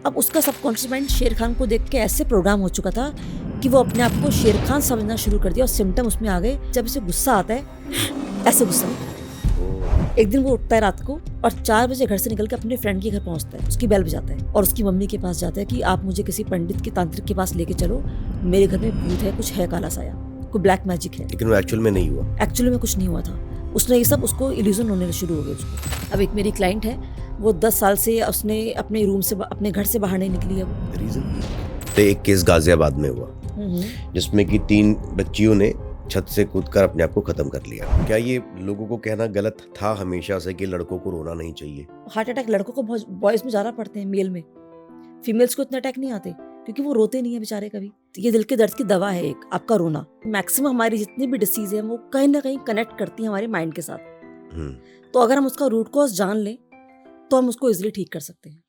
अब उसका subconscious mind शेर खान को देख के ऐसे प्रोग्राम हो चुका था कि वो अपने आप को शेर खान समझना शुरू कर दिया और सिम्टम उसमें आ गए। जब इसे गुस्सा आता है ऐसे गुस्सा। एक दिन वो उठता है रात को और 4 बजे घर से निकल के अपने फ्रेंड के घर पहुंचता है, उसकी बेल बजाता है और उसकी मम्मी के पास जाता है कि आप मुझे किसी पंडित के तांत्रिक के पास लेके चलो, मेरे घर में भूत है, कुछ है काला साया, कोई ब्लैक मैजिक है। लेकिन वो एक्चुअल में नहीं हुआ। एक्चुअली में कुछ नहीं हुआ था। उसने ये सब उसको इल्यूजन होने शुरू हो गए उसको। अब एक मेरी क्लाइंट है, वो 10 साल से उसने अपने रूम से अपने घर से बाहर नहीं निकली है वो। रीजन तो एक केस गाजियाबाद में हुआ जिसमें कि 3 बच्चियों ने छत से कूदकर अपने आप को खत्म कर लिया। क्या ये लोगों को कहना गलत था हमेशा से कि लड़कों को रोना नहीं चाहिए? हार्ट अटैक लड़कों को बॉयज में ज्यादा पड़ते हैं, मेल में। फीमेल्स को इतने अटैक नहीं आते क्योंकि वो रोते नहीं है बेचारे कभी। ये दिल के दर्द की दवा है एक, आपका रोना। मैक्सिमम हमारी जितनी भी डिसीज है वो कहीं ना कहीं कनेक्ट करती है हमारे माइंड के साथ। तो अगर हम उसका रूट कॉज जान लें तो हम उसको इजिली ठीक कर सकते हैं।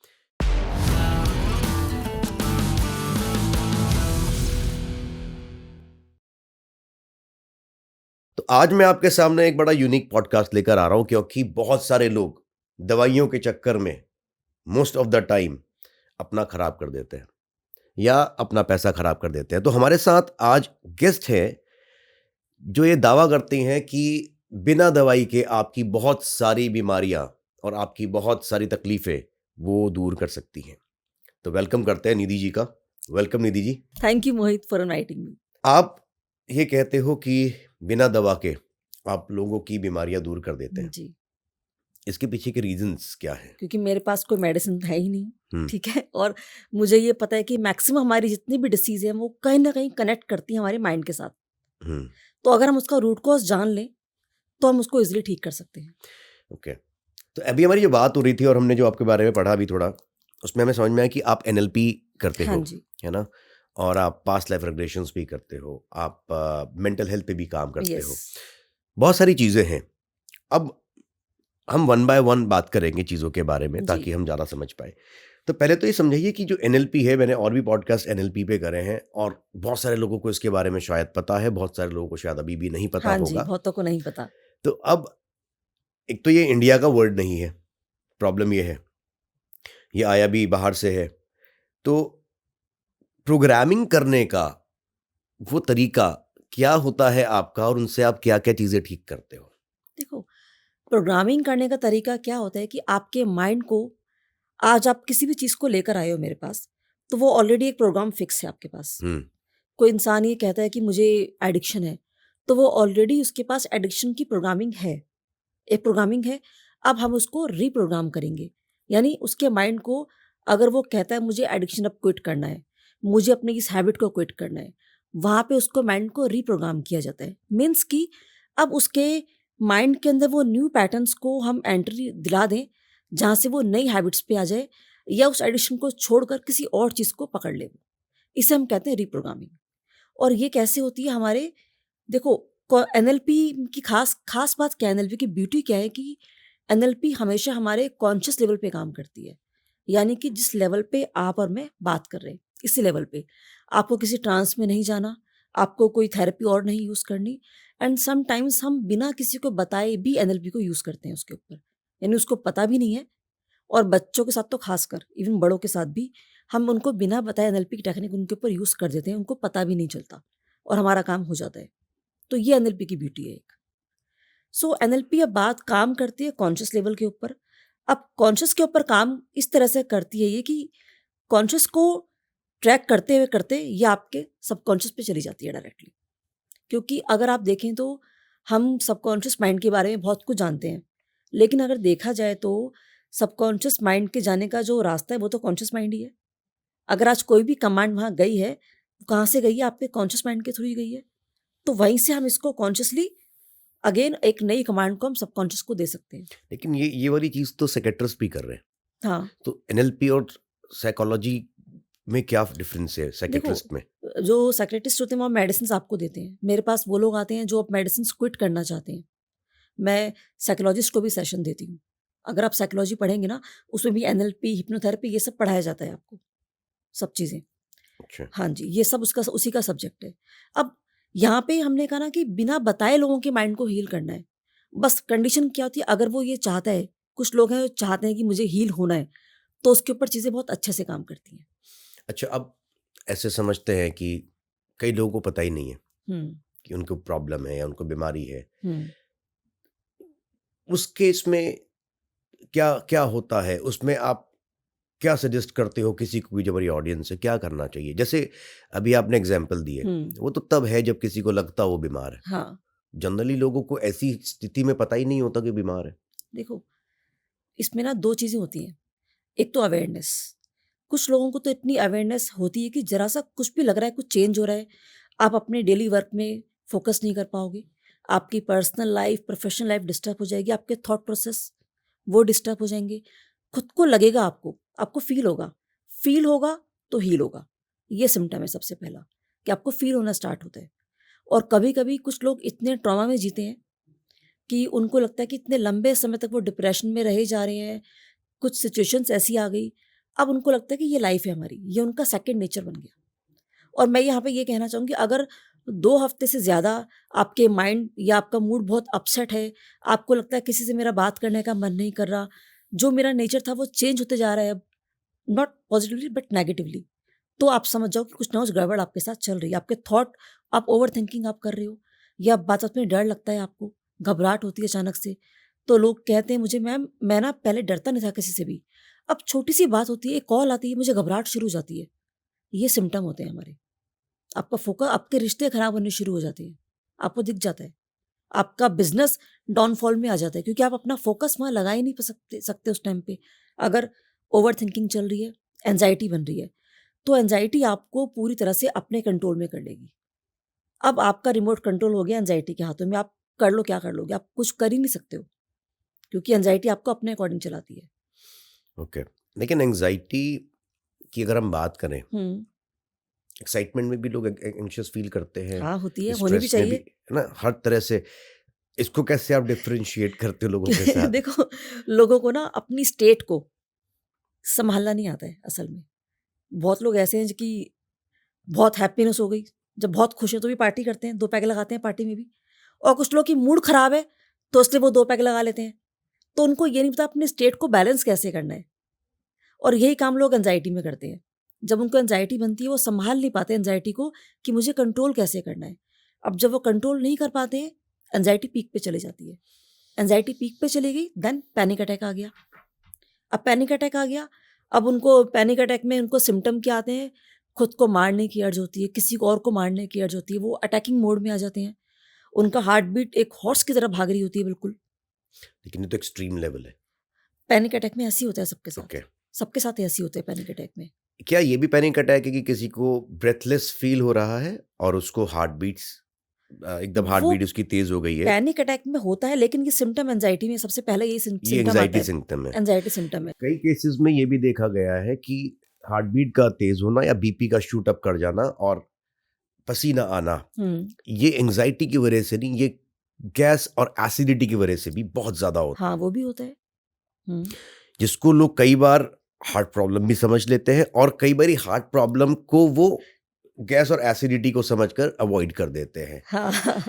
तो आज मैं आपके सामने एक बड़ा यूनिक पॉडकास्ट लेकर आ रहा हूं क्योंकि बहुत सारे लोग दवाइयों के चक्कर में मोस्ट ऑफ द टाइम अपना खराब कर देते हैं या अपना पैसा खराब कर देते हैं। तो हमारे साथ आज गेस्ट है जो ये दावा करते हैं कि बिना दवाई के आपकी बहुत सारी बीमारियां और आपकी बहुत सारी तकलीफें वो दूर कर सकती हैं। तो वेलकम करते हैं निधि जी का। Welcome Nidhi ji. Thank you Mohit for inviting me. आप ये कहते हो कि बिना दवा के आप लोगों की बीमारियां दूर कर देते हैं जी। इसके पीछे के रीजंस क्या हैं? क्योंकि मेरे पास कोई मेडिसिन है ही नहीं, ठीक है, और मुझे ये पता है कि मैक्सिमम हमारी जितनी भी डिसीज है वो कहीं ना कहीं कनेक्ट करती है हमारे माइंड के साथ। तो अगर हम उसका रूट कॉज जान लें तो हम उसको इजिली ठीक कर सकते हैं। ओके। तो अभी हमारी जो बात हो रही थी और हमने जो आपके बारे में पढ़ा भी थोड़ा, उसमें हमें समझ में आया कि आप NLP करते हाँ हो, जी। है ना, और आप पास्ट लाइफ रेग्रेशंस भी करते हो, आप मेंटल हेल्थ पे भी काम करते हो, यस। बहुत सारी चीज़ें हैं। अब हम 1 बाय 1 बात करेंगे चीज़ों के बारे में ताकि जी। हम ज़्यादा समझ पाए। तो पहले तो ये समझिए कि जो NLP है, मैंने और भी पॉडकास्ट NLP पे करे हैं और बहुत सारे लोगों को इसके बारे में शायद पता है, बहुत सारे लोगों को शायद अभी भी नहीं पता हाँ जी, होगा। बहुतों को नहीं पता। तो अब एक तो ये इंडिया का वर्ड नहीं है, प्रॉब्लम ये है, ये आया भी बाहर से है। तो प्रोग्रामिंग करने का वो तरीका क्या होता है आपका और उनसे आप क्या-क्या चीज़ें ठीक करते हो? देखो, प्रोग्रामिंग करने का तरीका क्या होता है कि आपके माइंड को, आज आप किसी भी चीज़ को लेकर आए हो मेरे पास, तो वो ऑलरेडी एक प्रोग्राम फिक्स है आपके पास। कोई इंसान ये कहता है कि मुझे एडिक्शन है, तो वो ऑलरेडी उसके पास एडिक्शन की प्रोग्रामिंग है, एक प्रोग्रामिंग है। अब हम उसको रीप्रोग्राम करेंगे, यानी उसके माइंड को, अगर वो कहता है मुझे एडिक्शन अब क्विट करना है, मुझे अपनी इस हैबिट को क्विट करना है, वहाँ पे उसको माइंड को रीप्रोग्राम किया जाता है। मीन्स कि अब उसके माइंड के अंदर वो न्यू पैटर्न्स को हम एंट्री दिला दें, जहाँ से वो नई हैबिट्स पे आ जाए या उस एडिक्शन को छोड़कर किसी और चीज़ को पकड़ ले। इसे हम कहते हैं रीप्रोग्रामिंग। और ये कैसे होती है हमारे, देखो, NLP की खास खास बात क्या है, NLP की ब्यूटी क्या है कि NLP हमेशा हमारे कॉन्शियस लेवल पे काम करती है। यानी कि जिस लेवल पे आप और मैं बात कर रहे हैं, इसी लेवल पे आपको किसी ट्रांस में नहीं जाना, आपको कोई थेरेपी और नहीं यूज़ करनी। एंड समटाइम्स हम बिना किसी को बताए भी NLP को यूज़ करते हैं उसके ऊपर, यानी उसको पता भी नहीं है। और बच्चों के साथ तो खासकर, इवन बड़ों के साथ भी हम उनको बिना बताए NLP की टेक्निक उनके ऊपर यूज़ कर देते हैं, उनको पता भी नहीं चलता और हमारा काम हो जाता है। तो ये NLP की ब्यूटी है एक। सो NLP अब बात काम करती है कॉन्शियस लेवल के ऊपर। अब कॉन्शियस के ऊपर काम इस तरह से करती है ये कि कॉन्शियस को ट्रैक करते हुए करते ये आपके सबकॉन्शियस पे चली जाती है डायरेक्टली। क्योंकि अगर आप देखें तो हम सबकॉन्शियस माइंड के बारे में बहुत कुछ जानते हैं, लेकिन अगर देखा जाए तो सबकॉन्शियस माइंड के जाने का जो रास्ता है वो तो कॉन्शियस माइंड ही है। अगर आज कोई भी कमांड वहाँ गई है, कहाँ से गई है? आपके कॉन्शियस माइंड के थ्रू ही गई है। तो वहीं से हम इसको कॉन्शियसली अगेन एक नई कमांड को हम सबकॉन्शियस को दे सकते हैं। लेकिन ये वाली चीज़ तो साइकियाट्रिस्ट भी कर रहे हैं। हाँ, तो NLP और साइकोलॉजी में क्या डिफरेंस है देखो, साइकियाट्रिस्ट में? जो साइकियाट्रिस्ट होते हैं वो मेडिसिन आपको देते हैं। मेरे पास वो लोग आते हैं जो अब मेडिसिन क्विट करना चाहते हैं। मैं साइकोलॉजिस्ट को भी सेशन देती हूँ। अगर आप साइकोलॉजी पढ़ेंगे ना, उसमें भी NLP, हिप्नोथेरेपी, ये सब पढ़ाया जाता है आपको, सब चीज़ें। अच्छा। हाँ जी, ये सब उसका उसी का सब्जेक्ट है। अब यहाँ पे हमने कहा ना कि बिना बताए लोगों के माइंड को हील करना है। बस कंडीशन क्या होती है, अगर वो ये चाहता है, कुछ लोग हैं जो चाहते हैं कि मुझे हील होना है, तो उसके ऊपर चीज़ें बहुत अच्छे से काम करती हैं। अच्छा, अब ऐसे समझते हैं कि कई लोगों को पता ही नहीं है हम्म, कि उनको प्रॉब्लम है या उनको बीमारी है। हम्म, उस केस में क्या क्या होता है? उसमें आप क्या सजेस्ट करते हो किसी को भी, जो हमारी ऑडियंस है, क्या करना चाहिए? जैसे अभी आपने एग्जाम्पल दिए, हम्म, वो तो तब है जब किसी को लगता हो वो बीमार है। हाँ। जनरली लोगों को ऐसी स्थिति में पता ही नहीं होता कि बीमार है। देखो, इसमें ना 2 चीज़ें होती हैं। एक तो अवेयरनेस, कुछ लोगों को तो इतनी अवेयरनेस होती है कि ज़रा सा कुछ भी लग रहा है, कुछ चेंज हो रहा है, आप अपने डेली वर्क में फ़ोकस नहीं कर पाओगे। आपकी personal life, professional life disturb हो जाएगी, आपके थॉट प्रोसेस वो डिस्टर्ब हो जाएँगे। खुद को लगेगा आपको, आपको फ़ील होगा तो हील होगा। ये सिम्पटम है सबसे पहला, कि आपको फ़ील होना स्टार्ट होता है। और कभी-कभी कुछ लोग इतने ट्रॉमा में जीते हैं कि उनको लगता है कि इतने लंबे समय तक वो डिप्रेशन में रहे जा रहे हैं, कुछ सिचुएशंस ऐसी आ गई, अब उनको लगता है कि ये लाइफ़ है हमारी, ये उनका सेकंड नेचर बन गया। और मैं यहाँ पे ये कहना चाहूँगी, अगर 2 हफ्ते से ज़्यादा आपके माइंड या आपका मूड बहुत अपसेट है, आपको लगता है किसी से मेरा बात करने का मन नहीं कर रहा, जो मेरा नेचर था वो चेंज होते जा रहा है अब, नॉट पॉजिटिवली बट नेगेटिवली, तो आप समझ जाओ कि कुछ ना कुछ गड़बड़ आपके साथ चल रही है। आपके थॉट, आप ओवरथिंकिंग आप कर रहे हो, या बात-बात में डर लगता है आपको, घबराहट होती है अचानक से। तो लोग कहते हैं मुझे, मैम मैं ना पहले डरता नहीं था किसी से भी, अब छोटी-सी बात होती है, एक कॉल आती है, मुझे घबराहट शुरू हो जाती है। ये सिम्पटम होते हैं हमारे। आपका आपके रिश्ते खराब होने शुरू हो जाते हैं, आपको दिख जाता है। आपका बिज़नेस डाउनफॉल में आ जाता है, क्योंकि आप अपना फ़ोकस वहाँ लगा ही नहीं सकते उस टाइम पे। अगर ओवरथिंकिंग चल रही है, एंग्ज़ायटी बन रही है, तो एंग्ज़ायटी आपको पूरी तरह से अपने कंट्रोल में कर लेगी। अब आपका रिमोट कंट्रोल हो गया एंग्ज़ायटी के हाथों में, आप कर लो क्या कर लोगे, आप कुछ कर ही नहीं सकते हो, क्योंकि एंग्ज़ायटी आपको अपने अकॉर्डिंग चलाती है। ओके। लेकिन एंग्जाइटी की अगर हम बात करें, हुँ। एक्साइटमेंट में भी लोग एंग्शियस फील करते हैं, हाँ, होती है, होनी भी स्ट्रेस में भी, चाहिए। है ना? हर तरह से। इसको कैसे आप डिफरेंशिएट करते हो लोगों के कि साथ? देखो, लोगों को ना अपनी स्टेट को सँभालना नहीं आता है असल में। बहुत लोग ऐसे हैं जो कि बहुत हैप्पीनेस हो गई, जब बहुत खुश हैं तो भी पार्टी करते हैं, 2 पैग लगाते हैं पार्टी में भी। और कुछ लोग की मूड ख़राब है, तो इसलिए वो 2 पैग लगा लेते हैं। तो उनको ये नहीं पता अपने स्टेट को बैलेंस कैसे करना है, और यही काम लोग एंग्ज़ायटी में करते हैं। जब उनको एंग्ज़ायटी बनती है, वो सँभाल नहीं पाते एंग्ज़ायटी को कि मुझे कंट्रोल कैसे करना है। अब जब वो कंट्रोल नहीं कर पाते हैं, एंग्ज़ायटी पीक पे चली जाती है। एंग्ज़ायटी पीक पे चली गई, देन पैनिक अटैक आ गया। अब पैनिक अटैक आ गया, अब उनको पैनिक अटैक में उनको सिम्पटम क्या आते हैं, खुद को मारने की अर्ज होती है, किसी को और को मारने की अर्ज होती है, वो अटैकिंग मोड में आ जाते हैं। उनका हार्ट बीट एक हॉर्स की तरह भाग रही होती है बिल्कुल। लेकिन ये तो एक्सट्रीम लेवल है। पैनिक अटैक में ऐसे ही होता है सबके ओके। साथ। सबके साथ ऐसे ही होता है पैनिक अटैक में। क्या ये भी पैनिक अटैक है कि किसी को ब्रेथलेस फील हो रहा है और उसको हार्ट बीट्स, एकदम हार्ट वो बीट उसकी तेज हो गई है? पैनिक अटैक में होता है, लेकिन ये सिम्पटम एंग्ज़ायटी में सबसे पहले यही ये सिम्पटम आता एंग्जाइटी है। सिम्पटम है। एंग्ज़ायटी सिम्पटम है। कई केसेस में ये भी देखा गया है कि हार्ट बीट का तेज होना या बीपी का शूट अप कर जाना और पसीना आना, हुँ। ये एंग्जाइटी की वजह से नहीं, ये गैस और एसिडिटी की वजह से भी बहुत ज्यादा होता हाँ, वो भी होता है। हुँ। है, जिसको लोग कई बार हार्ट प्रॉब्लम भी समझ लेते हैं और कई बार हार्ट प्रॉब्लम को वो गैस और एसिडिटी को समझकर अवॉइड कर देते हैं। हाँ।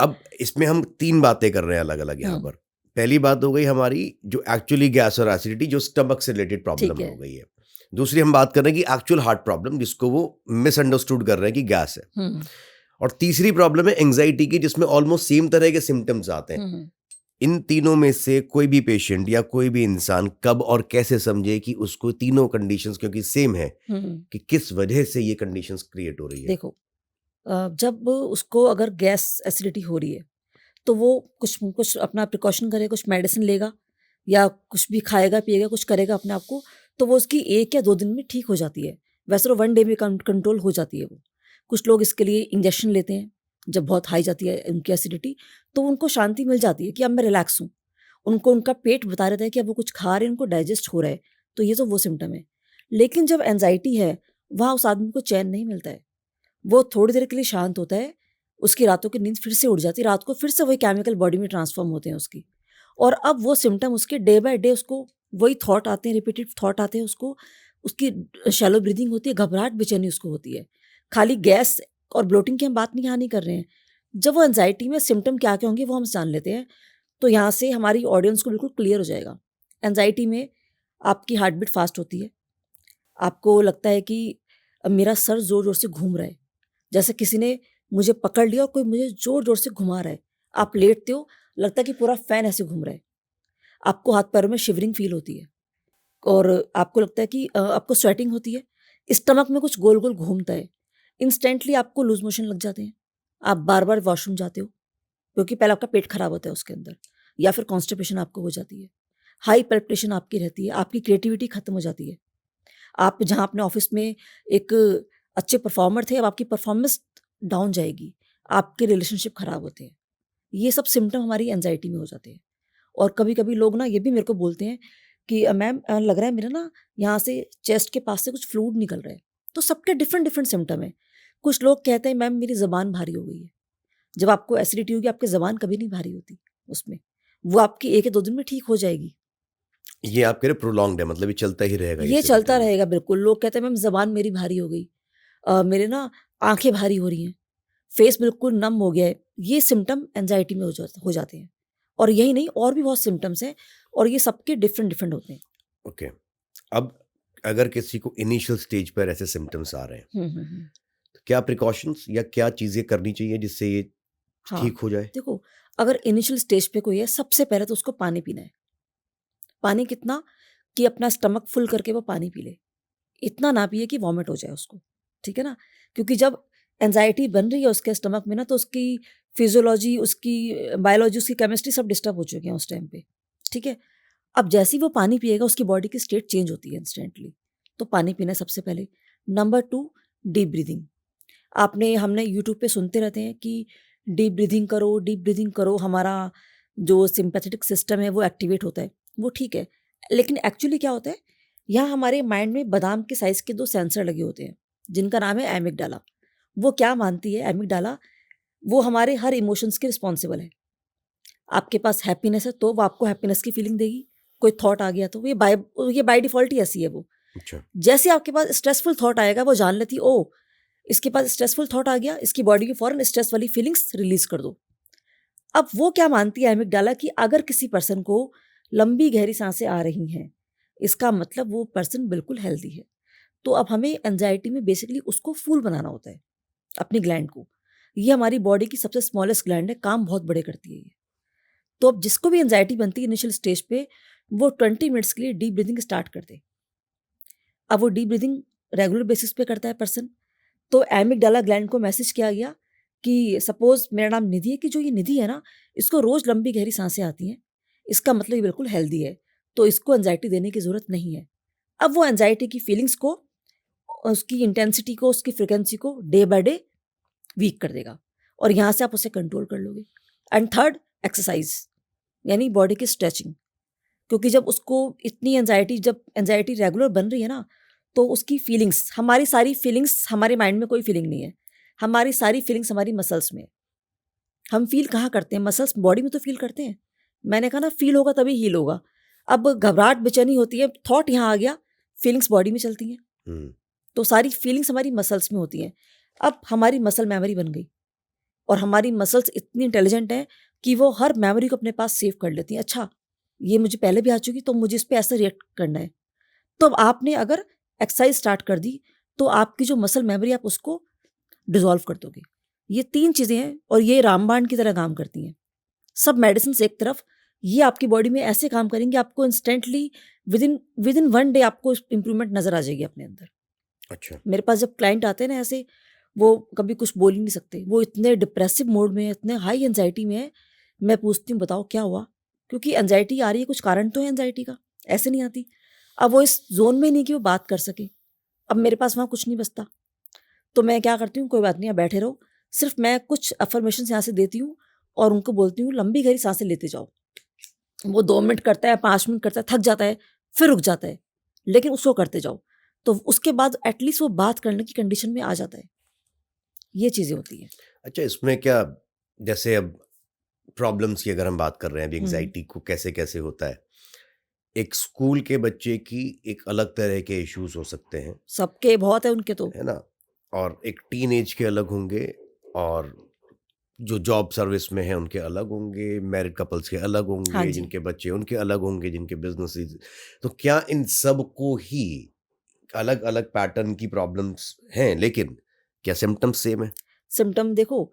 अब इसमें हम 3 बातें कर रहे हैं अलग-अलग यहाँ हुँ, पर। पहली बात हो गई हमारी जो एक्चुअली गैस और एसिडिटी, जो स्टमक से रिलेटेड ठीक प्रॉब्लम है। हो गई है। दूसरी हम बात कर रहे हैं कि एक्चुअल हार्ट प्रॉब्लम, जिसको वो मिसअंडरस्टूड कर रहे हैं कि गैस है। हुँ, और तीसरी प्रॉब्लम है एंग्जायटी की, जिसमें ऑलमोस्ट सेम तरह के सिम्पटम्स आते हैं। हुँ, हुँ, इन तीनों में से कोई भी पेशेंट या कोई भी इंसान कब और कैसे समझे कि उसको तीनों कंडीशंस, क्योंकि सेम है, हुँ। कि किस वजह से ये कंडीशंस क्रिएट हो रही है? देखो, जब उसको अगर गैस एसिडिटी हो रही है, तो वो कुछ कुछ अपना प्रिकॉशन करेगा, कुछ मेडिसिन लेगा या कुछ भी खाएगा, पिएगा, कुछ करेगा अपने आप को, तो वो उसकी 1 या 2 दिन में ठीक हो जाती है। वैसे तो 1 डे में कंट्रोल हो जाती है वो। कुछ लोग इसके लिए इंजेक्शन लेते हैं, जब बहुत हाई जाती है उनकी एसिडिटी, तो उनको शांति मिल जाती है कि अब मैं रिलैक्स हूँ। उनको उनका पेट बता रहता है कि अब वो कुछ खा रहे हैं, उनको डाइजेस्ट हो रहा है, तो ये तो वो सिम्पटम है। लेकिन जब एंग्ज़ायटी है, वहाँ उस आदमी को चैन नहीं मिलता है। वो थोड़ी देर के लिए शांत होता है, उसकी रातों की नींद फिर से उड़ जाती है, रात को फिर से वही केमिकल बॉडी में ट्रांसफ़ॉर्म होते हैं उसकी। और अब वो सिम्पटम उसके डे बाय डे उसको वही थॉट आते हैं, रिपीटेड थॉट आते हैं उसको, उसकी शैलो ब्रीथिंग होती है, घबराहट, बेचैनी उसको होती है। खाली गैस और ब्लोटिंग की हम बात यहाँ नहीं कर रहे हैं। जब वो एंग्ज़ायटी में सिम्पटम क्या-क्या होंगे वो हम जान लेते हैं, तो यहाँ से हमारी ऑडियंस को बिल्कुल क्लियर हो जाएगा। एंग्ज़ायटी में आपकी हार्ट बीट फास्ट होती है, आपको लगता है कि अब मेरा सर ज़ोर ज़ोर से घूम रहा है, जैसे किसी ने मुझे पकड़ लिया और कोई मुझे ज़ोर ज़ोर से घुमा रहा है। आप ओके। लेटते हो, लगता है कि पूरा फ़ैन ऐसे घूम रहा है। आपको हाथ पैरों में शिवरिंग फील होती है और आपको लगता है कि आपको स्वेटिंग होती है, स्टमक में कुछ गोल गोल घूमता है, इंस्टेंटली आपको लूज मोशन लग जाते हैं, आप बार बार वॉशरूम जाते हो क्योंकि पहले आपका पेट खराब होता है उसके अंदर, या फिर कॉन्स्टिपेशन आपको हो जाती है, हाई पल्पिटेशन आपकी रहती है, आपकी क्रिएटिविटी खत्म हो जाती है। आप जहाँ अपने ऑफिस में एक अच्छे परफॉर्मर थे, अब आपकी परफॉर्मेंस डाउन जाएगी, आपके रिलेशनशिप खराब होते हैं। ये सब सिम्टम हमारी एंजाइटी में हो जाते हैं। और कभी-कभी लोग ना ये भी मेरे को बोलते हैं कि मैम लग रहा है मेरा ना यहाँ से चेस्ट के पास से कुछ फ्लूइड निकल रहा है। तो सबके डिफरेंट डिफरेंट सिम्पटम है। कुछ लोग कहते हैं मैम मेरी ज़बान भारी हो गई है। जब आपको एसिडिटी होगी आपकी ज़बान कभी नहीं भारी होती उसमें। वो आपकी 1 या 2 दिन में ठीक हो जाएगी। ये आप कह रहे प्रोलॉन्ग्ड है, मतलब ये चलता ही रहेगा, ये ये सिर्फ चलता टाइम। रहेगा बिल्कुल। लोग कहते हैं मैम ज़बान मेरी भारी हो गई। मेरे ना आँखें भारी हो रही हैं, फेस बिल्कुल नम हो गया है। ये सिम्पटम एंग्ज़ायटी में हो जाते हैं। और यही नहीं, और भी बहुत सिम्पटम्स हैं और ये सबके डिफरेंट डिफरेंट होते हैं। ओके। अब अगर किसी को इनिशियल स्टेज पर ऐसे सिम्टम्स आ रहे हैं, हुँ, हुँ, हुँ। तो क्या प्रिकॉशंस या क्या चीज़ें करनी चाहिए जिससे ये हाँ, ठीक हो जाए? देखो, अगर इनिशियल स्टेज पे कोई है, सबसे पहले तो उसको पानी पीना है। पानी कितना कि अपना स्टमक फुल करके वो पानी पी ले। इतना ना पिए कि वॉमिट हो जाए उसको, ठीक है ना? क्योंकि जब एंग्ज़ायटी बन रही है उसके स्टमक में ना, तो उसकी फिज़ियोलॉजी, उसकी बायोलॉजी, उसकी केमिस्ट्री सब डिस्टर्ब हो चुके हैं उस टाइम पे, ठीक है? अब जैसे ही वो पानी पिएगा उसकी बॉडी की स्टेट चेंज होती है इंस्टेंटली। तो पानी पीना है सबसे पहले। Number 2, deep breathing. हमने यूट्यूब पे सुनते रहते हैं कि डीप ब्रीथिंग करो, हमारा जो सिम्पैथेटिक सिस्टम है वो एक्टिवेट होता है। वो ठीक है, लेकिन एक्चुअली क्या होता है, यहाँ हमारे माइंड में बादाम के साइज़ के 2 सेंसर लगे होते हैं, जिनका नाम है एमिगडाला। वो क्या मानती है एमिगडाला, वो हमारे हर इमोशंस के रिस्पॉन्सिबल है। आपके पास हैप्पीनेस है तो वो आपको हैप्पीनेस की फीलिंग देगी, कोई थॉट आ गया तो ये बाय डिफ़ॉल्ट ही ऐसी है वो। अच्छा। जैसे आपके पास स्ट्रेसफुल थॉट आएगा वो जान लेती, ओह! इसके पास स्ट्रेसफुल थॉट आ गया, इसकी बॉडी में फ़ौरन स्ट्रेस वाली फीलिंग्स रिलीज़ कर दो। अब वो क्या मानती है एमिगडाला कि अगर किसी पर्सन को लंबी गहरी सांसें आ रही हैं, इसका मतलब वो पर्सन बिल्कुल हेल्दी है। तो अब हमें एंग्ज़ायटी में बेसिकली उसको फूल बनाना होता है, अपनी ग्लैंड को। ये हमारी बॉडी की सबसे स्मॉलेस्ट ग्लैंड है, काम बहुत बड़े करती है ये। तो अब जिसको भी एंग्ज़ायटी बनती है इनिशियल स्टेज पे, वो 20 मिनट्स के लिए डीप ब्रीथिंग स्टार्ट कर दे। अब वो डीप ब्रीथिंग रेगुलर बेसिस पे करता है पर्सन, तो एमिगडाला ग्लैंड को मैसेज किया गया कि सपोज़ मेरा नाम निधि है, कि जो ये निधि है ना, इसको रोज़ लंबी गहरी सांसें आती हैं, इसका मतलब ये बिल्कुल हेल्दी है, तो इसको एंग्ज़ायटी देने की ज़रूरत नहीं है। अब वो एंग्ज़ायटी की फीलिंग्स को, उसकी इंटेंसिटी को, उसकी फ्रीक्वेंसी को डे बाय डे वीक कर देगा और यहाँ से आप उसे कंट्रोल कर लोगे। एंड थर्ड, एक्सरसाइज़, यानी बॉडी की स्ट्रेचिंग। क्योंकि जब एंग्ज़ायटी रेगुलर बन रही है ना, तो उसकी फीलिंग्स, हमारी सारी फीलिंग्स, हमारे माइंड में कोई फीलिंग नहीं है। हमारी सारी फीलिंग्स हमारी मसल्स में है। हम फ़ील कहाँ करते हैं? मसल्स, बॉडी में तो फ़ील करते हैं। मैंने कहा ना, फ़ील होगा तभी हील होगा। अब घबराहट, बेचैनी होती है, थॉट यहाँ आ गया, फीलिंग्स बॉडी में चलती हैं। हुँ। तो सारी फीलिंग्स हमारी मसल्स में होती हैं। अब हमारी मसल मेमोरी बन गई और हमारी मसल्स इतनी इंटेलिजेंट हैं कि वो हर मेमोरी को अपने पास सेव कर लेती हैं। अच्छा, ये मुझे पहले भी आ चुकी, तो मुझे इस पे ऐसे रिएक्ट करना है। तो अब आपने अगर एक्सरसाइज स्टार्ट कर दी, तो आपकी जो मसल मेमोरी, आप उसको डिसॉल्व कर दोगे। ये 3 चीज़ें हैं और ये रामबाण की तरह काम करती हैं। सब मेडिसिन्स एक तरफ, ये आपकी बॉडी में ऐसे काम करेंगे, आपको इंस्टेंटली विदिन 1 डे आपको इम्प्रूवमेंट नज़र आ जाएगी अपने अंदर। अच्छा। मेरे पास जब क्लाइंट आते हैं ना ऐसे, वो कभी कुछ बोल ही नहीं सकते, वो इतने डिप्रेसिव मोड में है, इतने हाई एंजाइटी में है। मैं पूछती हूँ बताओ क्या हुआ? क्योंकि एंजाइटी आ रही है, कुछ कारण तो है एंजाइटी का, ऐसे नहीं आती। अब वो इस जोन में ही नहीं कि वो बात कर सके। अब मेरे पास वहाँ कुछ नहीं बचता, तो मैं क्या करती हूँ, कोई बात नहीं, आप बैठे रहो, सिर्फ मैं कुछ अफर्मेशंस यहाँ से देती हूँ और उनको बोलती हूँ लंबी गहरी सांसें लेते जाओ। वो 2 मिनट करता है, 5 मिनट करता है, थक जाता है, फिर रुक जाता है, लेकिन उसको करते जाओ। तो उसके बाद एटलीस्ट वो बात करने की कंडीशन में आ जाता है। ये चीज़ें होती हैं। अच्छा, इसमें क्या, जैसे अब प्रॉब्लम्स की अगर हम बात कर रहे हैं, अभी हुँ। एंग्ज़ायटी को कैसे-कैसे होता है। एक स्कूल के बच्चे की एक अलग तरह के इश्यूज़ हो सकते हैं, सबके बहुत है उनके तो। है ना? और एक टीनेज के अलग होंगे और जो जॉब सर्विस में है उनके अलग होंगे, मैरिड कपल्स के अलग हाँ होंगे, जी। जिनके बच्चे उनके अलग होंगे, जिनके बिजनेस। तो क्या इन सब को ही अलग अलग पैटर्न की प्रॉब्लम्स हैं, लेकिन क्या सिम्टम्स सेम है? सिम्पटम देखो,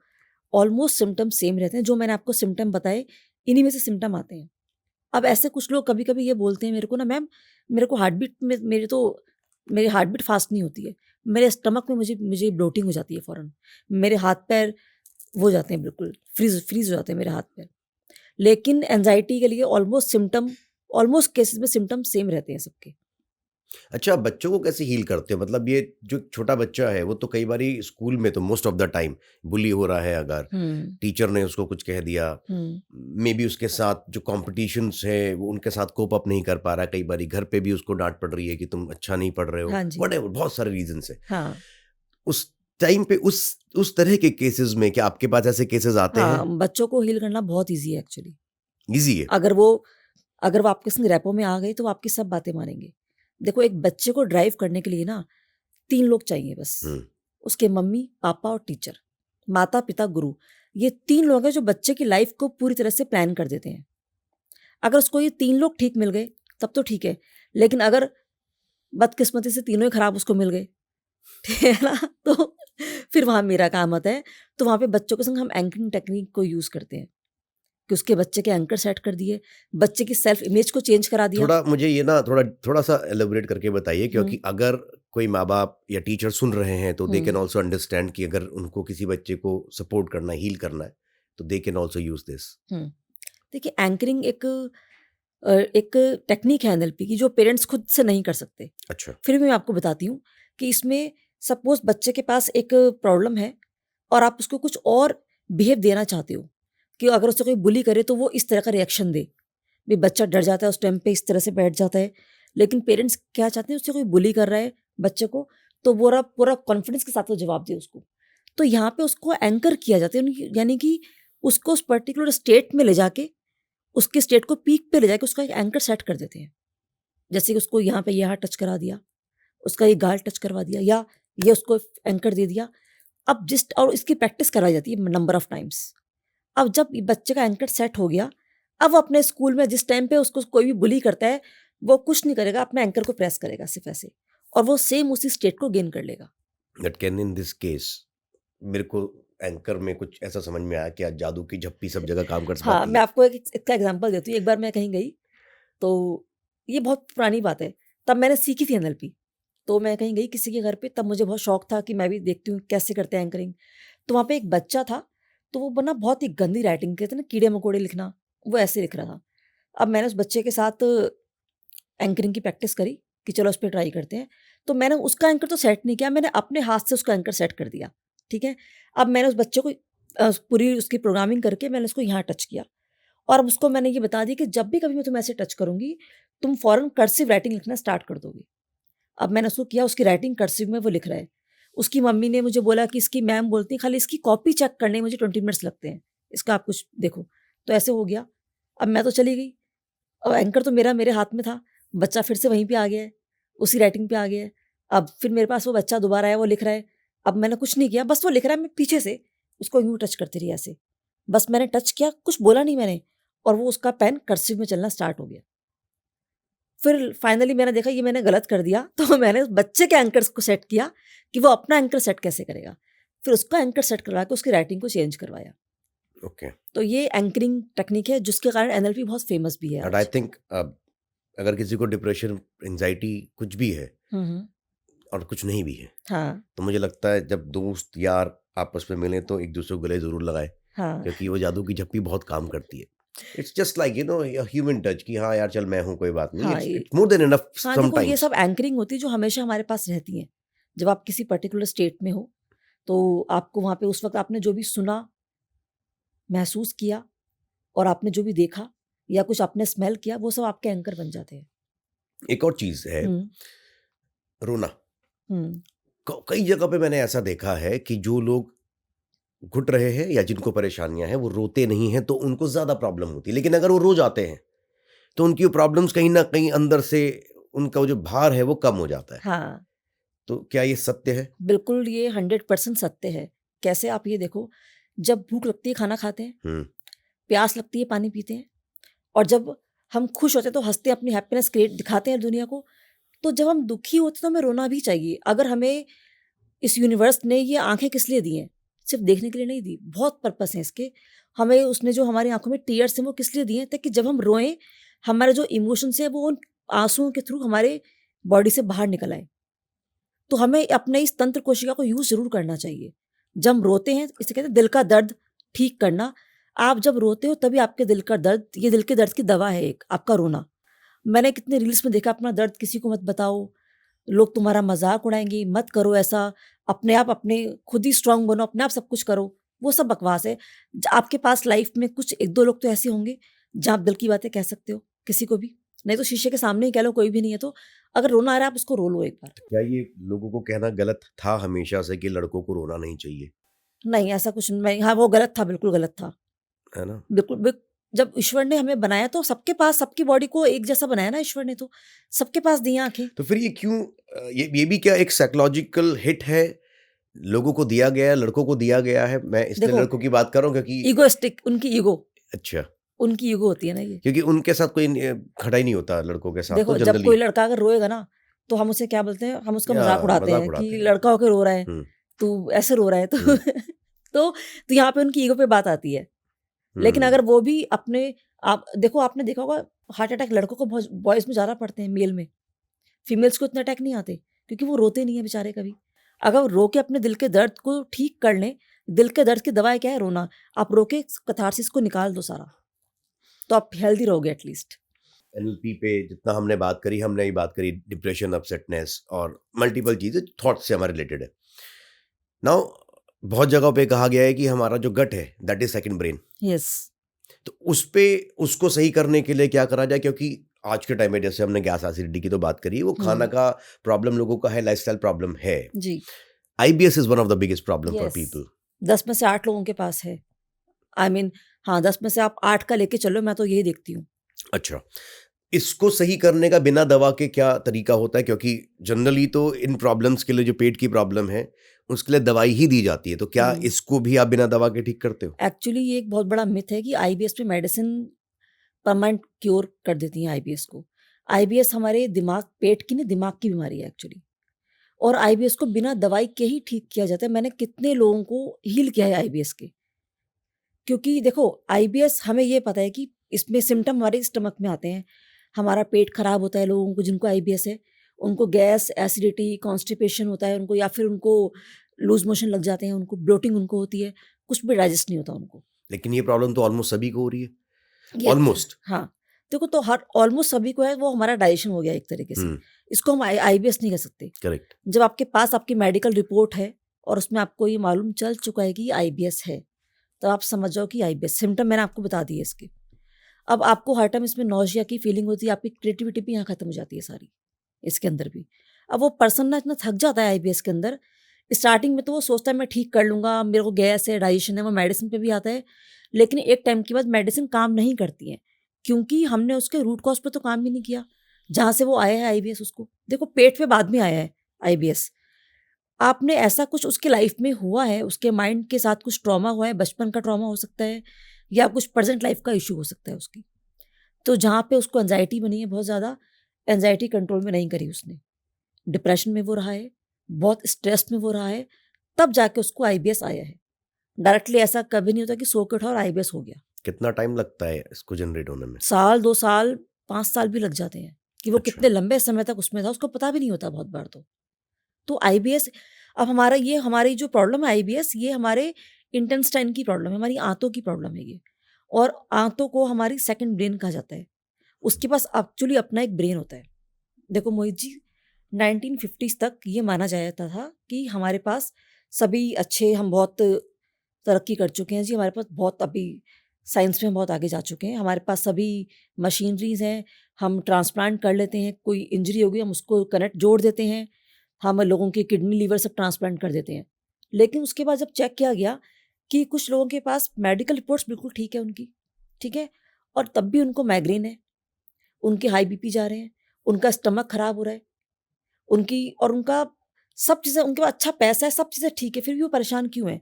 ऑलमोस्ट सिम्पटम सेम रहते हैं। जो मैंने आपको सिम्पटम बताए, इन्हीं में से सिम्पटम आते हैं। अब ऐसे कुछ लोग कभी-कभी ये बोलते हैं मेरे को ना, मैम मेरे को हार्ट-बीट में मेरी हार्ट-बीट फास्ट नहीं होती है। मेरे स्टमक में मुझे मुझे ब्लोटिंग हो जाती है फ़ौरन। मेरे हाथ-पैर वो हो जाते हैं, बिल्कुल फ्रीज़ हो जाते हैं मेरे हाथ-पैर। लेकिन एंग्ज़ायटी के लिए ऑलमोस्ट केसेज़ में सिम्पटम सेम रहते हैं सबके। अच्छा, बच्चों को कैसे हील करते हो? मतलब ये जो छोटा बच्चा है वो तो कई बारी स्कूल में तो मोस्ट ऑफ द टाइम बुली हो रहा है, अगर हुँ, टीचर ने उसको कुछ कह दिया, हुँ। मे बी उसके साथ जो कॉम्पिटिशन्स है वो उनके साथ कोप अप नहीं कर पा रहा है, कई बारी घर पे भी उसको डांट पड़ रही है कि तुम अच्छा नहीं पढ़ रहे हो, हाँ जी, व्हाटएवर, बहुत सारे रीजंस है। हाँ। उस टाइम पे उस तरह के केसेस में क्या आपके पास ऐसे केसेस आते हैं? हाँ, बच्चों को हील करना बहुत ईज़ी है एक्चुअली। इजी है? अगर वो अगर वो आपके संग रैपो में आ गए, तो वो आपकी सब बातें मानेंगे। देखो, एक बच्चे को ड्राइव करने के लिए ना 3 लोग चाहिए बस। हम्म। उसके मम्मी, पापा और टीचर। माता-पिता, गुरु। ये 3 लोग हैं जो बच्चे की लाइफ़ को पूरी तरह से प्लान कर देते हैं। अगर उसको ये 3 लोग ठीक मिल गए, तब तो ठीक है। लेकिन अगर बदकिस्मती से तीनों ही खराब उसको मिल गए, ठीक है ना? तो फिर वहाँ मेरा काम आता है। तो वहाँ पे बच्चों के संग हम एंकरिंग टेक्निक को यूज़ करते हैं कि उसके बच्चे के एंकर सेट कर दिए, बच्चे की सेल्फ इमेज को चेंज करा दिया। थोड़ा मुझे ये ना थोड़ा सा एलोबरेट करके बताइए, हुँ, क्योंकि अगर कोई माँ बाप या टीचर सुन रहे हैं तो they can hmm, also understand कि अगर उनको किसी बच्चे को सपोर्ट करना है, हील करना है, तो they can also use this. हुँ। देखिए, एंकरिंग एक टेक्निक है एनएलपी की, जो पेरेंट्स खुद से नहीं कर सकते। अच्छा। फिर भी मैं आपको बताती हूँ कि इसमें सपोज़ बच्चे के पास एक प्रॉब्लम है और आप उसको कुछ और बिहेव देना चाहते हो कि अगर उससे कोई बुली करे तो वो इस तरह का रिएक्शन दे। भी बच्चा डर जाता है उस टाइम पे, इस तरह से बैठ जाता है। लेकिन पेरेंट्स क्या चाहते हैं, उससे कोई बुली कर रहा है बच्चे को, तो पूरा पूरा कॉन्फिडेंस के साथ वो जवाब दे उसको। तो यहाँ पे उसको एंकर किया जाता है, यानी कि उसको उस पर्टिकुलर स्टेट में ले जाके, उसके स्टेट को पीक पे ले जाके उसका एक एंकर सेट कर देते हैं। जैसे कि उसको यहाँ पे ये हाथ टच करा दिया, उसका ये गाल टच करवा दिया, या ये उसको एंकर दे दिया। अब और इसकी प्रैक्टिस कराई जाती है नंबर ऑफ टाइम्स। अब जब ये बच्चे का एंकर सेट हो गया, अब वो अपने स्कूल में जिस टाइम पे उसको कोई भी बुली करता है, वो कुछ नहीं करेगा, अपने एंकर को प्रेस करेगा सिर्फ़ ऐसे, और वो सेम उसी स्टेट को गेन कर लेगा। That can in this case, मेरे को एंकर में कुछ ऐसा समझ में आया कि आज जादू की झप्पी सब जगह काम कर हाँ, पाती मैं है। आपको एक इसका एग्ज़ाम्पल देती हूँ। एक बार मैं कहीं गई, तो ये बहुत पुरानी बात है, तब मैंने सीखी थी एनएलपी। तो मैं कहीं गई किसी के घर पे, तब मुझे बहुत शौक था कि मैं भी देखती हूँ कैसे करते हैं एंकरिंग। तो वहाँ पे एक बच्चा था, तो वो बना बहुत ही गंदी राइटिंग, कहते हैं ना कीड़े-मकोड़े लिखना, वो ऐसे लिख रहा था। अब मैंने उस बच्चे के साथ एंकरिंग की प्रैक्टिस करी कि चलो उस पे ट्राई करते हैं। तो मैंने उसका एंकर तो सेट नहीं किया, मैंने अपने हाथ से उसका एंकर सेट कर दिया, ठीक है? अब मैंने उस बच्चे को पूरी उसकी प्रोग्रामिंग करके मैंने उसको यहाँ टच किया, और अब उसको मैंने ये बता दिया कि जब भी कभी मैं तुम्हें ऐसे टच करूँगी, तुम फ़ौरन कर्सिव राइटिंग लिखना स्टार्ट कर दोगी। अब मैंने उसको किया, उसकी राइटिंग कर्सिव में वो लिख रहा है। उसकी मम्मी ने मुझे बोला कि इसकी मैम बोलती हैं खाली इसकी कॉपी चेक करने में मुझे 20 मिनट्स लगते हैं, इसका आप कुछ देखो। तो ऐसे हो गया। अब मैं तो चली गई, और एंकर तो मेरे हाथ में था। बच्चा फिर से वहीं पे आ गया है, उसी राइटिंग पे आ गया है। अब फिर मेरे पास वो बच्चा दोबारा आया, वो लिख रहा है। अब मैंने कुछ नहीं किया, बस वो लिख रहा है, मैं पीछे से उसको यूँ टच करती रही ऐसे। बस मैंने टच किया, कुछ बोला नहीं मैंने, और वो उसका पेन कर्सिव में चलना स्टार्ट हो गया। फिर फाइनली मैंने देखा ये मैंने गलत कर दिया, तो मैंने उस बच्चे के एंकर्स को सेट किया कि वो अपना एंकर सेट कैसे करेगा। फिर उसका एंकर सेट करवा के उसकी राइटिंग को चेंज करवाया। ओके। तो ये एंकरिंग टेक्निक है, जिसके कारण एनएलपी बहुत फेमस भी है एंड आई आज। थिंक अगर किसी को डिप्रेशन, एंजाइटी कुछ भी है हुँ, हुँ। और कुछ नहीं भी है, हाँ, तो मुझे लगता है जब दोस्त यार आपस में मिलें तो एक दूसरे को गले ज़रूर लगाएं, हाँ। क्योंकि वो जादू की झप्पी बहुत काम करती है। It's just like human touch कि हाँ यार चल मैं हूँ, कोई बात नहीं, हाँ, इट्स ये इट्स मोर देन इनफ हाँ, देखो, ये समटाइम्स। सब एंकरिंग होती है जो हमेशा हमारे पास रहती हैं। जब आप किसी पर्टिकुलर स्टेट में हो, तो आपको वहाँ पे उस वक़्त आपने जो भी सुना, महसूस किया, और आपने जो भी देखा या कुछ आपने स्मेल किया, वो सब आपके एंकर बन जाते हैं। एक और चीज़ है, हुँ, रोना। हुँ। कई जगह पे मैंने ऐसा देखा है कि जो लोग घुट रहे हैं या जिनको परेशानियां हैं वो रोते नहीं हैं तो उनको ज़्यादा प्रॉब्लम होती है, लेकिन अगर वो रो जाते हैं तो उनकी प्रॉब्लम्स कहीं ना कहीं अंदर से, उनका वो जो भार है वो कम हो जाता है। हाँ, तो क्या ये सत्य है? बिल्कुल ये 100% सत्य है। कैसे, आप ये देखो जब भूख लगती है खाना खाते हैं, हम्म, प्यास लगती है पानी पीते हैं, और जब हम खुश होते हैं तो हंसते हैं, अपनी हैप्पीनेस क्रिएट दिखाते हैं दुनिया को। तो जब हम दुखी होते हैं तो हमें रोना भी चाहिए। अगर हमें इस यूनिवर्स ने ये आंखें किस लिए दी हैं? सिर्फ देखने के लिए नहीं दी, बहुत पर्पस है इसके। हमें उसने जो हमारी आंखों में टीयर्स हैं वो किस लिए दिए हैं? ताकि जब हम रोएं, हमारे जो इमोशंस है वो उन आंसुओं के थ्रू हमारे बॉडी से बाहर निकल आए। तो हमें अपने इस तंत्र कोशिका को यूज जरूर करना चाहिए। जब हम रोते हैं, इसे कहते हैं दिल का दर्द ठीक करना। आप जब रोते हो तभी आपके दिल का दर्द, ये दिल के दर्द की दवा है एक, आपका रोना। मैंने कितने रील्स में देखा, अपना दर्द किसी को मत बताओ, लोग तुम्हारा मजाक उड़ाएंगे, मत करो ऐसा, अपने आप अपने खुद ही स्ट्रांग बनो, अपने आप सब कुछ करो। वो सब बकवास है। आपके पास लाइफ में कुछ एक दो लोग तो ऐसे होंगे जहाँ आप दिल की बातें कह सकते हो किसी को भी, नहीं तो शीशे के सामने ही कह लो, कोई भी नहीं है तो। अगर रोना आ रहा है आप उसको रो लो एक बार। क्या ये लोगों को कहना गलत था हमेशा से कि लड़कों को रोना नहीं चाहिए? नहीं, ऐसा कुछ नहीं। हाँ, वो गलत था, बिल्कुल गलत था। है ना? बिल्कुल। जब ईश्वर ने हमें बनाया तो सबके पास, सबकी बॉडी को एक जैसा बनाया ना ईश्वर ने, तो सबके पास दी आंखें। तो फिर ये क्यों, ये भी क्या एक साइकोलॉजिकल हिट है, लोगों को दिया गया है, लड़कों को दिया गया है? मैं इसलिए देखो, लड़कों की बात कर रहा हूँ क्योंकि ईगोइस्टिक, उनकी ईगो, अच्छा, उनकी ईगो होती है ना ये। क्योंकि उनके साथ कोई खड़ा ही नहीं होता लड़कों के साथ तो देखो, जब जनरली। कोई लड़का अगर रोएगा ना, तो हम उसे क्या बोलते हैं, हम उसका मजाक उड़ाते मजाक हैं उड़ाते कि हैं। लड़का होके रो रहा है, हम्म, तू ऐसे रो रहा है तो हम्म, तो यहाँ पे उनकी ईगो पे बात आती है। लेकिन हम्म, अगर वो भी अपने, आप देखो, आपने देखा होगा हार्ट अटैक लड़कों को बहुत, बॉयज में ज्यादा पड़ते हैं मेल में। फीमेल्स को इतने अटैक नहीं आते क्योंकि वो रोते नहीं है बेचारे कभी। अगर वो रो के अपने दिल के दर्द को ठीक कर लें, दिल के दर्द की दवाई क्या है? रोना। आप रो के कथारसिस को निकाल दो सारा, तो आप हेल्दी रहोगे एटलीस्ट। एनएलपी पे जितना हमने बात करी, हमने ही बात करी डिप्रेशन, अपसेटनेस और मल्टीपल चीजें थॉट से हमारे रिलेटेड है। नाउ बहुत जगहों पे कहा गया है कि हमारा जो गट है that is second brain. Yes. तो उस पे उसको सही करने के लिए क्या करा जाए? क्योंकि आज के टाइम में जैसे हमने गैस एसिडिटी की तो बात करी, वो खाना का प्रॉब्लम लोगों का है, लाइफस्टाइल प्रॉब्लम है। जी। IBS is one of the biggest problem for yes, people. 10 में से 8 लोगों के पास है। आई मीन, हाँ, 10 में से आप 8 का लेके चलो, मैं तो यही देखती हूँ। अच्छा, इसको सही करने का बिना दवा के क्या तरीका होता है? क्योंकि जनरली तो इन प्रॉब्लम्स के लिए, जो पेट की प्रॉब्लम है उसके लिए दवाई ही दी जाती है, तो क्या इसको भी आप बिना दवा के ठीक करते हो? एक्चुअली ये एक बहुत बड़ा मिथ है कि आईबीएस पे मेडिसिन परमानेंट क्योर कर देती है आईबीएस को। आईबीएस हमारे दिमाग, पेट की नहीं, दिमाग की बीमारी है एक्चुअली। और आईबीएस को बिना दवाई के ही ठीक किया जाता है। मैंने कितने लोगों को हील किया है आईबीएस के। क्योंकि देखो, आईबीएस, हमें ये पता है कि इसमें सिम्टम हमारे स्टमक में आते हैं। हमारा पेट खराब होता है लोगों को जिनको आईबीएस है, उनको गैस, एसिडिटी, कॉन्स्टिपेशन होता है उनको, या फिर उनको लूज मोशन लग जाते हैं, उनको ब्लोटिंग उनको होती है, कुछ भी डाइजेस्ट नहीं होता उनको। लेकिन ये प्रॉब्लम तो ऑलमोस्ट सभी को हो रही है। ये ऑलमोस्ट। हाँ, देखो, तो हर ऑलमोस्ट सभी को है, वो हमारा डाइजेशन हो गया एक तरीके से। इसको हम आईबीएस नहीं कह सकते। करेक्ट। जब आपके पास आपकी मेडिकल रिपोर्ट है और उसमें आपको ये मालूम चल चुका है कि आईबीएस है, तो आप समझ जाओ कि आईबीएस। सिम्टम मैंने आपको बता दिए इसके। अब आपको हर टाइम इसमें नौजिया की फीलिंग होती है, आपकी क्रिएटिविटी भी यहाँ खत्म हो जाती है सारी, इसके अंदर भी। अब वो पर्सन ना इतना थक जाता है आईबीएस के अंदर, स्टार्टिंग में तो वो सोचता है मैं ठीक कर लूंगा, मेरे को गैस है, डाइजेशन है, वो मेडिसिन पे भी आता है। लेकिन एक टाइम के बाद मेडिसिन काम नहीं करती है, क्योंकि हमने उसके रूट कॉज पे तो काम ही नहीं किया, जहाँ से वो आया है आईबीएस। उसको देखो, पेट पे बाद में आया है आईबीएस। आपने ऐसा कुछ उसके लाइफ में हुआ है, उसके माइंड के साथ कुछ ट्रॉमा हुआ है, बचपन का ट्रॉमा हो सकता है, या कुछ प्रेजेंट लाइफ का इशू हो सकता है उसकी। तो जहाँ पे उसको एंजाइटी बनी है बहुत ज़्यादा, एंजाइटी कंट्रोल में नहीं करी उसने, डिप्रेशन में वो रहा है, बहुत स्ट्रेस में वो रहा है, तब जाके उसको आईबीएस आया है। डायरेक्टली ऐसा कभी नहीं होता कि सो के उठा और आईबीएस हो गया। कितना टाइम लगता है इसको जनरेट होने में? साल, 2 साल, 5 साल भी लग जाते हैं कि वो अच्छा। कितने लंबे समय तक उसमें था, उसको पता भी नहीं होता बहुत बार तो आईबीएस, अब हमारा ये, हमारी जो प्रॉब्लम है आईबीएस, ये हमारे इंटेस्टाइन की प्रॉब्लम है, हमारी आंतों की प्रॉब्लम है ये। और आंतों को हमारी सेकंड ब्रेन कहा जाता है। उसके पास एक्चुअली अपना एक ब्रेन होता है। देखो मोहित जी, 1950s तक ये माना जाता था कि हमारे पास सभी अच्छे, हम बहुत तरक्की कर चुके हैं जी, हमारे पास बहुत, अभी साइंस में बहुत आगे जा चुके हैं, हमारे पास सभी मशीनरीज हैं, हम ट्रांसप्लांट कर लेते हैं, कोई इंजरी होगी हम उसको कनेक्ट जोड़ देते हैं, हम लोगों की किडनी, लीवर सब ट्रांसप्लांट कर देते हैं। लेकिन उसके बाद जब चेक किया गया कि कुछ लोगों के पास मेडिकल रिपोर्ट्स बिल्कुल ठीक है उनकी, ठीक है, और तब भी उनको माइग्रेन है, उनके हाई बीपी जा रहे हैं, उनका स्टमक खराब हो रहा है, उनकी, और उनका सब चीज़ें, उनके पास अच्छा पैसा है, सब चीज़ें ठीक है, फिर भी वो परेशान क्यों है?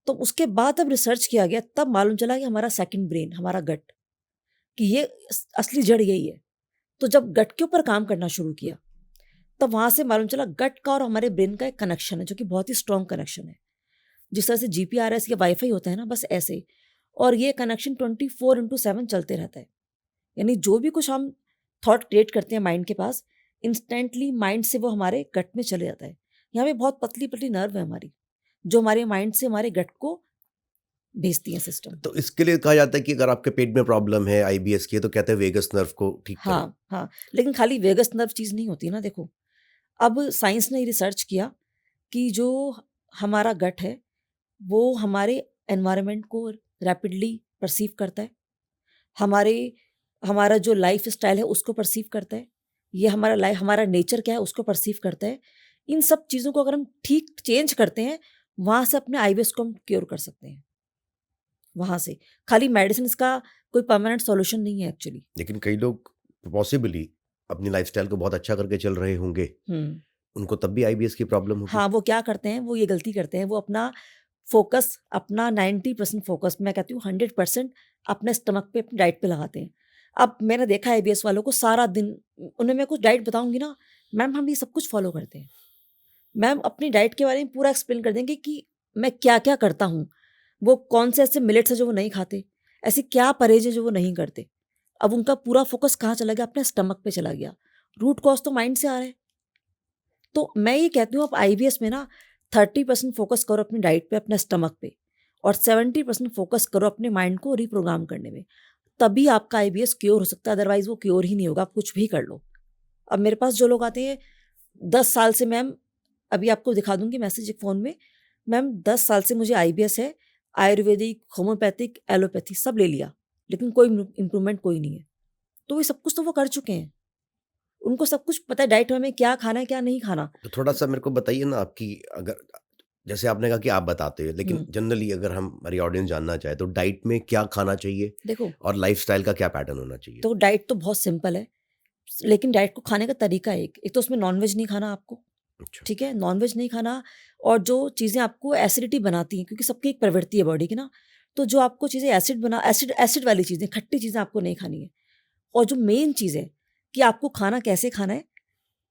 तो उसके बाद अब रिसर्च किया गया, तब मालूम चला कि हमारा सेकंड ब्रेन, हमारा गट, कि ये असली जड़ यही है। तो जब गट के ऊपर काम करना शुरू किया, तब वहाँ से मालूम चला गट का और हमारे ब्रेन का एक कनेक्शन है, जो कि बहुत ही स्ट्रॉन्ग कनेक्शन है। जिस तरह से जीपीआरएस या वाईफाई होता है ना, बस ऐसे। और ये कनेक्शन 24/7 चलते रहता है। यानी जो भी कुछ हम थॉट क्रिएट करते हैं माइंड के पास, इंस्टेंटली माइंड से वो हमारे गट में चले जाता है। यहाँ पे बहुत पतली पतली नर्व है हमारी, जो हमारे माइंड से हमारे गट को भेजती है सिस्टम। तो इसके लिए कहा जाता है कि अगर आपके पेट में प्रॉब्लम है आईबीएस की, तो कहते हैं वेगस नर्व को ठीक करें। हाँ हाँ, लेकिन खाली वेगस नर्व चीज़ नहीं होती ना। देखो, अब साइंस ने रिसर्च किया कि जो हमारा गट है वो हमारे एनवायरनमेंट को रैपिडली परसीव करता है, हमारा जो लाइफ स्टाइल है उसको परसीव करता है, ये हमारा नेचर क्या है उसको परसीव करता है। इन सब चीज़ों को अगर हम ठीक चेंज करते हैं, वहाँ से अपने आईबीएस को हम क्योर कर सकते हैं। वहाँ से खाली मेडिसिन का कोई परमानेंट सॉल्यूशन नहीं है एक्चुअली। लेकिन कई लोग पॉसिबली अपनी लाइफस्टाइल को बहुत अच्छा करके चल रहे होंगे, उनको तब भी आईबीएस की प्रॉब्लम होगी। हाँ, वो क्या करते हैं, वो ये गलती करते हैं, वो अपना फोकस, अपना 90% फोकस, मैं कहती हूँ 100% अपने स्टमक पे, अपनी डाइट पे लगाते हैं। अब मैंने देखा है आईबीएस वालों को सारा दिन, उन्हें मैं कुछ डाइट बताऊंगी ना, मैम हम ये सब कुछ फॉलो करते हैं, मैम अपनी डाइट के बारे में पूरा एक्सप्लेन कर देंगे कि मैं क्या क्या करता हूँ, वो कौन से ऐसे मिलेट्स है जो वो नहीं खाते, ऐसी क्या परहेज है जो वो नहीं करते। अब उनका पूरा फोकस कहाँ चला गया, अपने स्टमक पे चला गया। रूट कॉज तो माइंड से आ रहा है। तो मैं ये कहती हूँ, आप आईबीएस में ना 30% फोकस करो अपनी डाइट पे, अपने स्टमक पे, और 70% फोकस करो अपने माइंड को रिप्रोग्राम करने में। तभी आपका आईबीएस क्योर हो सकता है, अदरवाइज वो क्योर ही नहीं होगा, आप कुछ भी कर लो। अब मेरे पास जो लोग आते हैं 10 साल से, मैम अभी आपको दिखा दूंगी मैसेज एक फ़ोन में, मैम 10 साल से मुझे आईबीएस है, आयुर्वेदिक, होम्योपैथिक, एलोपैथी सब ले लिया, लेकिन कोई इम्प्रूवमेंट कोई नहीं है। तो ये सब कुछ तो वो कर चुके हैं, उनको सब कुछ पता है डाइट में क्या खाना है क्या नहीं खाना। तो थोड़ा सा मेरे को बताइए ना, आपकी अगर, जैसे आपने कहा कि आप बताते हैं, लेकिन जनरली अगर हमारी ऑडियंस जानना चाहे तो डाइट में क्या खाना चाहिए, देखो, और लाइफस्टाइल का क्या पैटर्न होना चाहिए? तो डाइट तो बहुत सिंपल है, लेकिन डाइट को खाने का तरीका है एक तो उसमें नॉनवेज नहीं खाना आपको, अच्छा। ठीक है, नॉनवेज नहीं खाना। और जो चीज़ें आपको एसिडिटी बनाती हैं, क्योंकि सबकी एक प्रवृत्ति है बॉडी की ना, तो जो आपको चीज़ें एसिड वाली चीज़ें, खट्टी चीज़ें आपको नहीं खानी है। और जो मेन चीज़ है कि आपको खाना कैसे खाना है,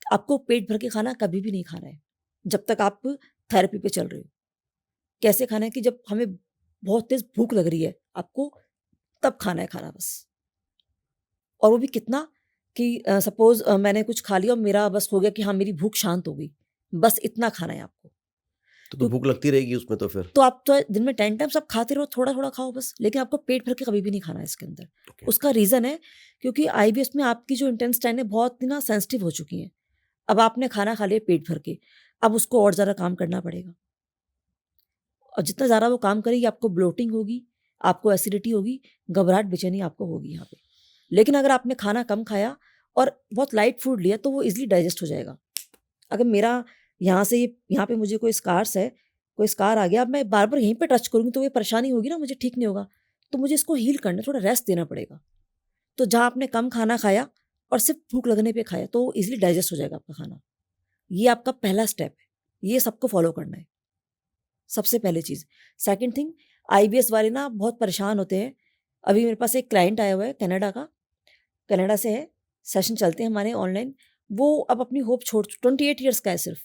आपको पेट भर के खाना कभी भी नहीं खाना है जब तक आप थेरेपी पे चल रहे हो। कैसे खाना है कि जब हमें बहुत तेज़ भूख लग रही है आपको, तब खाना है खाना बस। और वो भी कितना कि सपोज़ मैंने कुछ खा लिया और मेरा बस हो गया कि हाँ, मेरी भूख शांत हो गई, बस इतना खाना है आपको। तो भूख लगती रहेगी उसमें तो फिर? तो आप तो दिन में 10 टाइम्स आप खाते रहो, थोड़ा-थोड़ा खाओ बस, लेकिन आपको पेट भर के कभी भी नहीं खाना है इसके अंदर। ओके। उसका रीज़न है क्योंकि आईबीएस में आपकी जो इंटेस्टाइन है बहुत ही ना सेंसिटिव हो चुकी हैं। अब आपने खाना खा लिया पेट भर के, अब उसको और ज़्यादा काम करना पड़ेगा। और जितना ज़्यादा वो काम करेगी, आपको ब्लोटिंग होगी, आपको एसिडिटी होगी, घबराहट, बेचैनी आपको होगी यहाँ पे। लेकिन अगर आपने खाना कम खाया और बहुत लाइट फूड लिया, तो वो ईज़िली डाइजेस्ट हो जाएगा। अगर मेरा यहाँ पे मुझे कोई स्कार आ गया, अब मैं बार-बार यहीं पे टच करूँगी तो ये परेशानी होगी ना, मुझे ठीक नहीं होगा। तो मुझे इसको हील करना है, थोड़ा रेस्ट देना पड़ेगा। तो जहाँ आपने कम खाना खाया और सिर्फ़ भूख लगने पे खाया, तो ईज़िली डाइजेस्ट हो जाएगा आपका खाना। ये आपका पहला स्टेप है, ये सबको फ़ॉलो करना है, सबसे पहली चीज़। सेकंड थिंग, आईबीएस वाले ना बहुत परेशान होते हैं। अभी मेरे पास एक क्लाइंट आया हुआ है कनाडा का, कनाडा से है, सेशन चलते हैं हमारे ऑनलाइन। वो अब अपनी होप छोड़, 28 ईयर्स का है सिर्फ़।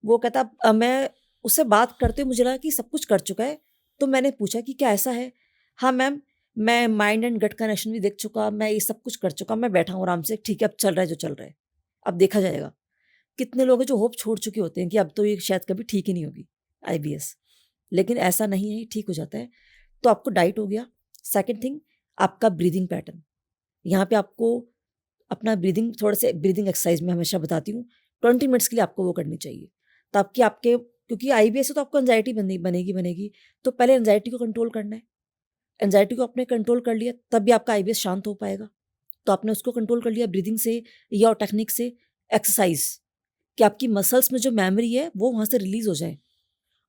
वो कहता मैं उससे बात करते हुए मुझे लगा कि सब कुछ कर चुका है, तो मैंने पूछा कि क्या ऐसा है? हाँ मैम, मैं माइंड एंड गट कनेक्शन भी देख चुका, मैं ये सब कुछ कर चुका, मैं बैठा हूँ आराम से, ठीक है अब चल रहा है जो चल रहा है, अब देखा जाएगा। कितने लोग हैं जो होप छोड़ चुके होते हैं कि अब तो ये शायद कभी ठीक ही नहीं होगी आईबीएस, लेकिन ऐसा नहीं है, ये ठीक हो जाता है। तो आपको डाइट हो गया। सेकंड थिंग, आपका ब्रीदिंग पैटर्न। यहाँ पे आपको अपना ब्रीदिंग, थोड़े से ब्रीदिंग एक्सरसाइज मैं हमेशा बताती हूँ, 20 मिनट्स के लिए आपको वो करनी चाहिए, ताकि आपके, क्योंकि आईबीएस है तो आपको एंजाइटी बनेगी, तो पहले एंजाइटी को कंट्रोल करना है। एंजाइटी को आपने कंट्रोल कर लिया, तब भी आपका आईबीएस शांत हो पाएगा। तो आपने उसको कंट्रोल कर लिया ब्रीदिंग से या और टेक्निक से, एक्सरसाइज, कि आपकी मसल्स में जो मेमोरी है वो वहाँ से रिलीज हो जाए।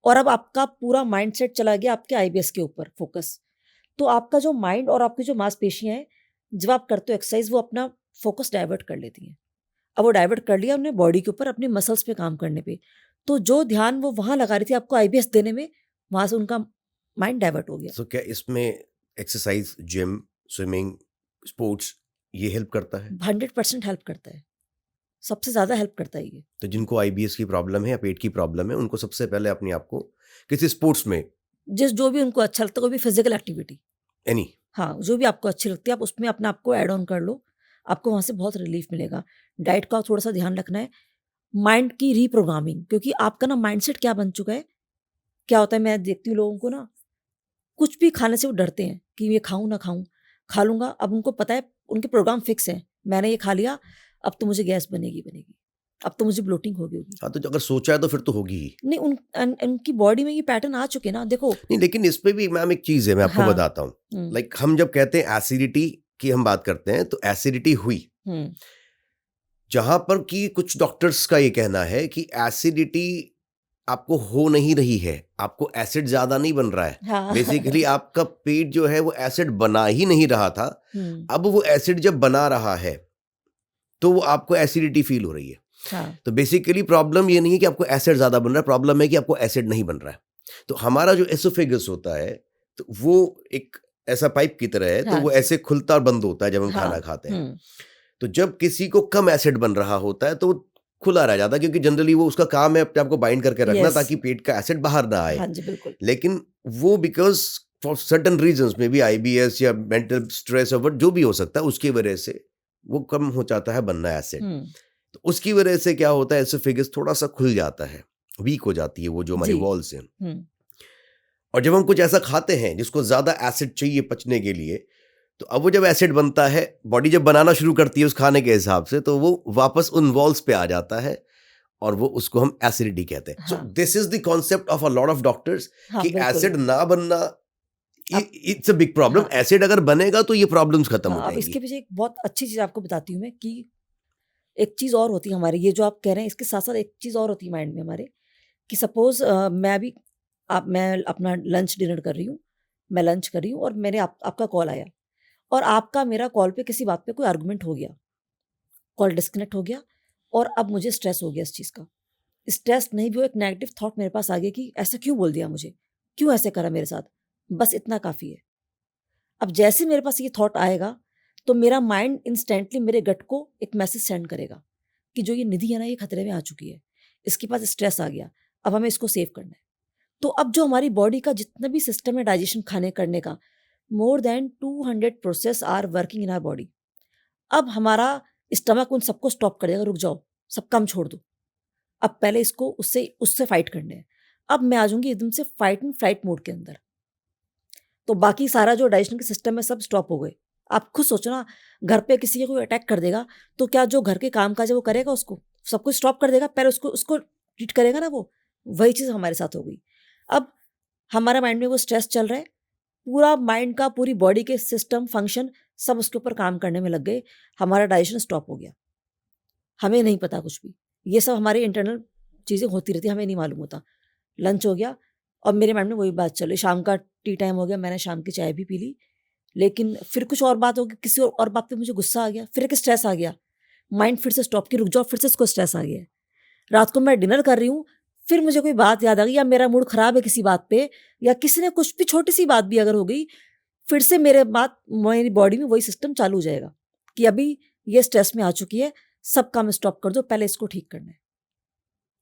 और अब आपका पूरा माइंडसेट चला गया आपके आईबीएस के ऊपर फोकस। तो आपका जो माइंड और आपकी जो मांसपेशियां हैं, जब आप करते हो एक्सरसाइज, वो अपना फोकस डाइवर्ट कर लेती हैं। अब वो डाइवर्ट कर लिया उन्होंने बॉडी के ऊपर, अपनी मसल्स पे काम करने पे। तो जो ध्यान वो वहाँ लगा रही थी आपको आईबीएस देने में, वहाँ से उनका माइंड डाइवर्ट हो गया। तो क्या इसमें एक्सरसाइज, जिम, स्विमिंग, स्पोर्ट्स ये हेल्प करता है? 100% हेल्प करता है, सबसे ज़्यादा हेल्प करता है ये। तो जिनको आईबीएस की प्रॉब्लम है या पेट की प्रॉब्लम है, उनको सबसे पहले अपने आप को किसी स्पोर्ट्स में, जो भी उनको अच्छा लगता है, कोई भी फिजिकल एक्टिविटी, एनी, हाँ, जो भी आपको अच्छी लगती है आप उसमें अपने आप को ऐड ऑन कर लो, आपको वहाँ से बहुत रिलीफ मिलेगा। डाइट का थोड़ा सा ध्यान रखना है, माइंड की रीप्रोग्रामिंग, क्योंकि आपका ना माइंडसेट क्या बन चुका है। क्या होता है, मैं देखती हूँ लोगों को ना, कुछ भी खाने से वो डरते हैं कि ये खाऊं ना खाऊं, खा लूंगा। अब उनको पता है, उनके प्रोग्राम फिक्स है, मैंने ये खा लिया, अब तो मुझे गैस बनेगी, अब तो मुझे ब्लोटिंग होगी। हाँ, तो अगर सोचा है तो फिर तो होगी ही। नहीं, उनकी बॉडी में ये पैटर्न आ चुके ना, देखो। नहीं, लेकिन इस पे भी मैम एक चीज है, मैं आपको हाँ। बताता हूँ। लाइक हम जब कहते हैं एसिडिटी की हम बात करते हैं, तो एसिडिटी हुई जहां पर कि कुछ डॉक्टर्स का ये कहना है कि एसिडिटी आपको हो नहीं रही है, आपको एसिड ज्यादा नहीं बन रहा है। हाँ। बेसिकली आपका पेट जो है वो एसिड बना ही नहीं रहा था, अब वो एसिड जब बना रहा है तो वो आपको एसिडिटी फील हो रही है। हाँ। तो बेसिकली प्रॉब्लम ये नहीं है कि आपको एसिड ज्यादा बन रहा है, प्रॉब्लम है कि आपको एसिड नहीं बन रहा है। तो हमारा जो एसोफेगस होता है, तो वो एक ऐसा पाइप की तरह है, तो वो ऐसे खुलता और बंद होता है जब हम खाना खाते हैं। तो जब किसी को कम एसिड बन रहा होता है तो वो खुला रह जाता है, क्योंकि जनरली वो उसका काम है अपने आप को बाइंड करके रखना, ताकि पेट का एसिड बाहर ना आए। हाँ जी, बिल्कुल। लेकिन वो because for certain reasons, may be IBS या मेंटल स्ट्रेस और जो भी हो सकता है, उसकी वजह से वो कम हो जाता है बनना एसिड। तो उसकी वजह से क्या होता है, एसोफेगस थोड़ा सा खुल जाता है, वीक हो जाती है वो जो हमारी वॉल्स हैं। और जब हम कुछ ऐसा खाते हैं जिसको ज्यादा एसिड चाहिए पचने के लिए, तो अब वो जब एसिड बनता है, बॉडी जब बनाना शुरू करती है उस खाने के हिसाब से, तो वो वापस उन वॉल्स पे आ जाता है और वो उसको हम एसिडिटी कहते हैं। So this is the concept of a lot of doctors कि एसिड ना बनना it's a big problem. Acid अगर बनेगा तो ये प्रॉब्लम्स खत्म हो जाएंगी। अब इसके पीछे एक बहुत अच्छी चीज आपको बताती हूँ मैं, कि एक चीज और होती है हमारी, ये जो आप कह रहे हैं इसके साथ साथ एक चीज और होती है माइंड में हमारे, कि सपोज मैं अपना लंच डिनर कर रही हूँ, मैं लंच कर रही हूँ और मेरे आपका कॉल आया, और आपका मेरा कॉल पे किसी बात पे कोई आर्गुमेंट हो गया, कॉल डिस्कनेक्ट हो गया, और अब मुझे स्ट्रेस हो गया इस चीज़ का। स्ट्रेस नहीं भी, वो एक नेगेटिव थॉट मेरे पास आ गया कि ऐसा क्यों बोल दिया मुझे, क्यों ऐसे करा मेरे साथ, बस इतना काफ़ी है। अब जैसे मेरे पास ये थॉट आएगा, तो मेरा माइंड इंस्टेंटली मेरे गट को एक मैसेज सेंड करेगा कि जो ये निधि है ना, ये खतरे में आ चुकी है, इसके पास स्ट्रेस आ गया, अब हमें इसको सेव करना है। तो अब जो हमारी बॉडी का जितना भी सिस्टम है डाइजेशन खाने करने का, more than 200 process are working in our body. अब हमारा स्टमक उन सबको स्टॉप कर देगा, रुक जाओ, सब काम छोड़ दो, अब पहले इसको उससे फाइट करने हैं। अब मैं आ जाऊंगी एकदम से फाइट एंड फ्लाइट मोड के अंदर, तो बाकी सारा जो डाइजेशन के सिस्टम है सब स्टॉप हो गए। आप खुद सोचो ना, घर पे किसी का कोई अटैक कर देगा, तो क्या जो घर के काम काज है वो करेगा, उसको सब कुछ स्टॉप कर देगा, पहले उसको ट्रीट करेगा ना वो। वही चीज़ हमारे साथ हो गई। अब हमारे माइंड में वो स्ट्रेस चल रहा है, पूरा माइंड का, पूरी बॉडी के सिस्टम फंक्शन सब उसके ऊपर काम करने में लग गए, हमारा डाइजेशन स्टॉप हो गया, हमें नहीं पता कुछ भी। ये सब हमारी इंटरनल चीज़ें होती रहती, हमें नहीं मालूम होता। लंच हो गया और मेरे माइंड में वही बात चल रही, शाम का टी टाइम हो गया, मैंने शाम की चाय भी पी ली, लेकिन फिर कुछ और बात हो गई, किसी और बात पे मुझे गुस्सा आ गया, फिर एक स्ट्रेस आ गया, माइंड फिर से स्टॉप की, रुक जाओ, फिर से इसको स्ट्रेस आ गया। रात को मैं डिनर कर रही हूँ, फिर मुझे कोई बात याद आ गई, या मेरा मूड खराब है किसी बात पे, या किसी ने कुछ भी छोटी सी बात भी अगर हो गई, फिर से मेरी बॉडी में वही सिस्टम चालू हो जाएगा कि अभी ये स्ट्रेस में आ चुकी है, सब काम स्टॉप कर दो, पहले इसको ठीक करना है।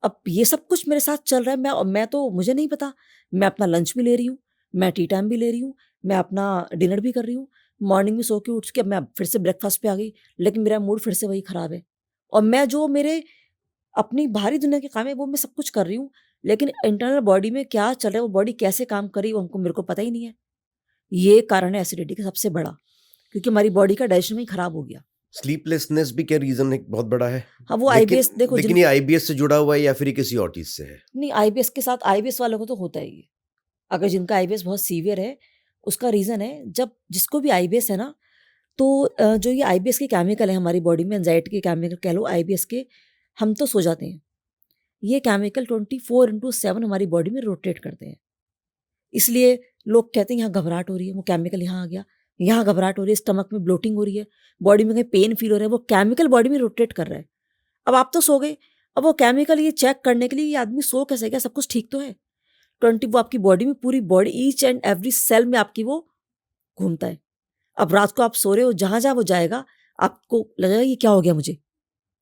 अब ये सब कुछ मेरे साथ चल रहा है, मैं तो मुझे नहीं पता, मैं अपना लंच भी ले रही हूँ, मैं टी टाइम भी ले रही हूँ, मैं अपना डिनर भी कर रही हूँ, मॉर्निंग में सो के उठ के मैं फिर से ब्रेकफास्ट पे आ गई, लेकिन मेरा मूड फिर से वही खराब है। और मैं जो मेरे अपनी बाहरी दुनिया के काम है वो मैं सब कुछ कर रही हूँ, लेकिन इंटरनल बॉडी में क्या चल रहा है, वो बॉडी कैसे काम कर रही है, वो मेरे को पता ही नहीं है। ये कारण है एसिडिटी का सबसे बड़ा, क्योंकि हमारी बॉडी का डाइजेशन ही खराब हो गया। स्लीपलेसनेस भी क्या रीजन एक बहुत बड़ा है? हाँ, वो आईबीएस, देखो, लेकिन ये आईबीएस से जुड़ा हुआ है या फिर ये किसी और चीज से है? नहीं, आईबीएस के साथ, आईबीएस वालों को तो होता ही है, अगर जिनका आईबीएस बहुत सीवियर है, उसका रीजन है, जब जिसको भी आईबीएस है ना, तो जो ये आईबीएस के केमिकल है हमारी बॉडी में, एंजाइटी के केमिकल कह लो, आईबीएस के, हम तो सो जाते हैं, ये केमिकल 24/7 हमारी बॉडी में रोटेट करते हैं। इसलिए लोग कहते हैं यहाँ घबराहट हो रही है, वो केमिकल यहाँ आ गया, यहाँ घबराहट हो रही है, स्टमक में ब्लोटिंग हो रही है, बॉडी में कहीं पेन फील हो रहा है, वो केमिकल बॉडी में रोटेट कर रहा है। अब आप तो सो गए, अब वो केमिकल ये चेक करने के लिए, ये आदमी सो कैसे गया, सब कुछ ठीक तो है, वो आपकी बॉडी में, पूरी body, each and every cell में आपकी वो घूमता है। अब रात को आप सो रहे हो, जहाँ जहाँ वो जाएगा आपको लगेगा ये क्या हो गया, मुझे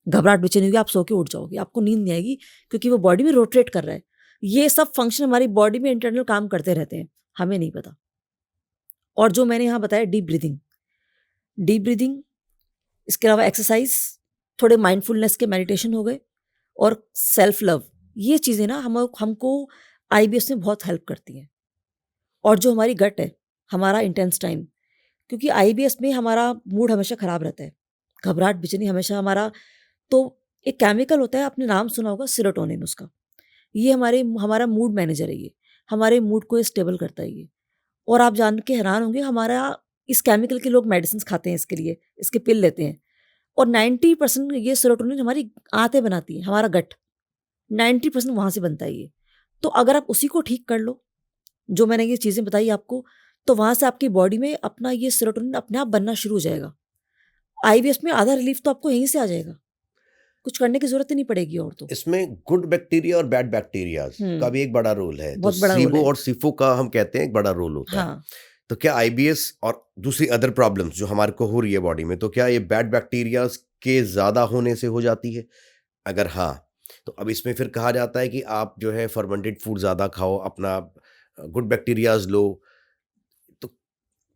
घबराहट बेचैनी होगी, आप सो के उठ जाओगे, आपको नींद नहीं आएगी, क्योंकि वो बॉडी में रोटेट कर रहा है। ये सब फंक्शन हमारी बॉडी में इंटरनल काम करते रहते हैं, हमें नहीं पता। और जो मैंने यहाँ बताया, डीप ब्रीदिंग, इसके अलावा एक्सरसाइज, थोड़े माइंडफुलनेस के मेडिटेशन हो गए, और सेल्फ लव, ये चीज़ें ना हमको IBS में बहुत हेल्प करती हैं। और जो हमारी गट है, हमारा इंटेंस टाइम, क्योंकि IBS में हमारा मूड हमेशा ख़राब रहता है, घबराहट बेचैनी हमेशा हमारा, तो एक केमिकल होता है, आपने नाम सुना होगा, सेरोटोनिन, उसका, ये हमारा मूड मैनेजर है, ये हमारे मूड को स्टेबल करता है ये। और आप जान के हैरान होंगे, हमारा इस केमिकल के लोग मेडिसिन खाते हैं इसके लिए, इसके पिल लेते हैं, और 90% ये सेरोटोनिन हमारी आंतें बनाती है, हमारा गट 90% वहाँ से बनता है ये। तो अगर आप उसी को ठीक कर लो, जो मैंने ये चीज़ें बताई आपको, तो वहाँ से आपकी बॉडी में अपना ये सेरोटोनिन अपने आप बनना शुरू हो जाएगा। IBS में आधा रिलीफ तो आपको यहीं से आ जाएगा, कुछ करने की जरूरत ही नहीं पड़ेगी। और तो इसमें गुड बैक्टीरिया और बैड बैक्टीरिया का भी एक बड़ा रोल है, तो बहुत बड़ा रोल सीबो है। और सिफो का हम कहते हैं एक बड़ा रोल होता है। हाँ, तो क्या IBS और दूसरी अदर प्रॉब्लम्स जो हमारे को हो रही है बॉडी में, तो क्या ये बैड बैक्टीरिया के ज़्यादा होने से हो जाती है? अगर हाँ, तो अब इसमें फिर कहा जाता है कि आप जो है फर्मेंटेड फूड ज़्यादा खाओ, अपना गुड बैक्टीरियाज लो, तो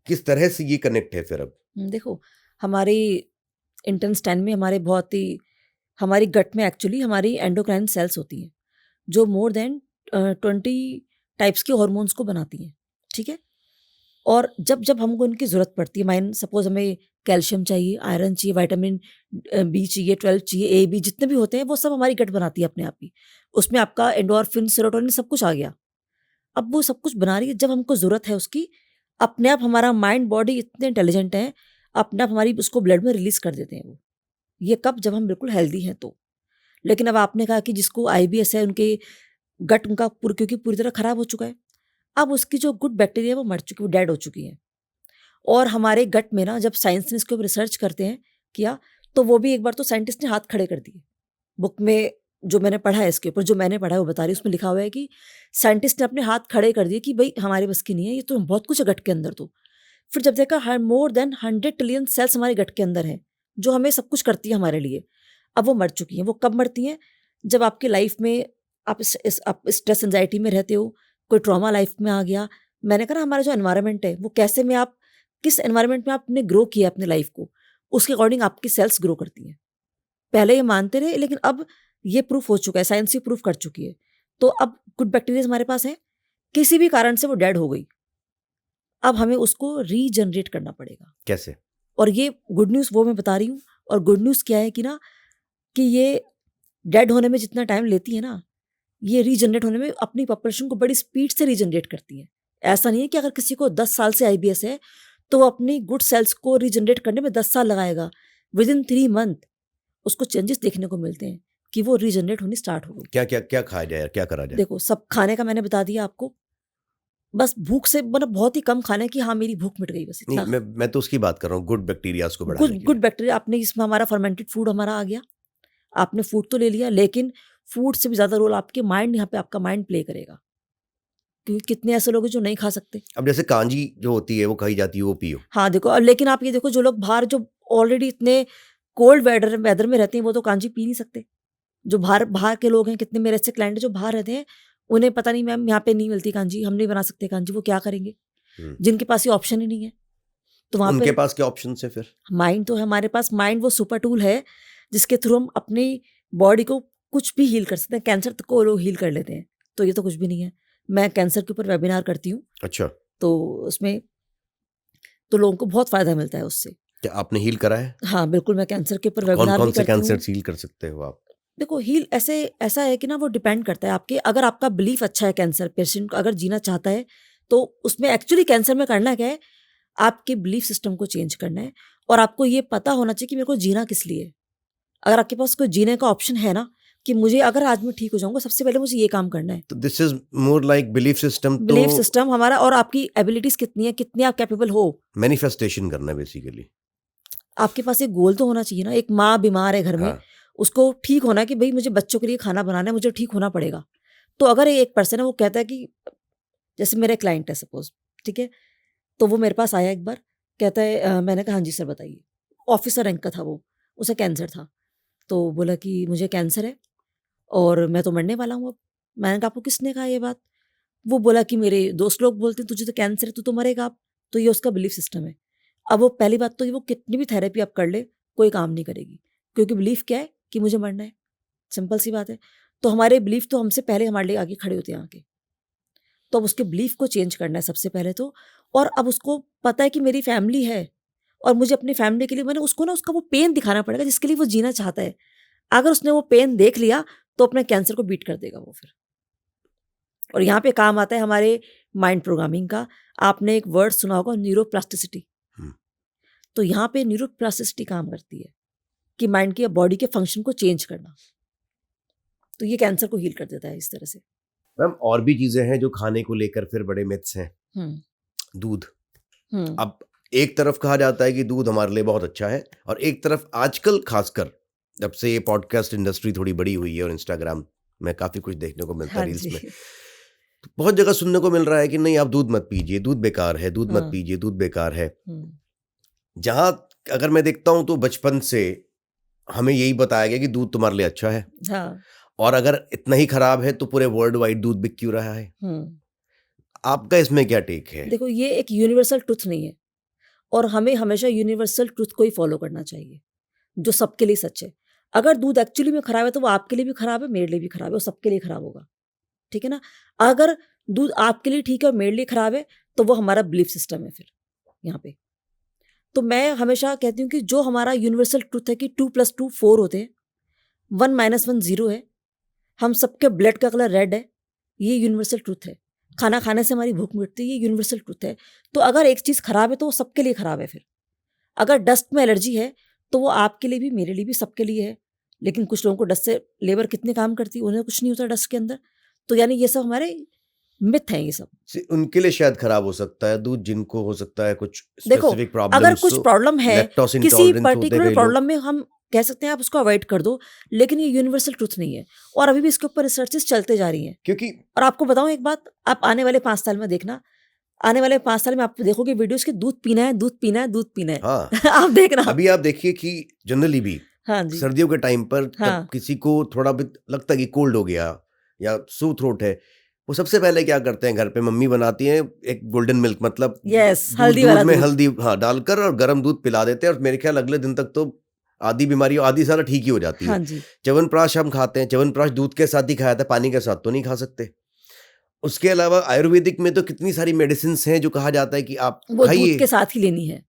किस तरह से ये कनेक्ट है फिर? अब देखो, हमारी इंटेंस टाइम में हमारी गट में एक्चुअली हमारी एंडोक्राइन सेल्स होती हैं, जो मोर देन 20 टाइप्स के हॉर्मोन्स को बनाती हैं, ठीक है। और जब जब हमको इनकी ज़रूरत पड़ती है, माइन सपोज हमें कैल्शियम चाहिए, आयरन चाहिए, विटामिन B चाहिए, 12 चाहिए, AB, जितने भी होते हैं वो सब हमारी गट बनाती है अपने आप ही। उसमें आपका एंडोर्फिन, सेरोटोनिन, सब कुछ आ गया। अब वो सब कुछ बना रही है, जब हमको ज़रूरत है उसकी, अपने आप हमारा माइंड बॉडी इतने इंटेलिजेंट है, अपने आप हमारी उसको ब्लड में रिलीज कर देते हैं वो। ये कब? जब हम बिल्कुल हेल्दी हैं तो। लेकिन अब आपने कहा कि जिसको IBS है, उनके गट उनका क्योंकि पूरी तरह खराब हो चुका है, अब उसकी जो गुड बैक्टीरिया वो मर चुकी, वो डेड हो चुकी है। और हमारे गट में ना, जब साइंस ने इसके ऊपर रिसर्च करते हैं किया, तो वो भी एक बार तो साइंटिस्ट ने हाथ खड़े कर दिए। बुक में जो मैंने पढ़ा है इसके ऊपर, जो मैंने पढ़ा है वो बता रही, उसमें लिखा हुआ है कि साइंटिस्ट ने अपने हाथ खड़े कर दिए कि भाई हमारे बस की नहीं है, ये तो बहुत कुछ है गट के अंदर। तो फिर जब देखा मोर देन 100 ट्रिलियन सेल्स हमारे गट के अंदर हैं, जो हमें सब कुछ करती है हमारे लिए, अब वो मर चुकी हैं। वो कब मरती हैं? जब आपकी लाइफ में आप स्ट्रेस एंजाइटी में रहते हो, कोई ट्रॉमा लाइफ में आ गया। मैंने कहा ना, हमारा जो एनवायरनमेंट है, वो कैसे में आप किस एनवायरनमेंट में आपने ग्रो किया अपने लाइफ को, उसके अकॉर्डिंग आपकी सेल्स ग्रो करती हैं। पहले ये मानते रहे, लेकिन अब ये प्रूफ हो चुका है, साइंस ये प्रूफ कर चुकी है। तो अब गुड बैक्टीरिया हमारे पास है, किसी भी कारण से वो डेड हो गई, अब हमें उसको रीजनरेट करना पड़ेगा। कैसे? और ये गुड न्यूज़ वो मैं बता रही हूँ। और गुड न्यूज़ क्या है कि ना, कि ये डेड होने में जितना टाइम लेती है ना, ये रीजनरेट होने में अपनी पॉपुलेशन को बड़ी स्पीड से रीजनरेट करती है। ऐसा नहीं है कि अगर किसी को 10 साल से IBS है तो वो अपनी गुड सेल्स को रीजनरेट करने में 10 साल लगाएगा। विदिन 3 मंथ उसको चेंजेस देखने को मिलते हैं कि वो रीजनरेट होनी स्टार्ट हो गई। क्या खाया जाए, क्या करा जाए? देखो, सब खाने का मैंने बता दिया आपको, बस भूख से मतलब बहुत ही कम खाना है कि हाँ मेरी भूख मिट गई, बस इतना। नहीं, मैं तो उसकी बात कर रहा हूँ, गुड बैक्टीरियाज को बढ़ाने के लिए। गुड बैक्टीरिया, आपने इसमें हमारा फर्मेंटेड फूड हमारा आ गया, आपने फूड तो ले लिया, लेकिन फूड से भी ज़्यादा रोल आपके माइंड, यहाँ पे आपका माइंड प्ले करेगा, क्योंकि कितने ऐसे लोग हैं जो नहीं खा सकते। अब जैसे कांजी जो होती है वो खाई जाती है, वो पियो। हाँ देखो, लेकिन आप ये देखो, जो लोग बाहर, जो ऑलरेडी इतने कोल्ड वेदर में रहते हैं, वो तो कांजी पी नहीं सकते। जो बाहर के लोग हैं, कितने मेरे ऐसे क्लाइंट जो बाहर रहते हैं, उन्हें पता नहीं मैम यहाँ पे नहीं मिलती कांजी, हम नहीं बना सकते कांजी, वो क्या करेंगे? जिनके पास ये ऑप्शन ही नहीं है, तो वहाँ उनके पास क्या ऑप्शन है फिर? माइंड तो है हमारे पास। माइंड वो सुपर टूल है जिसके थ्रू हम अपनी बॉडी को कुछ भी हील कर सकते हैं। कैंसर तक को लोग हील कर लेते हैं, तो ये तो कुछ भी नहीं है। मैं कैंसर के ऊपर वेबिनार करती हूँ। अच्छा। तो उसमें तो लोगों को बहुत फायदा मिलता है उससे। क्या आपने हील करा है? हाँ बिल्कुल, मैं कैंसर के ऊपर वेबिनार भी कौन-कौन से करती हूँ। कैंसर हील कर सकते हो आप? देखो, हील ऐसा है कि ना, वो डिपेंड करता है आपके, अगर आपका बिलीफ अच्छा है, कैंसर पेशेंट को अगर जीना चाहता है, तो उसमें एक्चुअली कैंसर में करना क्या है, आपके बिलीफ सिस्टम को चेंज करना है। और आपको ये पता होना चाहिए कि मेरे को जीना किस लिए है। अगर आपके पास कोई जीने का ऑप्शन है ना, कि मुझे अगर आज मैं ठीक हो जाऊंगा, सबसे पहले मुझे ये काम करना है। तो this is more like belief system. Belief system हमारा, और आपकी एबिलिटीज कितनी है, कितने आप कैपेबल हो, मैनिफेस्टेशन करना बेसिकली। आपके पास एक गोल तो होना चाहिए ना। एक माँ बीमार है घर में, हाँ। उसको ठीक होना है कि भाई मुझे बच्चों के लिए खाना बनाना है, मुझे ठीक होना पड़ेगा। तो अगर एक पर्सन है वो कहता है कि जैसे मेरा क्लाइंट है सपोज, ठीक है, तो वो मेरे पास आया एक बार, कहता है मैंने कहा हाँ जी सर बताइए, ऑफिसर रैंक का था वो, उसे कैंसर था, तो बोला कि मुझे कैंसर है और मैं तो मरने वाला हूँ अब। मैंने कहा आपको किसने कहा ये बात? वो बोला कि मेरे दोस्त लोग बोलते हैं तुझे तो कैंसर है, तू तो मरेगा अब। तो ये उसका बिलीफ सिस्टम है। अब वो पहली बात तो वो कितनी भी थेरेपी आप कर ले कोई काम नहीं करेगी, क्योंकि बिलीफ क्या है कि मुझे मरना है, सिंपल सी बात है। तो हमारे बिलीफ तो हमसे पहले हमारे लिए आगे खड़े होते हैं आके, तो अब उसके बिलीफ को चेंज करना है सबसे पहले तो। और अब उसको पता है कि मेरी फैमिली है और मुझे अपनी फैमिली के लिए, मैंने उसको ना उसका वो पेन दिखाना पड़ेगा जिसके लिए वो जीना चाहता है। अगर उसने वो पेन देख लिया तो अपने कैंसर को बीट कर देगा वो फिर। और यहाँ पे काम आता है हमारे माइंड प्रोग्रामिंग का। आपने एक वर्ड सुना होगा न्यूरोप्लास्टिसिटी। तो यहाँ पे न्यूरोप्लास्टिसिटी काम करती है कि माइंड के बॉडी के फंक्शन को चेंज करना। तो ये कैंसर को हील कर देता है इस तरह से। मैम और भी चीजें हैं जो खाने को लेकर फिर बड़े मिथ्स हैं। दूध, अब एक तरफ कहा जाता है कि दूध हमारे लिए बहुत अच्छा है, और एक तरफ आजकल खासकर जब से ये पॉडकास्ट इंडस्ट्री थोड़ी बड़ी हुई है और इंस्टाग्राम में काफी कुछ देखने को मिलता है, रील्स में तो बहुत जगह सुनने को मिल रहा है कि नहीं आप दूध मत पीजिए, दूध बेकार है, दूध मत पीजिए, दूध बेकार है। जहां अगर मैं देखता हूं तो बचपन से हमें यही बताया गया कि दूध तुम्हारे लिए अच्छा है। और अगर इतना ही खराब है तो पूरे वर्ल्ड वाइड दूध बिक क्यों रहा है? आपका इसमें क्या टेक है? देखो ये एक यूनिवर्सल ट्रुथ नहीं है, और हमें हमेशा यूनिवर्सल ट्रुथ को ही फॉलो करना चाहिए जो सबके लिए सच है। अगर दूध एक्चुअली में खराब है तो वो आपके लिए भी खराब है, मेरे लिए भी खराब है, वो सबके लिए खराब होगा, ठीक है ना। अगर दूध आपके लिए ठीक है और मेरे लिए खराब है तो वो हमारा बिलीफ सिस्टम है फिर यहाँ पे। तो मैं हमेशा कहती हूँ कि जो हमारा यूनिवर्सल ट्रुथ है कि 2 + 2 4 होते हैं, 1 - 1 0 है, हम सबके ब्लड का कलर रेड है, ये यूनिवर्सल ट्रुथ है। खाना खाने से हमारी भूख मिटती है, ये यूनिवर्सल ट्रुथ है। तो अगर एक चीज़ खराब है तो वो सबके लिए खराब है फिर। अगर डस्ट में एलर्जी है तो वो आपके लिए भी, मेरे लिए भी, सबके लिए है। लेकिन कुछ लोगों को डस्ट से लेबर कितनी काम करती है, उन्हें कुछ नहीं होता डस्ट के अंदर। तो यानी ये सब हमारे मिथ हैं ये सब। उनके लिए शायद खराब हो सकता है दूध, जिनको हो सकता है कुछ देखो स्पेसिफिक प्रॉब्लम, अगर कुछ प्रॉब्लम है, किसी पर्टिकुलर प्रॉब्लम में हम कह सकते हैं आप उसको अवॉइड कर दो, लेकिन ये यूनिवर्सल ट्रुथ नहीं है। और अभी भी इसके ऊपर रिसर्चेस चलते जा रही हैं। क्योंकि और आपको बताऊं एक बात, आप आने वाले 5 साल में देखना, आने वाले 5 साल में आप देखोगे वीडियोस कि दूध पीना है, दूध पीना है, दूध पीना है। हाँ आप देखना। अभी आप देखिए कि जनरली भी हाँ जी, सर्दियों के टाइम पर हाँ, जब किसी को थोड़ा भी लगता है कि कोल्ड हो गया या सू थ्रोट है, वो सबसे पहले क्या करते हैं, घर पे मम्मी बनाती हैं एक गोल्डन मिल्क, मतलब यस, हल्दी वाला दूध में दूध। हल्दी डालकर और गर्म दूध पिला देते हैं, और मेरे ख्याल अगले दिन तक तो आधी बीमारी आधी सारा ठीक ही हो जाती है। हाँ जी, च्यवनप्राश हम खाते हैं, च्यवनप्राश दूध के साथ ही खाया था, पानी के साथ तो नहीं खा सकते। उसके अलावा आयुर्वेदिक में तो कितनी सारी मेडिसिन हैं जो कहा जाता है कि आप वो खाइए। दूध के साथ ही लेनी है।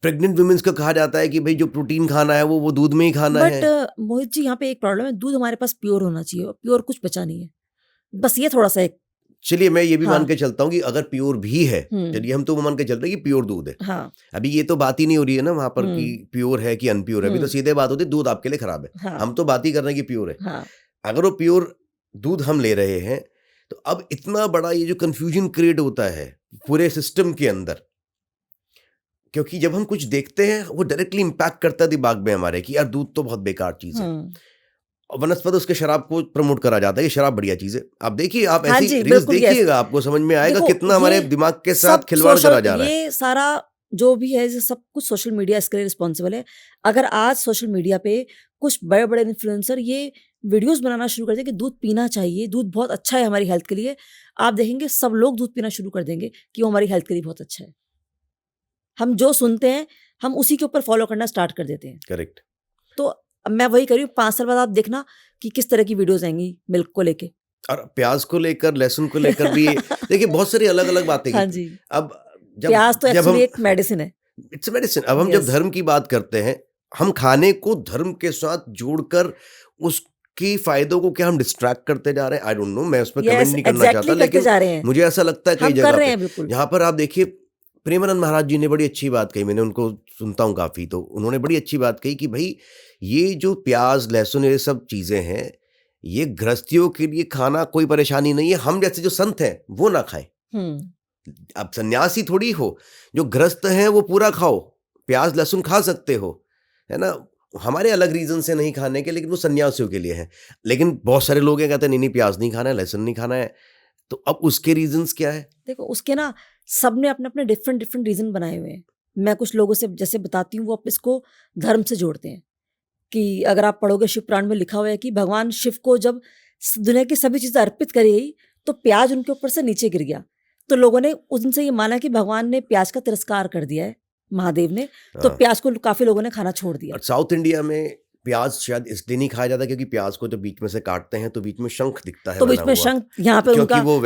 प्रेग्नेंट वुमेन्स को कहा जाता है कि भाई जो प्रोटीन खाना है वो दूध में ही खाना है। बट मोहित जी यहाँ पे एक प्रॉब्लम है, दूध हमारे पास प्योर होना चाहिए, और प्योर कुछ बचा नहीं है, बस ये थोड़ा सा एक। चलिए मैं ये भी मान हाँ, के चलता हूँ कि अगर प्योर भी है, चलिए हम तो वो मान के चल रहे हैं कि प्योर दूध है। हाँ, अभी ये तो बात ही नहीं हो रही है ना वहां पर कि प्योर है कि अनप्योर है, अभी तो सीधे बात होती है दूध आपके लिए खराब है। हाँ, हम तो बात ही कर रहे हैं कि प्योर है। हाँ, अगर वो प्योर दूध हम ले रहे हैं तो अब इतना बड़ा ये जो कंफ्यूजन क्रिएट होता है पूरे सिस्टम के अंदर, क्योंकि जब हम कुछ देखते हैं वो डायरेक्टली इंपैक्ट करता है दिमाग में हमारे कि यार दूध तो बहुत बेकार चीज है, और वनस्पत उसके शराब को प्रमोट करा जाता है कि शराब बढ़िया चीज है। आप देखिए, आप हाँ ऐसी जी, रील्स बिल्कुल, देखिएगा, आपको समझ में आएगा देखो कितना हमारे ये दिमाग के सब साथ खिलवाड़ करा जा रहा है। ये सारा जो भी है, ये सब कुछ सोशल मीडिया इसके लिए रिस्पॉन्सिबल है। अगर आज सोशल मीडिया पे कुछ बड़े बड़े इन्फ्लुएंसर ये वीडियोस बनाना शुरू कर दें कि दूध पीना चाहिए, दूध बहुत अच्छा है हमारी हेल्थ के लिए, आप देखेंगे सब लोग दूध पीना शुरू कर देंगे कि वो हमारी हेल्थ के लिए बहुत अच्छा है। हम जो सुनते हैं हम उसी के ऊपर फॉलो करना स्टार्ट कर देते हैं। करेक्ट। तो अब मैं वही कर रही हूँ, 5 साल बाद आप देखना कि किस तरह की वीडियोस आएंगी मिल्क को लेके, और प्याज को लेकर, लहसुन को लेकर भी देखिए बहुत सारी अलग अलग बातें। हाँ जी, अब प्याज तो जब एक्चुअली एक मेडिसिन है। It's medicine. अब हम जब धर्म की बात करते हैं, हम खाने को धर्म के साथ जोड़कर उसकी फायदों को क्या हम डिस्ट्रैक्ट करते जा रहे हैं? आई डोंट नो, मैं उस पर कमेंट नहीं करना चाहता, लेकिन मुझे ऐसा लगता है कई जगह पे यहाँ पर आप देखिए प्रेमानंद महाराज जी ने बड़ी अच्छी बात कही, मैंने उनको सुनता हूँ काफी, तो उन्होंने बड़ी अच्छी बात कही कि भाई ये जो प्याज लहसुन ये सब चीजें हैं ये गृहस्थियों के लिए खाना कोई परेशानी नहीं है, हम जैसे जो संत हैं वो ना खाएं। अब सन्यासी थोड़ी हो, जो गृहस्थ हैं वो पूरा खाओ, प्याज लहसुन खा सकते हो, है ना। हमारे अलग रीजन से नहीं खाने के, लेकिन वो सन्यासियों के लिए है। लेकिन बहुत सारे लोग हैं कहते हैं नहीं प्याज नहीं खाना है, लहसुन नहीं खाना है, तो अब उसके रीजंस क्या है? देखो उसके ना सबने अपने अपने डिफरेंट डिफरेंट रीजन बनाए हुए हैं। मैं कुछ लोगों से जैसे बताती हूँ, वो अब इसको धर्म से जोड़ते हैं कि अगर आप पढ़ोगे शिव पुराण में लिखा हुआ है कि भगवान शिव को जब दुनिया की सभी चीजें अर्पित करी गई तो प्याज उनके ऊपर से नीचे गिर गया। तो लोगों ने उस दिन से ये माना कि भगवान ने प्याज का तिरस्कार कर दिया है, महादेव ने, तो हाँ। प्याज को काफी लोगों ने खाना छोड़ दिया। और साउथ इंडिया में प्याज शायद इसलिए नहीं खाया जाता क्योंकि प्याज को जब बीच में से काटते हैं तो बीच में शंख दिखता है तो बीच बना में हुआ, शंख यहाँ पे क्योंकि उनका वो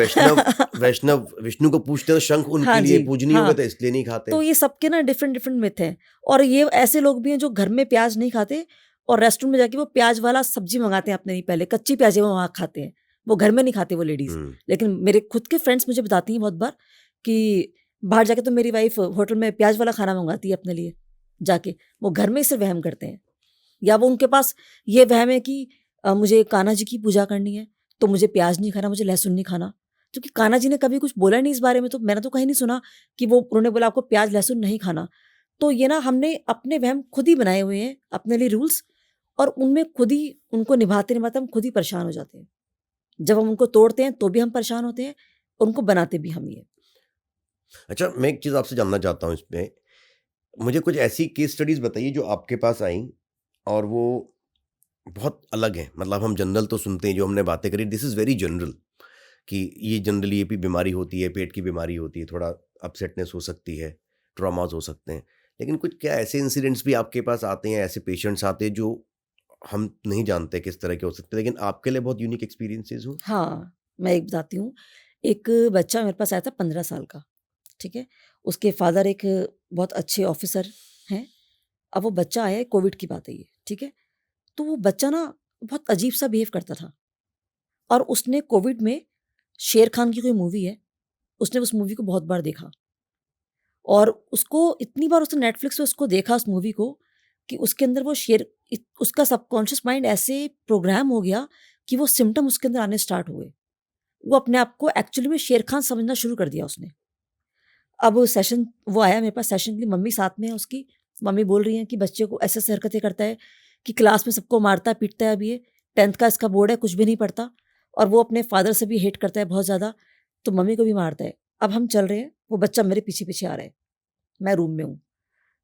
वैष्णव विष्णु को पूजते हैं, शंख उनके हाँ लिए जी, पूजनीय हाँ। होगा तो इसलिए नहीं खाते। तो ये सबके ना डिफरेंट डिफरेंट मिथ हैं। और ये ऐसे लोग भी हैं जो घर में प्याज नहीं खाते और रेस्टोरेंट में जाके वो प्याज वाला सब्जी मंगाते हैं अपने लिए, पहले कच्ची प्याज वो वहाँ खाते हैं, वो घर में नहीं खाते वो लेडीज। लेकिन मेरे खुद के फ्रेंड्स मुझे बताती हैं बहुत बार कि बाहर जाके तो मेरी वाइफ होटल में प्याज वाला खाना मंगाती है अपने लिए जाके, वो घर में इसे वहम करते हैं। या वो उनके पास ये वहम है कि मुझे कान्हा जी की पूजा करनी है तो मुझे प्याज नहीं खाना, मुझे लहसुन नहीं खाना, क्योंकि कान्हा जी ने कभी कुछ बोला नहीं इस बारे में, तो मैंने तो कहीं नहीं सुना कि वो उन्होंने बोला आपको प्याज लहसुन नहीं खाना। तो ये ना हमने अपने वहम खुद ही बनाए हुए हैं, अपने लिए रूल्स, और उनमें खुद ही उनको निभाते निभाते हम खुद ही परेशान हो जाते हैं। जब हम उनको तोड़ते हैं तो भी हम परेशान होते हैं, उनको बनाते भी हम ही हैं। अच्छा, मैं एक चीज़ आपसे जानना चाहता हूँ इसमें, मुझे कुछ ऐसी केस स्टडीज़ बताइए जो आपके पास आई और वो बहुत अलग हैं। मतलब हम जनरल तो सुनते हैं, जो हमने बातें करी दिस इज़ वेरी जनरल, कि ये जनरली ये भी बीमारी होती है, पेट की बीमारी होती है, थोड़ा अपसेटनेस हो सकती है, ट्रॉमास हो सकते हैं। लेकिन कुछ क्या ऐसे इंसिडेंट्स भी आपके पास आते हैं, ऐसे पेशेंट्स आते हैं जो हम नहीं जानते किस तरह के हो सकते हैं, लेकिन आपके लिए बहुत यूनिक एक्सपीरियंसेस हो? हाँ, मैं एक बताती हूँ। एक बच्चा मेरे पास आया था 15 साल का, ठीक है? उसके फादर एक बहुत अच्छे ऑफ़िसर हैं। अब वो बच्चा आया है, कोविड की बात है ये, ठीक है? तो वो बच्चा ना बहुत अजीब-सा बिहेव करता था और उसने कोविड में शेर खान की कोई मूवी है, उसने उस मूवी को बहुत बार देखा और उसको इतनी बार उसने नेटफ्लिक्स पे उसको देखा उस मूवी को कि उसके अंदर वो उसका सबकॉन्शियस माइंड ऐसे प्रोग्राम हो गया कि वो सिम्पटम उसके अंदर आने स्टार्ट हुए। वो अपने आप को एक्चुअली में शेर खान समझना शुरू कर दिया उसने। अब वो आया मेरे पास सेशन के लिए, मम्मी साथ में है उसकी। मम्मी बोल रही हैं कि बच्चे को ऐसे-ऐसे हरकतें करता है कि क्लास में सबको मारता है, पीटता है। अभी ये 10th का इसका बोर्ड है, कुछ भी नहीं पढ़ता और वो अपने फादर से भी हेट करता है बहुत ज़्यादा, तो मम्मी को भी मारता है। अब हम चल रहे हैं, वो बच्चा मेरे पीछे-पीछे आ रहा है, मैं रूम में हूँ।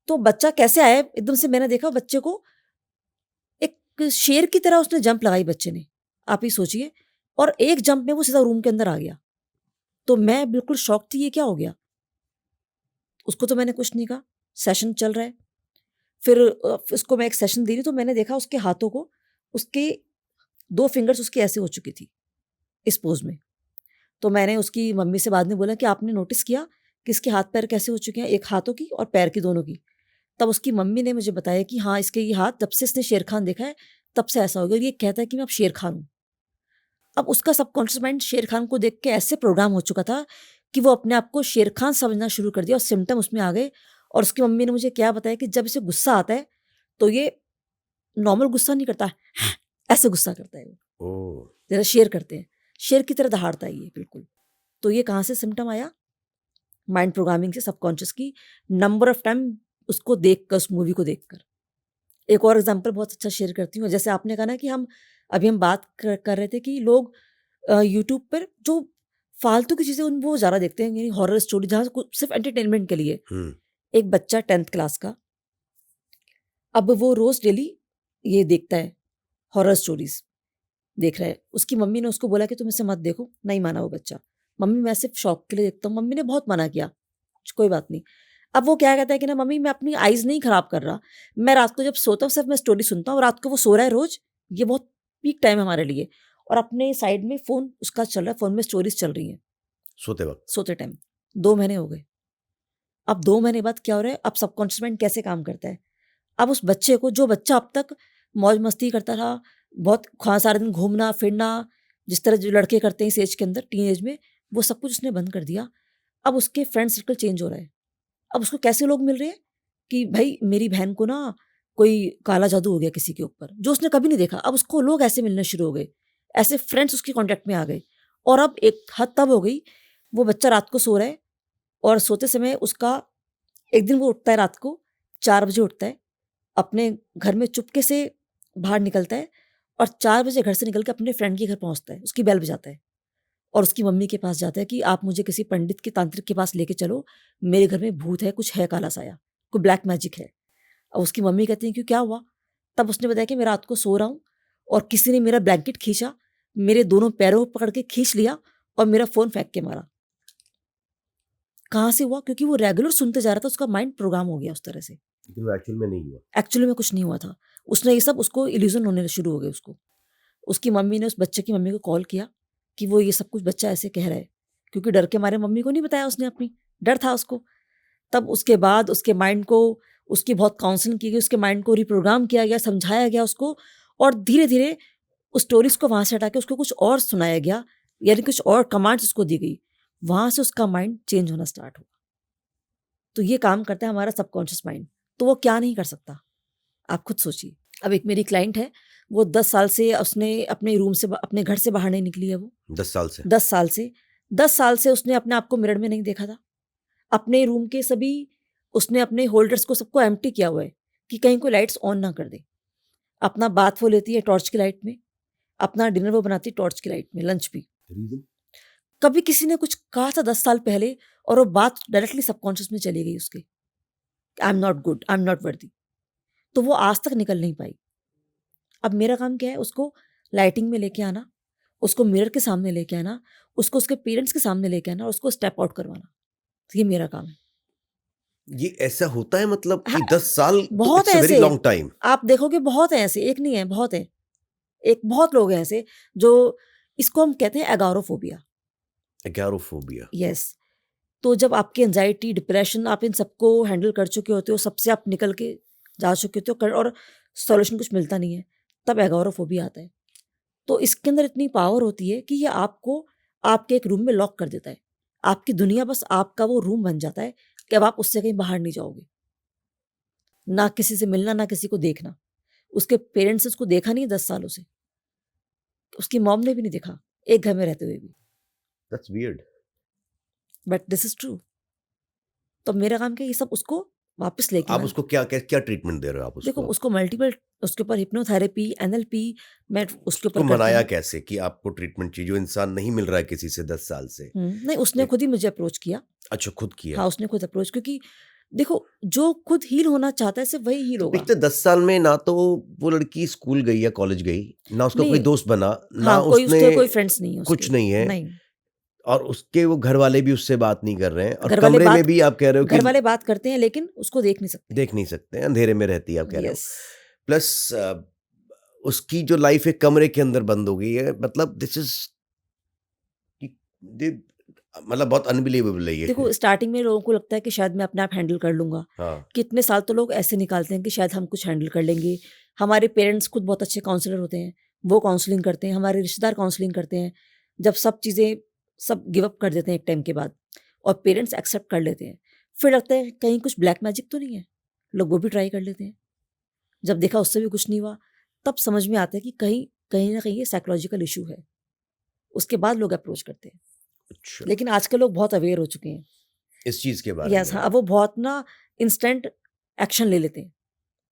तो बच्चा कैसे आया, एकदम से मैंने देखा बच्चे को एक शेर की तरह उसने जंप लगाई बच्चे ने, आप ही सोचिए, और एक जंप में वो सीधा रूम के अंदर आ गया। तो मैं बिल्कुल शॉक थी, ये क्या हो गया? उसको तो मैंने कुछ नहीं कहा, सेशन चल रहा है। फिर उसको मैं एक सेशन दे रही तो मैंने देखा उसके हाथों को, उसके 2 फिंगर्स उसकी ऐसे हो चुकी थी, इस पोज़ में। तो मैंने उसकी मम्मी से बाद में बोला कि आपने नोटिस किया कि इसके हाथ-पैर कैसे हो चुके हैं, एक हाथों की और पैर की दोनों की। तब उसकी मम्मी ने मुझे बताया कि हाँ, इसके ये हाथ जब से इसने शेर खान देखा है, तब से ऐसा हो गया और ये कहता है कि मैं अब शेर खान हूँ। अब उसका सबकॉन्शियस माइंड शेर खान को देख के ऐसे प्रोग्राम हो चुका था कि वो अपने आप को शेर खान समझना शुरू कर दिया और सिम्पटम उसमें आ गए। और उसकी मम्मी ने मुझे क्या बताया कि जब इसे गुस्सा आता है, तो ये नॉर्मल गुस्सा नहीं करता, ऐसे गुस्सा करता है वो, ओह! जैसे शेर करते हैं। शेर की तरह दहाड़ता है ये बिल्कुल। तो ये कहाँ से सिम्पटम आया? माइंड प्रोग्रामिंग से, सबकॉन्शियस की नंबर ऑफ टाइम उसको देखकर, उस मूवी को देखकर। एक और एग्ज़ाम्पल बहुत अच्छा शेयर करती हूँ। जैसे आपने कहा ना कि हम बात कर रहे थे कि लोग यूट्यूब पर जो फालतू की चीज़ें वो ज़्यादा देखते हैं, यानी हॉरर स्टोरी, जहाँ सिर्फ़ एंटरटेनमेंट के लिए। हुँ। एक बच्चा 10th क्लास का, अब वो रोज़ डेली ये देखता है, हॉरर स्टोरीज़ देख रहा है। उसकी मम्मी ने उसको बोला कि तुम इसे मत देखो, नहीं माना वो बच्चा। मम्मी मैं सिर्फ़ शौक के लिए देखता हूँ, मम्मी ने बहुत मना किया, कोई बात नहीं। अब वो क्या कहता है कि ना मम्मी मैं अपनी आईज़ नहीं खराब कर रहा, मैं रात को जब सोता हूँ सिर्फ़ मैं स्टोरी सुनता हूँ, रात को वो सो रहा है रोज़, ये बहुत पीक टाइम है हमारे लिए, और अपने साइड में फ़ोन उसका चल रहा है, फ़ोन में स्टोरीज़ चल रही हैं, सोते वक़्त? सोते टाइम। 2 महीने हो गए। अब 2 महीने बाद क्या हो रहा है, अब सबकॉन्शियस माइंड कैसे काम करता है? अब उस बच्चे को, जो बच्चा अब तक मौज-मस्ती करता था, बहुत सारा दिन घूमना-फिरना, जिस तरह जो लड़के करते हैं इस एज के अंदर, टीनेज में, वो सब कुछ उसने बंद कर दिया। अब उसके फ्रेंड सर्कल चेंज हो रहा है। अब उसको कैसे लोग मिल रहे हैं कि भाई मेरी बहन को ना कोई काला जादू हो गया किसी के ऊपर, जो उसने कभी नहीं देखा। अब उसको लोग ऐसे मिलने शुरू हो गए, ऐसे फ्रेंड्स उसके कॉन्टैक्ट में आ गए। और अब एक हद तब हो गई, वो बच्चा रात को सो रहा है और सोते समय उसका, एक दिन वो उठता है रात को 4 बजे उठता है, अपने घर में चुपके से बाहर निकलता है और 4 बजे घर से निकल के अपने फ्रेंड के घर पहुंचता है, उसकी बेल बजाता है और उसकी मम्मी के पास जाता है कि आप मुझे किसी पंडित के तांत्रिक के पास लेके चलो, मेरे घर में भूत है, कुछ है काला साया, कोई ब्लैक मैजिक है। और उसकी मम्मी कहती है कि क्या हुआ? तब उसने बताया कि मैं रात को सो रहा हूँ और किसी ने मेरा ब्लैंकेट खींचा, मेरे दोनों पैरों को पकड़ के खींच लिया और मेरा फोन फेंक के मारा। कहाँ से हुआ? क्योंकि वो रेगुलर सुनते जा रहा था, उसका माइंड प्रोग्राम हो गया उस तरह से। लेकिन वो एक्चुअल में नहीं हुआ। एक्चुअली में कुछ नहीं हुआ था। उसने ये सब, उसको इल्यूजन होने शुरू हो गए उसको। उसकी मम्मी ने उस बच्चे की मम्मी को कॉल किया कि वो ये सब कुछ बच्चा ऐसे कह रहा है, क्योंकि डर के मारे मम्मी को नहीं बताया उसने अपनी, डर था उसको। तब उसके बाद उसके माइंड को, उसकी बहुत काउंसलिंग की गई, उसके माइंड को रिप्रोग्राम किया गया, समझाया गया उसको, और धीरे धीरे उस स्टोरीज को वहाँ से हटा के उसको कुछ और सुनाया गया, यानी कुछ और कमांड्स उसको दी गई। वहाँ से उसका माइंड चेंज होना स्टार्ट हुआ। तो ये काम करता है हमारा सबकॉन्शियस माइंड। तो वो क्या नहीं कर सकता, आप खुद सोचिए। अब एक मेरी क्लाइंट है, वो 10 साल से उसने अपने रूम से, अपने घर से बाहर नहीं निकली है। वो 10 साल से 10 साल से उसने अपने आप को मिरर में नहीं देखा था। अपने रूम के सभी, उसने अपने होल्डर्स को सबको एम्प्टी किया हुआ है कि कहीं कोई लाइट्स ऑन ना कर दे। अपना बाथ वो लेती है टॉर्च की लाइट में, अपना डिनर वो बनाती है टॉर्च की लाइट में, लंच भी। रीजन कभी किसी ने कुछ कहा था 10 साल पहले और वो बात डायरेक्टली सबकॉन्शियस में चली गई उसके, I am not good, I am not worthy. तो वो आज तक निकल नहीं पाई। अब मेरा काम क्या है? उसको लाइटिंग में लेके आना, उसको मिरर के सामने लेके आना, उसको उसके पेरेंट्स के सामने लेके आना और उसको स्टेप आउट करवाना। ये मेरा काम है। ये ऐसा होता है, मतलब कि हाँ, 10 साल तो बहुत इट्स अ वेरी ऐसे लॉन्ग टाइम। आप देखोगे, बहुत है ऐसे, एक नहीं है, बहुत है। एक बहुत लोग हैं ऐसे जो, इसको हम कहते हैं एगारोफोबिया। एगारोफोबिया। यस। तो जब आपकी एंजाइटी, डिप्रेशन, आप इन सबको हैंडल कर चुके होते हो, सबसे आप निकल के जा चुके होते हो और सॉल्यूशन कुछ मिलता नहीं है, तब एगारोफोबिया आता है। तो इसके अंदर इतनी पावर होती है कि ये आपको आपके एक रूम में लॉक कर देता है। आपकी दुनिया बस आपका वो रूम बन जाता है कि अब आप उससे कहीं बाहर नहीं जाओगे। ना किसी से मिलना, ना किसी को देखना। उसके पेरेंट्स उसको देखा नहीं 10 सालों से, उसकी मॉम ने भी नहीं देखा, एक घर में रहते हुए भी। That's weird. But this is true. तो मेरा काम क्या है? ये सब उसको वापस लेके आप आना। उसको क्या क्या क्या ट्रीटमेंट दे रहे हो आप देखो, उसको? उसको मल्टीपल, उसके ऊपर हिप्नोथेरेपी, एनएलपी मैं उसके ऊपर उसको करती मनाया हूँ। कैसे कि आपको ट्रीटमेंट चाहिए, जो इंसान नहीं मिल रहा है किसी से 10 साल से? नहीं, उसने एक- खुद ही मुझे अप्रोच किया। अच्छा, खुद किया। हाँ, उसने खुद अप्रोच, क्योंकि देखो, जो खुद हील होना चाहता है सिर्फ वही हील तो होगा। पिछले 10 साल में ना तो वो लड़की स्कूल गई या कॉलेज गई, ना उसका कोई नहीं, दोस्त बना, ना हाँ, कोई उसने, उसके कोई फ्रेंड्स नहीं है उसके। कुछ नहीं है, नहीं, और उसके वो घर वाले भी उससे बात नहीं कर रहे हैं, और घर वाले कमरे में बात भी आप कह रहे हो घर कि वाले बात करते हैं लेकिन उसको देख नहीं सकते। देख नहीं सकते, अंधेरे में रहती है आप कह रहे हो। यस। प्लस उसकी जो लाइफ एक कमरे के अंदर बंद हो गई है, मतलब दिस इज, मतलब बहुत अनबिलीवेबल है ये। देखो, स्टार्टिंग में लोगों को लगता है कि शायद मैं अपने आप हैंडल कर लूंगा। हाँ, कितने साल तो लोग ऐसे निकालते हैं कि शायद हम कुछ हैंडल कर लेंगे। हमारे पेरेंट्स खुद बहुत अच्छे काउंसलर होते हैं, वो काउंसलिंग करते हैं, हमारे रिश्तेदार काउंसलिंग करते हैं। जब सब चीज़ें सब गिव अप कर देते हैं एक टाइम के बाद और पेरेंट्स एक्सेप्ट कर लेते हैं, फिर लगता है कहीं कुछ ब्लैक मैजिक तो नहीं है, लोग वो भी ट्राई कर लेते हैं। जब देखा उससे भी कुछ नहीं हुआ, तब समझ में आता है कि कहीं कहीं ना कहीं ये साइकोलॉजिकल इशू है। उसके बाद लोग अप्रोच करते हैं। अच्छा, लेकिन आजकल लोग बहुत अवेयर हो चुके हैं। इस चीज के बारे यस, में। हाँ, अब वो बहुत ना इंस्टेंट एक्शन ले लेते हैं।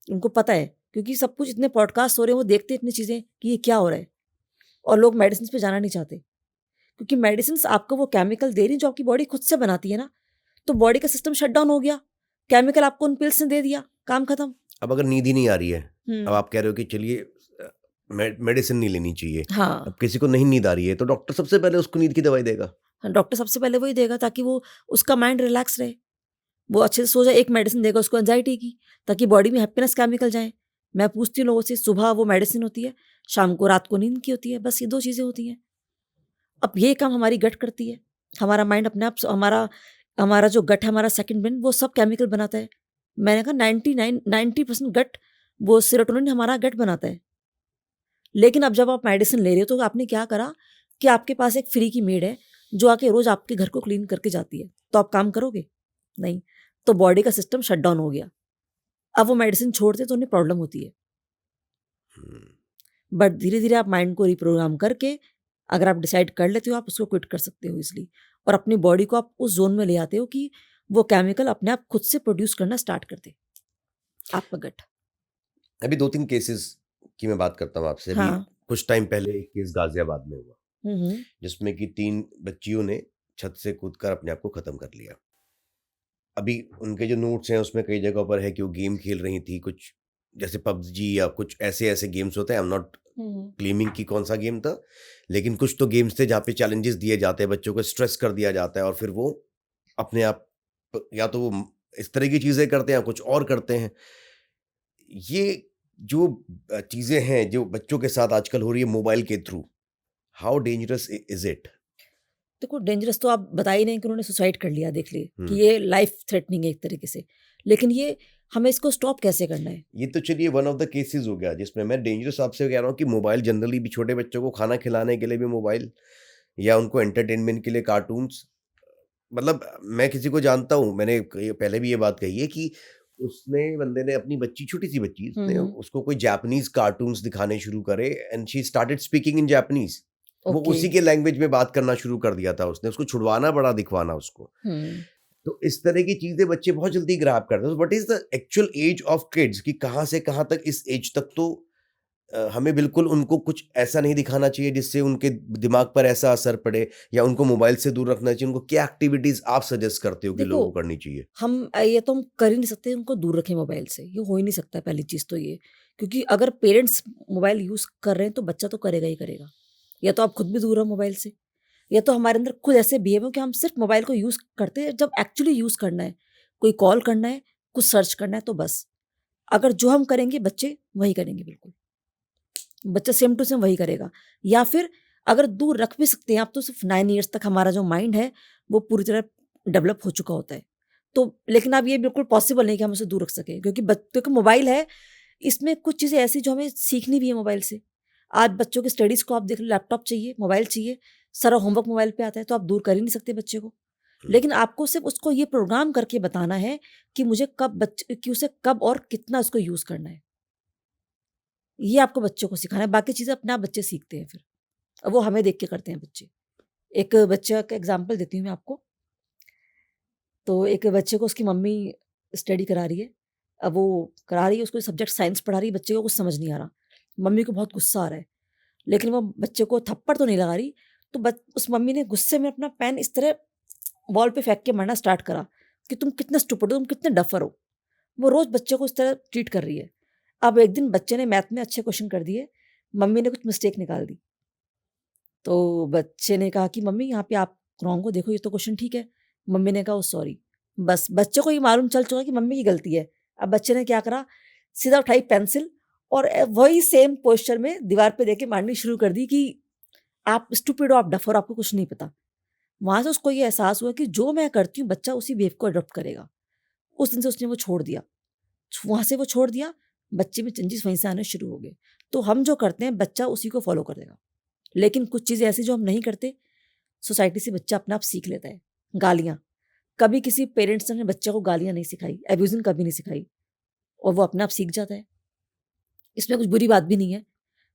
उनको पता है, क्योंकि सब कुछ, इतने पॉडकास्ट हो रहे हैं, वो देखते हैं इतनी चीज़ें कि ये क्या हो रहा है, और लोग मेडिसिन पे जाना नहीं चाहते, क्योंकि मेडिसिन आपको वो केमिकल दे रही हैं जो आपकी बॉडी खुद से बनाती है ना। तो बॉडी का सिस्टम शट डाउन हो गया, केमिकल आपको उन पिल्स ने दे दिया, काम खत्म। अब अगर नींद ही नहीं आ रही है, अब हम्म। आप कह रहे हो कि चलिए मेडिसिन नहीं लेनी चाहिए, अब हाँ, किसी को नहीं नींद आ रही है तो डॉक्टर सबसे पहले उसको नींद की दवाई देगा। डॉक्टर सबसे पहले वही देगा ताकि वो, उसका माइंड रिलैक्स रहे, वो अच्छे से सो जाए। एक मेडिसिन देगा उसको एंजाइटी की, ताकि बॉडी में हैप्पीनेस केमिकल जाए। मैं पूछती हूँ लोगों से, सुबह वो मेडिसिन होती है, शाम को रात को नींद की होती है, बस ये 2 चीज़ें होती हैं। अब ये काम हमारी गट करती है। हमारा माइंड अपने आप हमारा हमारा जो गट है, हमारा सेकंड ब्रेन, वो सब केमिकल बनाता है। मैंने कहा 90% गट, वो सेरोटोनिन हमारा गट बनाता है। लेकिन अब जब आप मेडिसिन ले रहे हो तो आपने क्या करा कि आपके पास एक फ्री की मेड है जो आके रोज आपके घर को क्लीन करके जाती है, तो आप काम करोगे? नहीं। तो बॉडी का सिस्टम शट डाउन हो गया। अब वो मेडिसिन छोड़ते तो उन्हें प्रॉब्लम होती है। बट धीरे धीरे आप माइंड को रिप्रोग्राम करके, अगर आप डिसाइड कर लेते हो, आप उसको क्विट कर सकते हो इसलिए, और अपनी बॉडी को आप उस जोन में ले आते हो कि वो केमिकल अपने आप खुद से प्रोड्यूस करना स्टार्ट कर दे, आपका गट। अभी 2-3 केसेस की मैं बात करता हूँ आपसे। अभी हाँ। कुछ टाइम पहले एक केस गाजियाबाद में हुआ, हम्म। जिसमें कि 3 बच्चियों ने छत से कूदकर अपने आप को खत्म कर लिया। अभी उनके जो नोट्स हैं उसमें कई जगहों पर है कि वो गेम खेल रही थी, कुछ जैसे पबजी या कुछ ऐसे गेम्स होते हैं। आई एम नॉट क्लेमिंग कि कौन सा गेम था, लेकिन कुछ तो गेम्स थे जहाँ पे चैलेंजेस दिए जाते हैं, बच्चों को स्ट्रेस कर दिया जाता है और फिर वो अपने आप या तो वो इस तरह की चीजें करते हैं या कुछ और करते हैं। ये जो चीजें हैं जो बच्चों के साथ आजकल हो रही है मोबाइल के through, how dangerous is it? देखो, डेंजरस तो आप बता ही नहीं कि उन्होंने सुसाइड कर लिया, देख लिए कि ये लाइफ थ्रेटनिंग है एक तरीके से। लेकिन ये हमें इसको स्टॉप कैसे करना है? ये तो चलिए वन ऑफ द केसेस हो गया, जिसमें मैं डेंजरस आपसे कह रहा हूँ कि मोबाइल जनरली भी छोटे बच्चों को खाना खिलाने के लिए भी मोबाइल, या उनको एंटरटेनमेंट के लिए कार्टून्स। मतलब मैं किसी को जानता हूँ, मैंने पहले भी ये बात कही है कि उसने बंदे ने अपनी बच्ची, छोटी सी बच्ची, उसने उसको कोई जापानीज कार्टून्स दिखाने शुरू करे and she started speaking in Japanese. वो ओके। उसी के लैंग्वेज में बात करना शुरू कर दिया था उसने, उसको छुड़वाना पड़ा, दिखवाना उसको। हम्म। तो इस तरह की चीजें बच्चे बहुत जल्दी ग्रैब करते हैं। What is the actual as of kids, कि कहाँ से कहाँ तक? इस एज तक तो हमें बिल्कुल उनको कुछ ऐसा नहीं दिखाना चाहिए जिससे उनके दिमाग पर ऐसा असर पड़े, या उनको मोबाइल से दूर रखना चाहिए। उनको क्या एक्टिविटीज आप सजेस्ट करते हो कि देखो, लोगों को करनी चाहिए? ये तो हम कर ही नहीं सकते उनको दूर रखें मोबाइल से, ये हो ही नहीं सकता। पहली चीज़ तो ये, क्योंकि अगर पेरेंट्स मोबाइल यूज़ कर रहे हैं तो बच्चा तो करेगा ही करेगा। या तो आप खुद भी दूर रहो मोबाइल से, या तो हमारे अंदर खुद ऐसे बिहेव हो कि हम सिर्फ मोबाइल को यूज़ करते हैं जब एक्चुअली यूज़ करना है, कोई कॉल करना है, कुछ सर्च करना है तो बस। अगर जो हम करेंगे बच्चे वही करेंगे बिल्कुल, बच्चा सेम टू सेम वही करेगा। या फिर अगर दूर रख भी सकते हैं आप तो सिर्फ 9 ईयर्स तक हमारा जो माइंड है वो पूरी तरह डेवलप हो चुका होता है। तो लेकिन अब ये बिल्कुल पॉसिबल नहीं कि हम उसे दूर रख सकें, क्योंकि बच्चों का मोबाइल है, इसमें कुछ चीज़ें ऐसी जो हमें सीखनी भी है मोबाइल से। आज बच्चों की स्टडीज़ को आप देख लो, लैपटॉप चाहिए, मोबाइल चाहिए, सारा होमवर्क मोबाइल पे आता है, तो आप दूर कर ही नहीं सकते बच्चे को। लेकिन आपको सिर्फ उसको ये प्रोग्राम करके बताना है कि मुझे कि उसे कब और कितना उसको यूज़ करना है। ये आपको बच्चों को सिखाना है, बाकी चीज़ें अपने आप बच्चे सीखते हैं फिर। वो हमें देख के करते हैं बच्चे। एक बच्चे का एग्ज़ाम्पल देती हूँ मैं आपको। तो एक बच्चे को उसकी मम्मी स्टडी करा रही है। अब वो करा रही है, उसको सब्जेक्ट साइंस पढ़ा रही है, बच्चे को कुछ समझ नहीं आ रहा। मम्मी को बहुत गुस्सा आ रहा है, लेकिन वो बच्चे को थप्पड़ तो नहीं लगा रही। तो उस मम्मी ने गुस्से में अपना पेन इस तरह वॉल पे फेंक के मारना स्टार्ट करा कि तुम कितने स्टूपिड हो, तुम कितने डफर हो। वो रोज़ बच्चे को इस तरह ट्रीट कर रही है। अब एक दिन बच्चे ने मैथ में अच्छे क्वेश्चन कर दिए, मम्मी ने कुछ मिस्टेक निकाल दी। तो बच्चे ने कहा कि मम्मी यहाँ पे आप रॉन्ग हो, देखो ये तो क्वेश्चन ठीक है। मम्मी ने कहा ओह सॉरी। बस बच्चे को ये मालूम चल चुका कि मम्मी की गलती है। अब बच्चे ने क्या करा, सीधा उठाई पेंसिल और वही सेम पोस्चर में दीवार पे देके मारनी शुरू कर दी कि आप स्टूपिड हो, आप डफ हो, आपको कुछ नहीं पता। वहाँ से उसको ये एहसास हुआ कि जो मैं करती हूँ बच्चा उसी बिहेव को अडॉप्ट करेगा। उस दिन से उसने वो छोड़ दिया। वहाँ से वो छोड़ दिया, बच्चे में चेंजेस वहीं से आने शुरू हो गए। तो हम जो करते हैं बच्चा उसी को फॉलो कर देगा। लेकिन कुछ चीज़ें ऐसी जो हम नहीं करते, सोसाइटी से बच्चा अपने आप सीख लेता है। गालियाँ, कभी किसी पेरेंट्स ने बच्चे को गालियाँ नहीं सिखाई, एब्यूजिंग कभी नहीं सिखाई, और वो अपने आप सीख जाता है। इसमें कुछ बुरी बात भी नहीं है।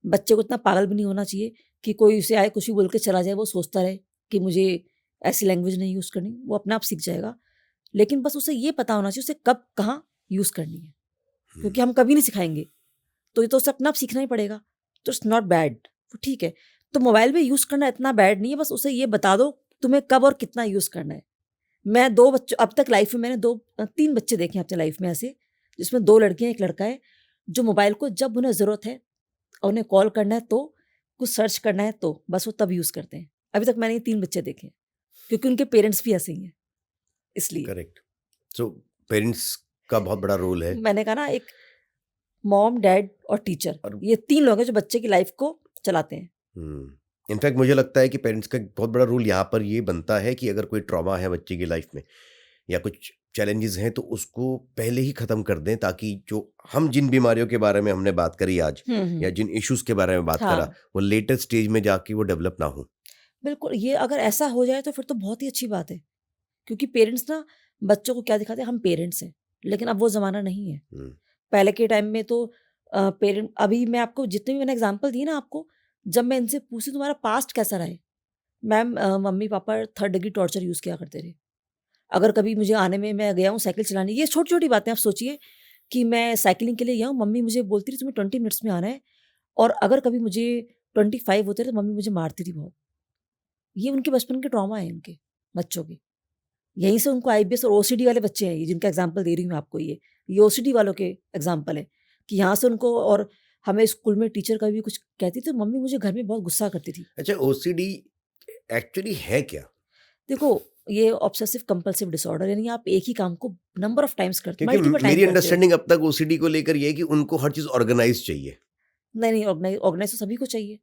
बच्चे को इतना पागल भी नहीं होना चाहिए कि कोई उसे आए कुछ भी बोल के चला जाए, वो सोचता रहे कि मुझे ऐसी लैंग्वेज नहीं यूज़ करनी। वो अपने आप सीख जाएगा। लेकिन बस उसे ये पता होना चाहिए उसे कब कहाँ यूज़ करनी है, क्योंकि हम कभी नहीं सिखाएंगे, तो ये तो उसे अपने आप सीखना ही पड़ेगा। तो इट्स नॉट बैड, वो ठीक है। तो मोबाइल भी यूज़ करना इतना बैड नहीं है, बस उसे ये बता दो तुम्हें कब और कितना यूज़ करना है। मैं 2 बच्चों अब तक लाइफ में मैंने 3 बच्चे देखे हैं अपनी लाइफ में ऐसे, जिसमें 2 लड़कियाँ 1 लड़का है, जो मोबाइल को जब उन्हें ज़रूरत है और उन्हें कॉल करना है तो, कुछ सर्च करना है तो, बस वो तब यूज़ करते हैं। अभी तक मैंने ये 3 बच्चे देखे हैं, क्योंकि उनके पेरेंट्स भी ऐसे ही हैं, इसलिए। करेक्ट। सो पेरेंट्स का बहुत बड़ा रोल है। मैंने कहा ना, एक मॉम, डैड और टीचर, और ये 3 लोग हैं जो बच्चे की लाइफ को चलाते हैं। इनफैक्ट मुझे लगता है कि पेरेंट्स का एक बहुत बड़ा रोल यहाँ पर ये बनता है कि अगर कोई ट्रॉमा है बच्चे की लाइफ में या कुछ चैलेंजेस हैं तो उसको पहले ही ख़त्म कर दें, ताकि जो हम जिन बीमारियों के बारे में हमने बात करी आज, या जिन इश्यूज़ के बारे में बात करा, हाँ, वो लेटर स्टेज में जाके वो डेवलप ना हो। बिल्कुल। ये अगर ऐसा हो जाए तो फिर तो बहुत ही अच्छी बात है, क्योंकि पेरेंट्स ना बच्चों को क्या दिखाते हैं, हम पेरेंट्स हैं। लेकिन अब वो ज़माना नहीं है। हुँ, पहले के टाइम में तो अभी मैं आपको जितने भी मैंने एग्ज़ाम्पल दिए ना आपको, जब मैं इनसे पूछती तुम्हारा पास्ट कैसा रहा है? मैम, मम्मी-पापा 3rd डिग्री टॉर्चर यूज़ किया करते थे। अगर कभी मुझे आने में, मैं गया हूँ साइकिल चलाने, ये छोटी-छोटी बातें आप सोचिए कि मैं साइकिलिंग के लिए गया हूँ, मम्मी मुझे बोलती थी तुम्हें 20 मिनट्स में आना है, और अगर कभी मुझे 25 होते थे तो मम्मी मुझे मारती थी बहुत। ये उनके बचपन के ट्रॉमा है उनके बच्चों के। यहीं से उनको आईबीएस और ओसीडी वाले बच्चे हैं ये, जिनका एग्जाम्पल दे रही हूँ मैं आपको। ये ओसीडी वालों के एग्जाम्पल है कि यहाँ से उनको, और हमें स्कूल में टीचर कभी भी कुछ कहती थी, मम्मी मुझे घर में बहुत गुस्सा करती थी। अच्छा, ओसीडी एक्चुअली है क्या? देखो, ये ऑब्सेसिव कंपल्सिव डिसऑर्डर, यानी आप एक ही काम को नंबर ऑफ टाइम्स करते, क्योंकि मल्टीपल टाइम मेरी करते हो। अंडरस्टैंडिंग अब तक ओसीडी को लेकर ये है कि उनको हर चीज ऑर्गेनाइज चाहिए, नहीं, ऑर्गेनाइज तो सभी को चाहिए,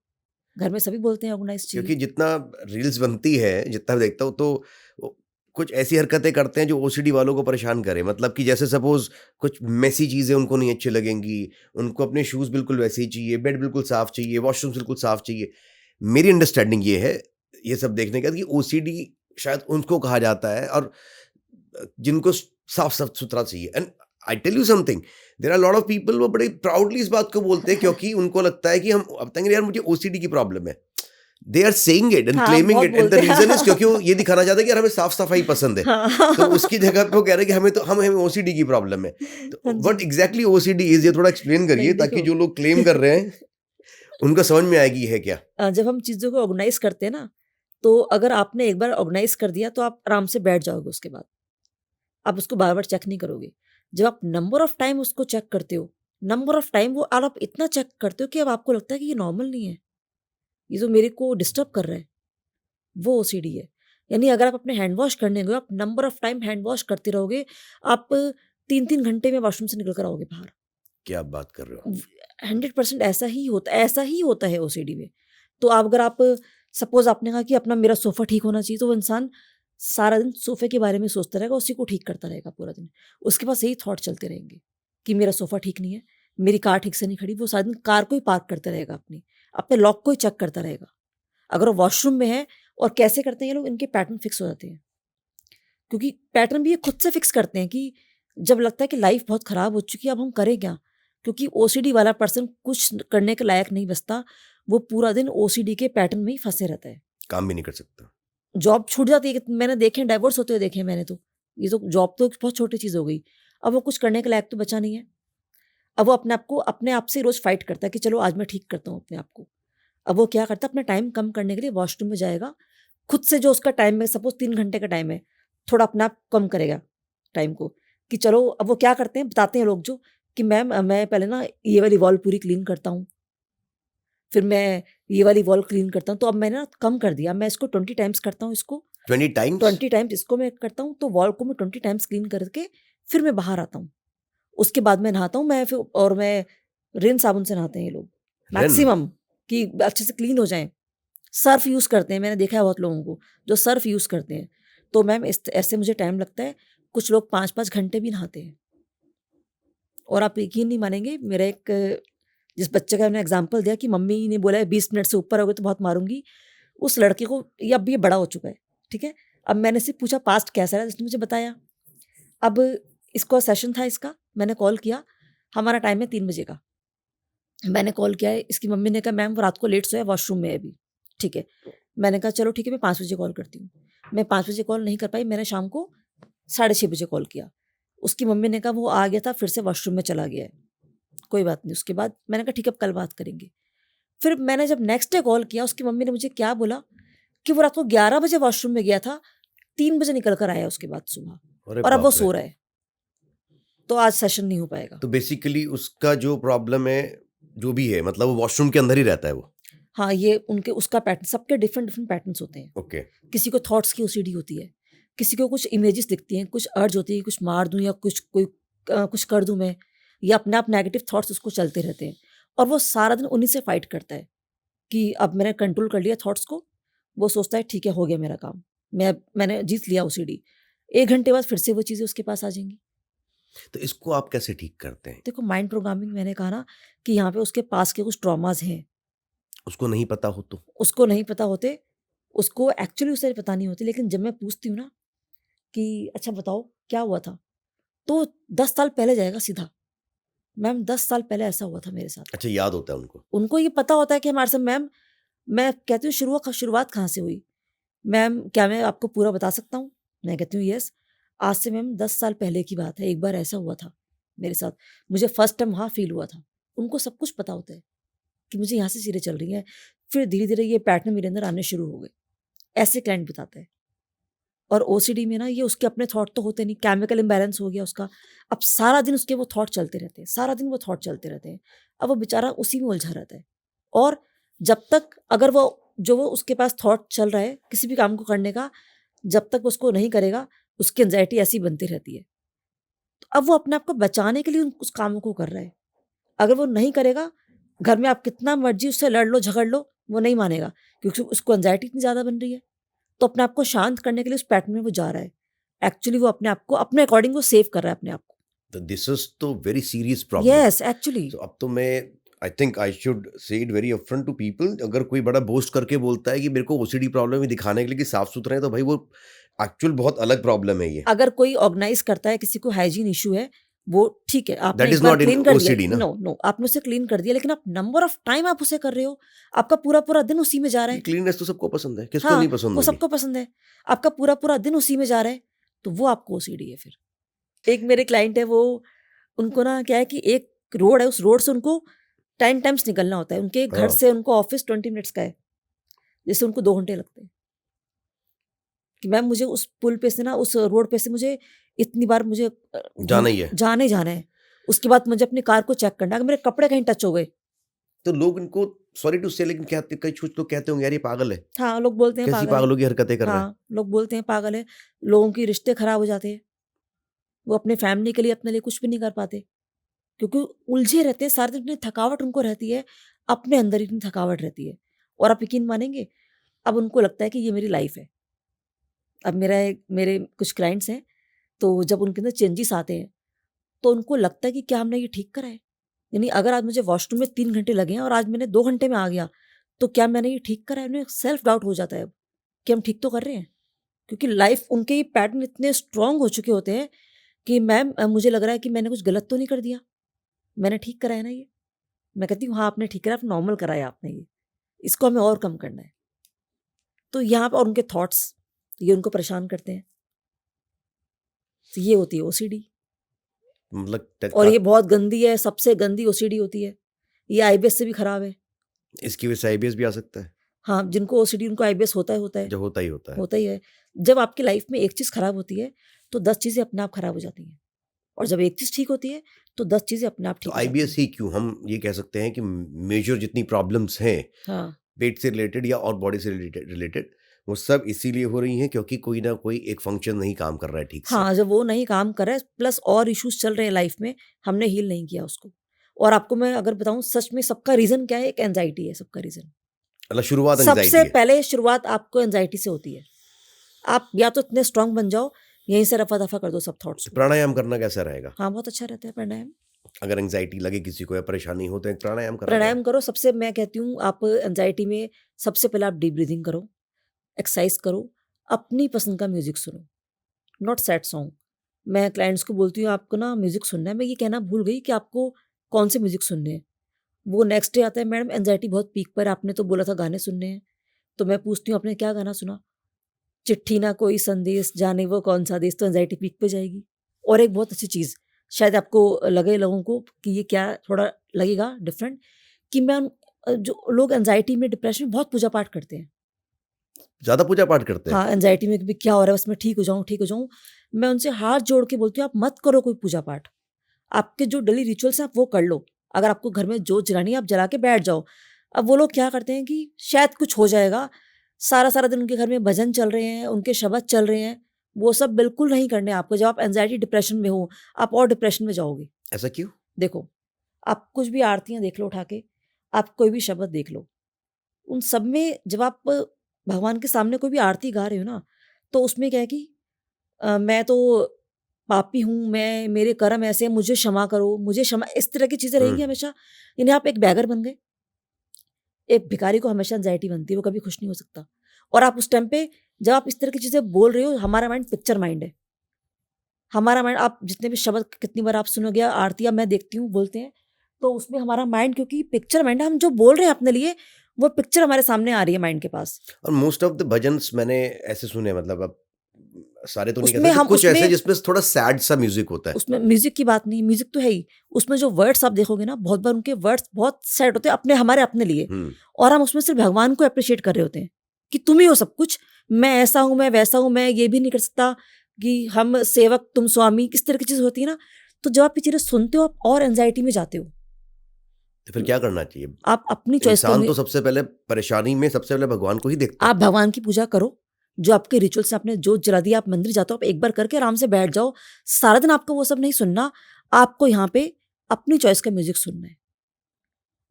घर में सभी बोलते हैं ऑर्गेनाइज चाहिए। क्योंकि जितना रील्स बनती है, जितना मैं देखता हूँ, तो वो कुछ ऐसी हरकतें करते हैं जो ओसीडी वालों को परेशान करे। मतलब कि जैसे सपोज कुछ मेसी चीज़ें उनको नहीं अच्छी लगेंगी, उनको अपने शूज़ बिल्कुल वैसे ही चाहिए, बेड बिल्कुल साफ़ चाहिए, वॉशरूम बिल्कुल साफ़ चाहिए। मेरी अंडरस्टैंडिंग ये है, ये सब देखने के बाद, कि ओसीडी शायद उनको कहा जाता है और जिनको साफ साफ सुथरा चाहिए। And I tell you something, there are lot of people, वो बड़े प्राउडली इस बात को बोलते हैं क्योंकि उनको लगता है कि हम अब तक यार मुझे ओसीडी की प्रॉब्लम है। They are saying it and हाँ, क्लेमिंग बहुत इट, एंड द बोलते हैं। रीजन इज क्योंकि वो ये दिखाना चाहते हैं कि यार हमें साफ सफाई पसंद है। तो हाँ। उसकी जगह पे वो कह रहे हैं कि हमें ओसीडी की प्रॉब्लम है। तो हाँ व्हाट जी। एग्जैक्टली ओसीडी इज, ये थोड़ा एक्सप्लेन करिए नहीं, ताकि देखो, जो लोग क्लेम कर रहे हैं उनको समझ में आएगी है क्या। जब हम चीज़ों को ऑर्गेनाइज करते हैं ना, तो अगर आपने एक बार ऑर्गेनाइज कर दिया तो आप आराम से बैठ जाओगे उसके बाद। आप उसको बार-बार चेक नहीं करोगे। जब आप नंबर ऑफ टाइम उसको चेक करते हो, नंबर ऑफ टाइम वो, और आप इतना चेक करते हो कि अब आपको लगता है कि ये नॉर्मल नहीं है, ये जो मेरे को डिस्टर्ब कर रहा है, वो ओसीडी है। यानी अगर आप अपने हैंड वॉश करने गए, आप number of time hand wash करते रहोगे, आप 3-3 घंटे में वॉशरूम से निकल कर आओगे बाहर। क्या बात कर रहे हो? 100% ऐसा ही होता है ओसीडी में। तो आप, अगर आप सपोज आपने कहा कि अपना मेरा सोफ़ा ठीक होना चाहिए, तो वो इंसान सारा दिन सोफ़े के बारे में सोचता रहेगा, उसी को ठीक करता रहेगा पूरा दिन। उसके पास यही थॉट चलते रहेंगे कि मेरा सोफ़ा ठीक नहीं है, मेरी कार ठीक से नहीं खड़ी। वो सारा दिन कार को ही पार्क करते रहेगा, अपने लॉक को ही चेक करता रहेगा। अगर वो वॉशरूम में है, और कैसे करते हैं ये लोग, इनके पैटर्न फिक्स हो जाते हैं। क्योंकि पैटर्न भी ये खुद से फिक्स करते हैं कि जब लगता है कि लाइफ बहुत ख़राब हो चुकी है, अब हम करें क्या? क्योंकि ओसीडी वाला पर्सन कुछ करने के लायक नहीं बचता, वो पूरा दिन ओसीडी के पैटर्न में ही फँसे रहता है। काम भी नहीं कर सकता। जॉब छूट जाती है, मैंने देखे हैं, डाइवोर्स होते हुए देखे हैं मैंने तो। ये तो जॉब तो बहुत छोटी चीज़ हो गई। अब वो कुछ करने के लायक तो बचा नहीं है। अब वो अपने आप से रोज़ फाइट करता है कि चलो आज मैं ठीक करता हूँ अपने आप को। अब वो क्या करता है, अपना टाइम कम करने के लिए वॉशरूम में जाएगा, खुद से जो उसका टाइम है, सपोज़ 3 घंटे का टाइम है, थोड़ा अपना आप कम करेगा टाइम को, कि चलो। अब वो क्या करते हैं, बताते हैं लोग जो, कि मैम मैं पहले ना ये वाली वॉल पूरी क्लीन करता हूँ, फिर मैं ये वाली वॉल क्लीन करता हूँ, तो अब मैंने ना कम कर दिया, मैं इसको 20 टाइम्स करता हूँ, इसको 20 टाइम्स? 20 टाइम्स इसको मैं करता हूँ, तो वॉल को मैं 20 टाइम्स क्लीन करके फिर मैं बाहर आता हूँ। उसके बाद मैं नहाता हूँ, और मैं रिन साबुन से नहाते हैं ये लोग रन? मैक्सिमम, कि अच्छे से क्लीन हो जाएँ। सर्फ़ यूज़ करते हैं, मैंने देखा है बहुत लोगों को जो सर्फ़ यूज़ करते हैं। तो मैम ऐसे मुझे टाइम लगता है, कुछ लोग 5-5 घंटे भी नहाते हैं। और आप यकीन नहीं मानेंगे, मेरा एक, जिस बच्चे का मैंने एग्ज़ाम्पल दिया कि मम्मी ने बोला है 20 मिनट से ऊपर हो गए तो बहुत मारूँगी, उस लड़के को, ये अब ये बड़ा हो चुका है, ठीक है? अब मैंने इससे पूछा पास्ट कैसा रहा, इसने मुझे बताया। अब इसका सेशन था इसका, मैंने कॉल किया, हमारा टाइम है 3 बजे का। मैंने कॉल किया है, इसकी मम्मी ने कहा मैम वो रात को लेट सोया, वॉशरूम में है अभी, ठीक है। मैंने कहा चलो ठीक है, मैं 5 बजे कॉल करती हूँ। मैं 5 बजे कॉल नहीं कर पाई, मैंने शाम को 6:30 बजे कॉल किया। उसकी मम्मी ने कहा वो आ गया था, फिर से वॉशरूम में चला गया है, कोई बात नहीं। उसके बाद मैंने कहा ठीक है, अब कल बात करेंगे। फिर मैंने जब नेक्स्ट डे कॉल किया, उसकी मम्मी ने मुझे क्या बोला कि वो रात को 11 बजे वॉशरूम में गया था, 3 बजे निकल कर आया उसके बाद सुबह, अरे और अब वो बाप रे! सो रहा है। तो आज सेशन नहीं हो पाएगा। तो बेसिकली उसका जो प्रॉब्लम है, जो भी है, मतलब वो वॉशरूम के अंदर ही रहता है वो? हाँ, ये उसका पैटर्न, सबके डिफरेंट पैटर्न्स होते हैं। ओके। किसी को थॉट्स की ओसीडी होती है, किसी को कुछ इमेजेस दिखती हैं, कुछ अर्ज होती है, कुछ मार दूं या कुछ कर दूं मैं, या अपने आप नेगेटिव थॉट्स उसको चलते रहते हैं, और वो सारा दिन उन्हीं से फाइट करता है कि अब मैंने कंट्रोल कर लिया थॉट्स को। वो सोचता है ठीक है, हो गया मेरा काम, मैंने जीत लिया ओसीडी। 1 घंटे बाद फिर से वो चीज़ें उसके पास आ जाएंगी। तो इसको आप कैसे ठीक करते हैं? देखो, माइंड प्रोग्रामिंग, मैंने कहा ना कि यहाँ पे उसके पास के कुछ ट्रॉमास हैं, उसको नहीं पता हो तो? उसको नहीं पता होते, उसको एक्चुअली उसे पता नहीं होती, लेकिन जब मैं पूछती हूँ ना कि अच्छा बताओ क्या हुआ था, तो 10 साल पहले जाएगा सीधा। मैम 10 साल पहले ऐसा हुआ था मेरे साथ। अच्छा, याद होता है उनको? उनको ये पता होता है कि हमारे साथ, मैम मैं कहती हूँ शुरुआत कहाँ से हुई? मैम क्या मैं आपको पूरा बता सकता हूँ? मैं कहती हूँ यस। आज से मैम 10 साल पहले की बात है, एक बार ऐसा हुआ था। मेरे साथ, मुझे फर्स्ट टाइम वहाँ फील हुआ था। उनको सब कुछ पता होता है कि मुझे यहाँ से चीज़ें चल रही हैं, फिर धीरे धीरे ये पैटर्न मेरे अंदर आने शुरू हो गए। ऐसे क्लाइंट बताता है। और ओसीडी में ना ये उसके अपने थॉट तो होते नहीं, केमिकल इम्बैलेंस हो गया उसका। अब सारा दिन उसके वो थॉट चलते रहते हैं, सारा दिन वो थॉट चलते रहते हैं। अब वो बेचारा उसी में उलझा रहता है। और जब तक अगर वो उसके पास थॉट चल रहा है किसी भी काम को करने का, जब तक उसको नहीं करेगा, उसकी एंजाइटी ऐसी बनती रहती है। तो अब वो अपने आप को बचाने के लिए उस कामों को कर रहा है। अगर वो नहीं करेगा, घर में आप कितना मर्जी उससे लड़ लो, झगड़ लो, वो नहीं मानेगा, क्योंकि उसको एंजाइटी इतनी ज़्यादा बन रही है। तो अपने आप को शांत करने के लिए उस पैटर्न में वो जा रहा है। एक्चुअली वो अपने आप को अपने अकॉर्डिंग वो सेव कर रहा है अपने आप को। तो दिस इज तो very serious problem. Yes, actually. तो अब तो मैं I think I should say it very upfront to people. अगर कोई बड़ा बोस्ट करके बोलता है कि मेरे को ओसीडी प्रॉब्लम है, दिखाने के लिए कि साफ सुथरे हैं, तो भाई वो एक्चुअल बहुत अलग प्रॉब्लम है ये। अगर कोई ऑर्गेनाइज करता है, किसी को हाइजीन इशू है, वो ठीक है, आपने That एक is bar not in clean कर OCD दिया, ना? नो आपने उसे क्लीन कर दिया, लेकिन आप नंबर ऑफ टाइम आप उसे कर रहे हो, आपका पूरा पूरा दिन उसी में जा रहा है। क्लीननेस तो सबको पसंद है, किसको हाँ, नहीं पसंद वो होगी? सबको पसंद है। आपका पूरा पूरा दिन उसी में जा रहा है, तो वो आपको ओसीडी है। फिर एक मेरे क्लाइंट है, वो उनको ना क्या है कि एक रोड है, उस रोड से उनको 10 टाइम्स निकलना होता है। उनके घर हाँ। से उनको ऑफिस 20 मिनट्स का है, जैसे उनको 2 घंटे लगते हैं कि मैम मुझे उस पुल पे से ना, उस रोड पे से मुझे इतनी बार मुझे जाना ही है। जाना है। उसके बाद मुझे अपनी कार को चेक करना है, अगर मेरे कपड़े कहीं टच हो गए। तो लोग इनको सॉरी टू से, लेकिन कहते, कई कुछ लोग कहते होंगे यार ये पागल है। हाँ, लोग बोलते हैं कैसी पागल है। पागलों की हरकतें कर रहा है। हाँ, लोग बोलते हैं पागल है। लोगों के रिश्ते खराब हो जाते हैं, वो अपने फैमिली के लिए, अपने लिए कुछ भी नहीं कर पाते, क्योंकि उलझे रहते हैं सारे दिन। इतनी थकावट उनको रहती है, अपने अंदर इतनी थकावट रहती है। और आप यकीन मानेंगे, अब उनको लगता है कि ये मेरी लाइफ है। अब मेरे कुछ क्लाइंट्स हैं, तो जब उनके अंदर चेंजेस आते हैं, तो उनको लगता है कि क्या हमने ये ठीक करा है? यानी अगर आज मुझे वॉशरूम में 3 घंटे लगे हैं और आज मैंने 2 घंटे में आ गया, तो क्या मैंने ये ठीक करा है? उन्हें सेल्फ डाउट हो जाता है अब कि हम ठीक तो कर रहे हैं। क्योंकि लाइफ उनके ये पैटर्न इतने स्ट्रांग हो चुके होते हैं कि मैम मुझे लग रहा है कि मैंने कुछ गलत तो नहीं कर दिया, मैंने ठीक करा है ना ये? मैं कहती हूँ हाँ, आपने ठीक करा, नॉर्मल कराया आपने ये, इसको हमें और कम करना है। तो यहाँ पर और उनके थॉट्स ये उनको परेशान करते हैं। तो ये होती है ओसीडी। मतलब और ये बहुत गंदी है, सबसे गंदी ओसीडी होती है। ये आईबीएस से भी खराब है। इसकी वजह से आईबीएस भी आ सकता है। हाँ, जिनको ओसीडी उनको आईबीएस होता है। जो होता ही होता है। होता ही है। जब आपकी लाइफ में एक चीज़ खराब होती है, तो 10 चीज़ें अपने आप खराब हो जाती हैं। और जब एक चीज़ ठीक होती है, तो 10 चीज़ें अपने आप तो ठीक हो जाती आईबीएस हैं। ही क्यों, हम ये कह सकते हैं कि मेजर जितनी प्रॉब्लम्स हैं हाँ, पेट से रिलेटेड या और बॉडी से रिलेटेड, वो सब इसीलिए हो रही हैं क्योंकि कोई ना कोई एक फंक्शन नहीं काम कर रहा है ठीक से। हाँ, जब वो नहीं काम कर रहा है, प्लस और इश्यूज़ चल रहे हैं लाइफ में, हमने हील नहीं किया उसको। और आपको मैं अगर बताऊँ सच में, सबका रीज़न क्या है? एक एंग्ज़ायटी है सबका रीज़न। मतलब शुरुआत सबसे एंग्जाइटी है। पहले शुरुआत आपको एंग्ज़ायटी से होती है। आप या तो इतने स्ट्रॉन्ग बन जाओ, यहीं से रफ़ा-दफ़ा कर दो सब थॉट्स को। प्राणायाम करना कैसा रहेगा? हाँ, बहुत अच्छा रहता है प्राणायाम। अगर एंग्जाइटी लगे किसी को या परेशानी हो तो एक प्राणायाम करा जाए। प्राणायाम करो, सबसे मैं कहती हूँ आप एंग्ज़ायटी में सबसे पहले आप डीप ब्रीथिंग करो, एक्सरसाइज करो, अपनी पसंद का म्यूज़िक सुनो, नॉट सैड सॉन्ग। मैं क्लाइंट्स को बोलती हूँ आपको ना म्यूज़िक सुनना है, मैं ये कहना भूल गई कि आपको कौन से म्यूज़िक सुनने हैं। वो नेक्स्ट डे आता है, मैडम एंग्ज़ायटी बहुत पीक पर है, आपने तो बोला था गाने सुनने हैं। तो मैं पूछती हूँ आपने क्या गाना सुना? चिट्ठी ना कोई संदेश, जाने वो कौन सा देश, तो एंग्ज़ायटी पीक पे जाएगी। और एक बहुत अच्छी चीज़, शायद आपको लगे लोगों को कि ये क्या थोड़ा लगेगा डिफरेंट, कि मैं जो लोग एंग्ज़ायटी में, डिप्रेशन में बहुत पूजा पाठ करते हैं। ज्यादा पूजा पाठ करते हैं। हाँ, एंग्ज़ायटी में कि क्या हो रहा है, बस मैं ठीक हो जाऊँ, ठीक हो जाऊँ। मैं उनसे हाथ जोड़ के बोलती हूँ आप मत करो कोई पूजा पाठ। आपके जो डेली रिचुअल्स हैं आप वो कर लो। अगर आपको घर में जोत जलानी है आप जला के बैठ जाओ। अब वो लोग क्या करते हैं कि शायद कुछ हो जाएगा, सारा-सारा दिन उनके घर में भजन चल रहे हैं, उनके शब्द चल रहे हैं, वो सब बिल्कुल नहीं करने आपको। जब आप एंग्ज़ायटी डिप्रेशन में हो, आप और डिप्रेशन में जाओगे। ऐसा क्यों? देखो, आप कुछ भी आरतियाँ देख लो उठा के, आप कोई भी शब्द देख लो, उन सब में जब आप भगवान के सामने कोई भी आरती गा रहे हो ना, तो उसमें क्या है कि मैं तो पापी हूँ, मैं, मेरे कर्म ऐसे हैं, मुझे क्षमा करो, मुझे क्षमा, इस तरह की चीज़ें रहेंगी हमेशा। यानी आप एक बैगर बन गए। एक भिखारी को हमेशा एंग्ज़ायटी बनती है, वो कभी खुश नहीं हो सकता। और आप उस टाइम पे जब आप इस तरह की चीज़ें बोल रहे हो, हमारा माइंड पिक्चर माइंड है। हमारा माइंड, आप जितने भी शब्द कितनी बार आप सुनोगे, आरतियाँ मैं देखती हूँ बोलते हैं, तो उसमें हमारा माइंड, क्योंकि पिक्चर माइंड है, हम जो बोल रहे हैं अपने लिए, वो पिक्चर हमारे सामने आ रही है माइंड के पास। और मोस्ट ऑफ द भजन्स मैंने ऐसे सुने, मतलब अब सारे तो नहीं कह उसमें सकते, हम कुछ ऐसे उसमें जिसमें थोड़ा सैड सा म्यूजिक होता है। उसमें म्यूजिक की बात नहीं, म्यूजिक तो है ही, उसमें जो वर्ड्स आप देखोगे ना, बहुत बार उनके वर्ड्स बहुत सैड होते हैं अपने हमारे अपने लिए, और हम उसमें सिर्फ भगवान को अप्रिशिएट कर रहे होते हैं कि तुम ही हो सब कुछ, मैं ऐसा हूं, मैं वैसा हूं, मैं ये भी नहीं कर सकता, कि हम सेवक तुम स्वामी, किस तरह की चीज होती है ना। तो जब आप ये चीजें सुनते हो, आप और एंजाइटी में जाते हो। तो फिर क्या करना चाहिए? आप अपनी चॉइस का इंसान तो सबसे पहले परेशानी में सबसे पहले भगवान को ही देखता है। आप भगवान की पूजा करो, जो आपके रिचुअल से आपने जोत जला दिया, आप मंदिर जाते हो, आप एक बार करके आराम से बैठ जाओ, सारा दिन आपको वो सब नहीं सुनना, आपको यहाँ पे अपनी चॉइस का म्यूजिक सुनना है।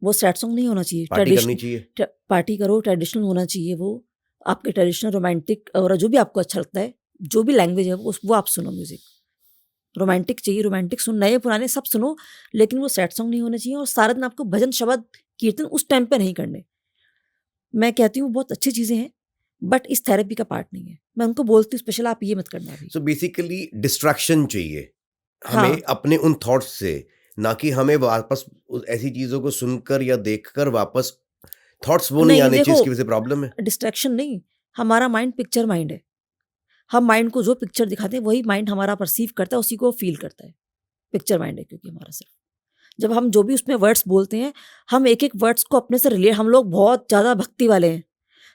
वो सैड सॉन्ग नहीं होना चाहिए, पार्टी करनी चाहिए। पार्टी करो, ट्रेडिशनल होना चाहिए, वो आपके ट्रेडिशनल रोमांटिक और जो भी आपको अच्छा लगता है, जो भी लैंग्वेज है वो आप सुनो म्यूजिक। रोमांटिक चाहिए, रोमांटिक सुनो, नए पुराने सब सुनो, लेकिन वो सैड सॉन्ग नहीं होने चाहिए। और सारा दिन आपको भजन शब्द कीर्तन उस टाइम पे नहीं करने। मैं कहती हूँ बहुत अच्छी चीजें हैं, बट इस थेरेपी का पार्ट नहीं है। मैं उनको बोलती हूँ स्पेशल आप ये मत करना अभी। सो बेसिकली डिस्ट्रैक्शन चाहिए हाँ, हमें अपने उन थॉट्स से, ना कि हमें वापस ऐसी चीजों को सुनकर या देखकर वापस थॉट्स वो नहीं नहीं आने चाहिए, देखो, इसकी वजह से प्रॉब्लम है। डिस्ट्रैक्शन नहीं, हमारा माइंड पिक्चर माइंड है। हम माइंड को जो पिक्चर दिखाते हैं वही माइंड हमारा परसीव करता है, उसी को फील करता है। पिक्चर माइंड है क्योंकि हमारा सिर्फ, जब हम जो भी उसमें वर्ड्स बोलते हैं, हम एक एक वर्ड्स को अपने से रिलेट, हम लोग बहुत ज़्यादा भक्ति वाले हैं,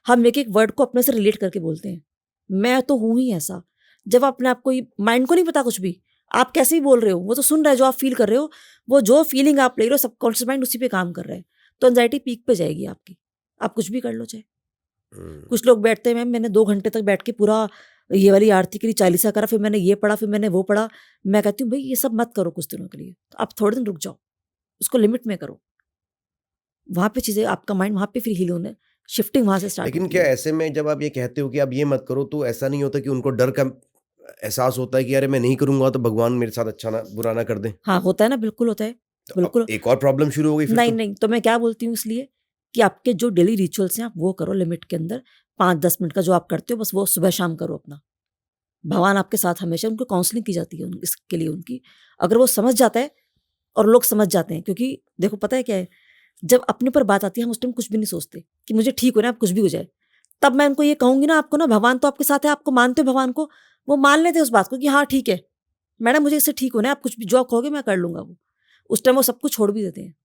हम एक एक वर्ड को अपने से रिलेट करके बोलते हैं। मैं तो हूँ ही ऐसा। जब अपने आप को, माइंड को नहीं पता कुछ भी, आप कैसे भी बोल रहे हो, वो तो सुन रहा है जो आप फील कर रहे हो, वो जो फीलिंग आप ले रहे हो, सबकॉन्शियस माइंड उसी पे काम कर रहा है। तो एंजाइटी पीक पे जाएगी आपकी, आप कुछ भी कर लो चाहे। कुछ लोग बैठते हैं, मैम मैंने 2 घंटे तक बैठ के पूरा ये वाली आरती के लिए चालीसा करा, फिर मैंने ये पढ़ा, फिर मैंने वो पढ़ा। मैं कहती हूँ भाई ये सब मत करो कुछ दिनों के लिए, आप थोड़े दिन रुक जाओ, उसको लिमिट में करो। वहाँ पे चीज़ें, आपका माइंड वहाँ पे फिर हील होने, शिफ्टिंग वहाँ से स्टार्ट लेकिन होती क्या है। ऐसे में जब आप ये कहते हो कि आप ये मत करो, तो ऐसा नहीं होता कि उनको डर का एहसास होता है कि अरे मैं नहीं करूंगा तो भगवान मेरे साथ अच्छा ना बुरा ना कर दे? हाँ, होता है ना, बिल्कुल होता है, तो अब बिल्कुल। एक और प्रॉब्लम शुरू हो गई फिर नहीं, तो। नहीं, तो मैं क्या बोलती हूँ इसलिए कि आपके जो डेली रिचुअल्स हैं आप वो करो लिमिट के अंदर, 5-10 मिनट का जो आप करते हो बस वो सुबह-शाम करो अपना। भगवान आपके साथ हमेशा, उनको काउंसलिंग की जाती है इसके लिए उनकी। अगर वो समझ जाता है, और लोग समझ जाते हैं, क्योंकि देखो पता है क्या है, जब अपने ऊपर बात आती है हम उस टाइम कुछ भी नहीं सोचते कि मुझे ठीक हो ना, अब कुछ भी हो जाए। तब मैं उनको ये कहूँगी ना, आपको ना भगवान तो आपके साथ है, आपको मानते हो भगवान को, वो मान लेते हैं उस बात को कि हाँ ठीक है, मैडम मुझे इससे ठीक होना है, आप कुछ भी जो आप कहोगे मैं कर लूँगा वो। उस टाइम वो सब कुछ छोड़ भी देते हैं,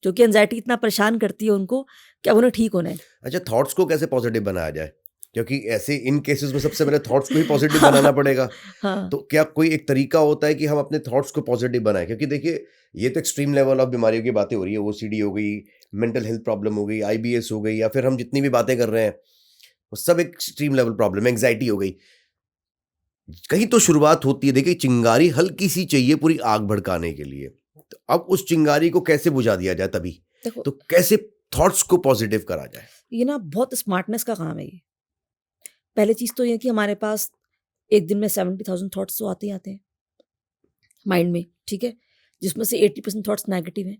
क्योंकि एंग्जायटी इतना परेशान करती है उनको कि अब उन्हें ठीक होना है। अच्छा, थॉट्स को कैसे पॉजिटिव बनाया जाए? क्योंकि ऐसे इन केसेस में सबसे पहले थॉट्स को ही पॉजिटिव बनाना पड़ेगा। हाँ, तो क्या कोई एक तरीका होता है कि हम अपने थॉट्स को पॉजिटिव बनाएं? क्योंकि देखिए, ये तो एक्सट्रीम लेवल ऑफ बीमारियों की बातें हो रही है, ओसीडी हो गई, मेंटल हेल्थ प्रॉब्लम हो गई, आईबीएस हो गई, या फिर हम जितनी भी बातें कर रहे हैं वो सब एक्सट्रीम लेवल प्रॉब्लम, एंग्जाइटी हो गई। कहीं तो शुरुआत होती है, देखिए चिंगारी हल्की सी चाहिए पूरी आग भड़काने के लिए। तो अब उस चिंगारी को कैसे बुझा दिया जाए तभी? देखो तो कैसे थॉट्स को पॉजिटिव करा जाए? ये ना बहुत स्मार्टनेस का काम है ये। पहले चीज़ तो ये है कि हमारे पास एक दिन में 70,000 थॉट्स तो आते ही आते हैं माइंड में, ठीक है? जिसमें से 80% थॉट्स नेगेटिव हैं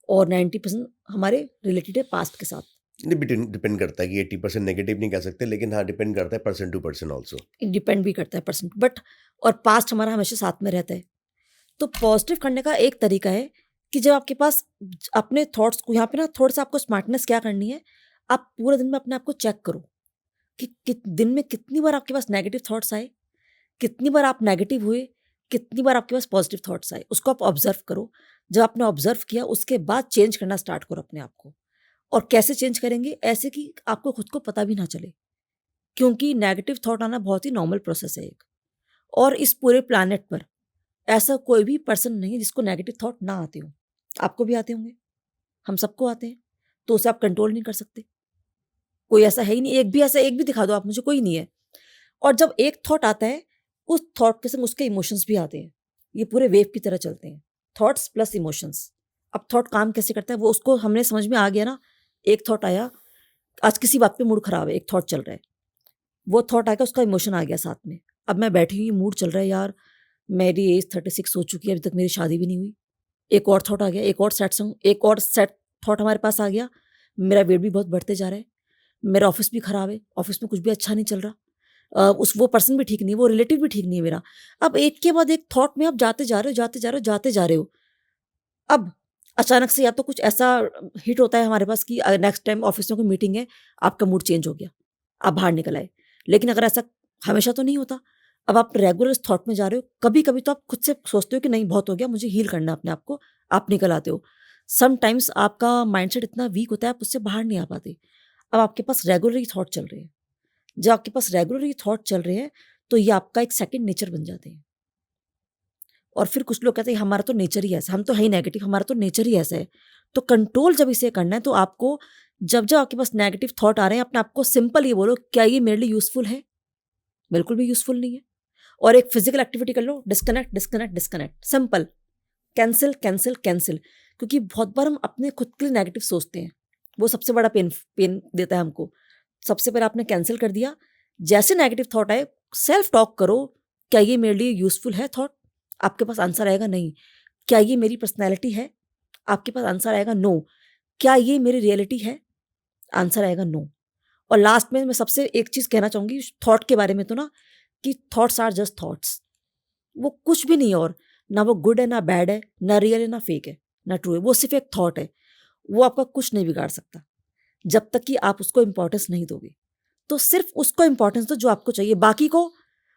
और 90% हमारे रिलेटेड है पास्ट के साथ। डिपेंड करता है कि 80% नेगेटिव नहीं कह सकते, लेकिन हाँ डिपेंड करता है person to person also. Depend भी करता है परसेंट, बट और पास्ट हमारा हमेशा साथ में रहता है। तो पॉजिटिव करने का एक तरीका है कि जब आपके पास अपने थॉट्स को, यहाँ पे ना थोड़ा सा आपको स्मार्टनेस क्या करनी है, आप पूरे दिन में अपने आप को चेक करो कि दिन में कितनी बार आपके पास नेगेटिव थॉट्स आए, कितनी बार आप नेगेटिव हुए, कितनी बार आपके पास पॉजिटिव थॉट्स आए, उसको आप ऑब्जर्व करो। जब आपने ऑब्जर्व किया उसके बाद चेंज करना स्टार्ट करो अपने आप को। और कैसे चेंज करेंगे? ऐसे कि आपको खुद को पता भी ना चले, क्योंकि नेगेटिव थॉट आना बहुत ही नॉर्मल प्रोसेस है एक। और इस पूरे प्लैनेट पर ऐसा कोई भी पर्सन नहीं है जिसको नेगेटिव थॉट ना आते हो। आपको भी आते होंगे, हम सबको आते हैं, तो उसे आप कंट्रोल नहीं कर सकते। कोई ऐसा है ही नहीं, एक भी दिखा दो आप मुझे, कोई नहीं है। और जब एक थॉट आता है, उस थॉट के संग उसके इमोशंस भी आते हैं। ये पूरे वेव की तरह चलते हैं, थॉट्स प्लस इमोशंस। अब थॉट काम कैसे करता है वो उसको हमने समझ में आ गया ना। एक थॉट आया, आज किसी बात पे मूड खराब है, एक थॉट चल रहा है, वो थॉट आएगा, उसका इमोशन आ गया साथ में। अब मैं बैठी हुई, मूड चल रहा है यार, मेरी एज 36 हो चुकी है, अभी तक मेरी शादी भी नहीं हुई। एक और थॉट आ गया, एक और सेट थॉट हमारे पास आ गया, मेरा वेट भी बहुत बढ़ते जा रहा है, मेरा ऑफिस भी खराब है, ऑफिस में कुछ भी अच्छा नहीं चल रहा, वो पर्सन भी ठीक नहीं है, वो रिलेटिव भी ठीक नहीं है मेरा। अब एक के बाद एक थॉट में आप जाते जा रहे हो, जाते जा रहे हो, जाते जा रहे हो। अब अचानक से या तो कुछ ऐसा हिट होता है हमारे पास कि नेक्स्ट टाइम ऑफिस में कोई मीटिंग है, आपका मूड चेंज हो गया, आप बाहर निकल आए। लेकिन अगर ऐसा हमेशा तो नहीं होता। अब आप रेगुलर इस थॉट में जा रहे हो, कभी कभी तो आप खुद से सोचते हो कि नहीं बहुत हो गया, मुझे हील करना है अपने आप को, आप निकल आते हो। समटाइम्स आपका माइंडसेट इतना वीक होता है, आप उससे बाहर नहीं आ पाते। अब आपके पास रेगुलर ही थॉट चल रहे हैं, जब आपके पास रेगुलर ही थॉट चल रहे हैं तो ये आपका एक सेकंड नेचर बन जाते हैं। और फिर कुछ लोग कहते हैं हमारा तो नेचर ही ऐसा, हम तो है ही नेगेटिव, हमारा तो नेचर ही ऐसा है। तो कंट्रोल जब इसे करना है तो आपको जब जब आपके पास नेगेटिव थॉट आ रहे हैं, अपने आपको सिंपल ये बोलो, क्या ये मेरे लिए यूजफुल है? बिल्कुल भी यूजफुल नहीं है। और एक फिजिकल एक्टिविटी कर लो, disconnect disconnect disconnect, simple, cancel cancel cancel. क्योंकि बहुत बार हम अपने खुद के लिए नेगेटिव सोचते हैं, वो सबसे बड़ा पेन देता है हमको। सबसे पहले आपने कैंसिल कर दिया, जैसे नेगेटिव थॉट आए सेल्फ टॉक करो, क्या ये मेरे लिए यूजफुल है थॉट? आपके पास आंसर आएगा नहीं। क्या ये मेरी पर्सनैलिटी है? आपके पास आंसर आएगा नो। क्या ये मेरी रियलिटी है? आंसर आएगा नो। और लास्ट में मैं सबसे एक चीज कहना चाहूंगी थॉट के बारे में, तो ना कि थॉट्स आर जस्ट थॉट्स, वो कुछ भी नहीं है, और ना वो गुड है ना बैड है, ना रियल है ना फेक है ना ट्रू है, वो सिर्फ एक थॉट है। वो आपका कुछ नहीं बिगाड़ सकता जब तक कि आप उसको इंपॉर्टेंस नहीं दोगे। तो सिर्फ उसको इंपॉर्टेंस दो जो आपको चाहिए। बाकी को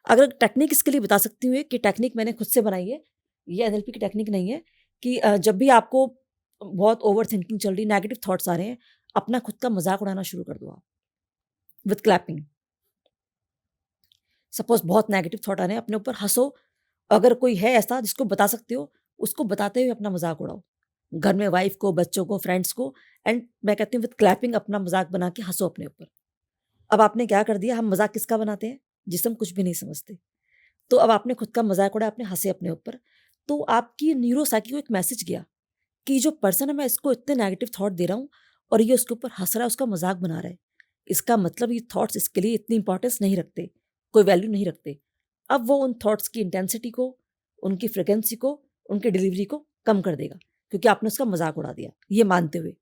अगर टेक्निक इसके लिए बता सकती हूँ कि टेक्निक मैंने खुद से बनाई है, ये एनएलपी की टेक्निक नहीं है, कि जब भी आपको बहुत ओवर थिंकिंग चल रही, नेगेटिव थॉट्स आ रहे हैं, अपना खुद का मजाक उड़ाना शुरू कर दो आप विथ क्लैपिंग। सपोज बहुत नेगेटिव थॉट आ रहे हैं, अपने ऊपर हंसो। अगर कोई है ऐसा जिसको बता सकते हो, उसको बताते हुए अपना मजाक उड़ाओ, घर में वाइफ को, बच्चों को, फ्रेंड्स को, एंड मैं कहती हूँ विथ क्लैपिंग अपना मजाक बना के हंसो अपने ऊपर। अब आपने क्या कर दिया, हम मजाक किसका बनाते हैं? जिसे हम कुछ भी नहीं समझते। तो अब आपने खुद का मजाक उड़ाया, आपने हंसे अपने ऊपर, तो आपकी न्यूरोसाइकी को एक मैसेज गया कि जो पर्सन है मैं इसको इतने नेगेटिव थॉट दे रहा हूँ और ये उसके ऊपर हंस रहा है, उसका मजाक बना रहा है, इसका मतलब ये थॉट्स इसके लिए इतनी इंपॉर्टेंस नहीं रखते, कोई वैल्यू नहीं रखते। अब वो उन थॉट्स की इंटेंसिटी को, उनकी फ्रिक्वेंसी को, उनकी डिलीवरी को कम कर देगा, क्योंकि आपने उसका मजाक उड़ा दिया ये मानते हुए।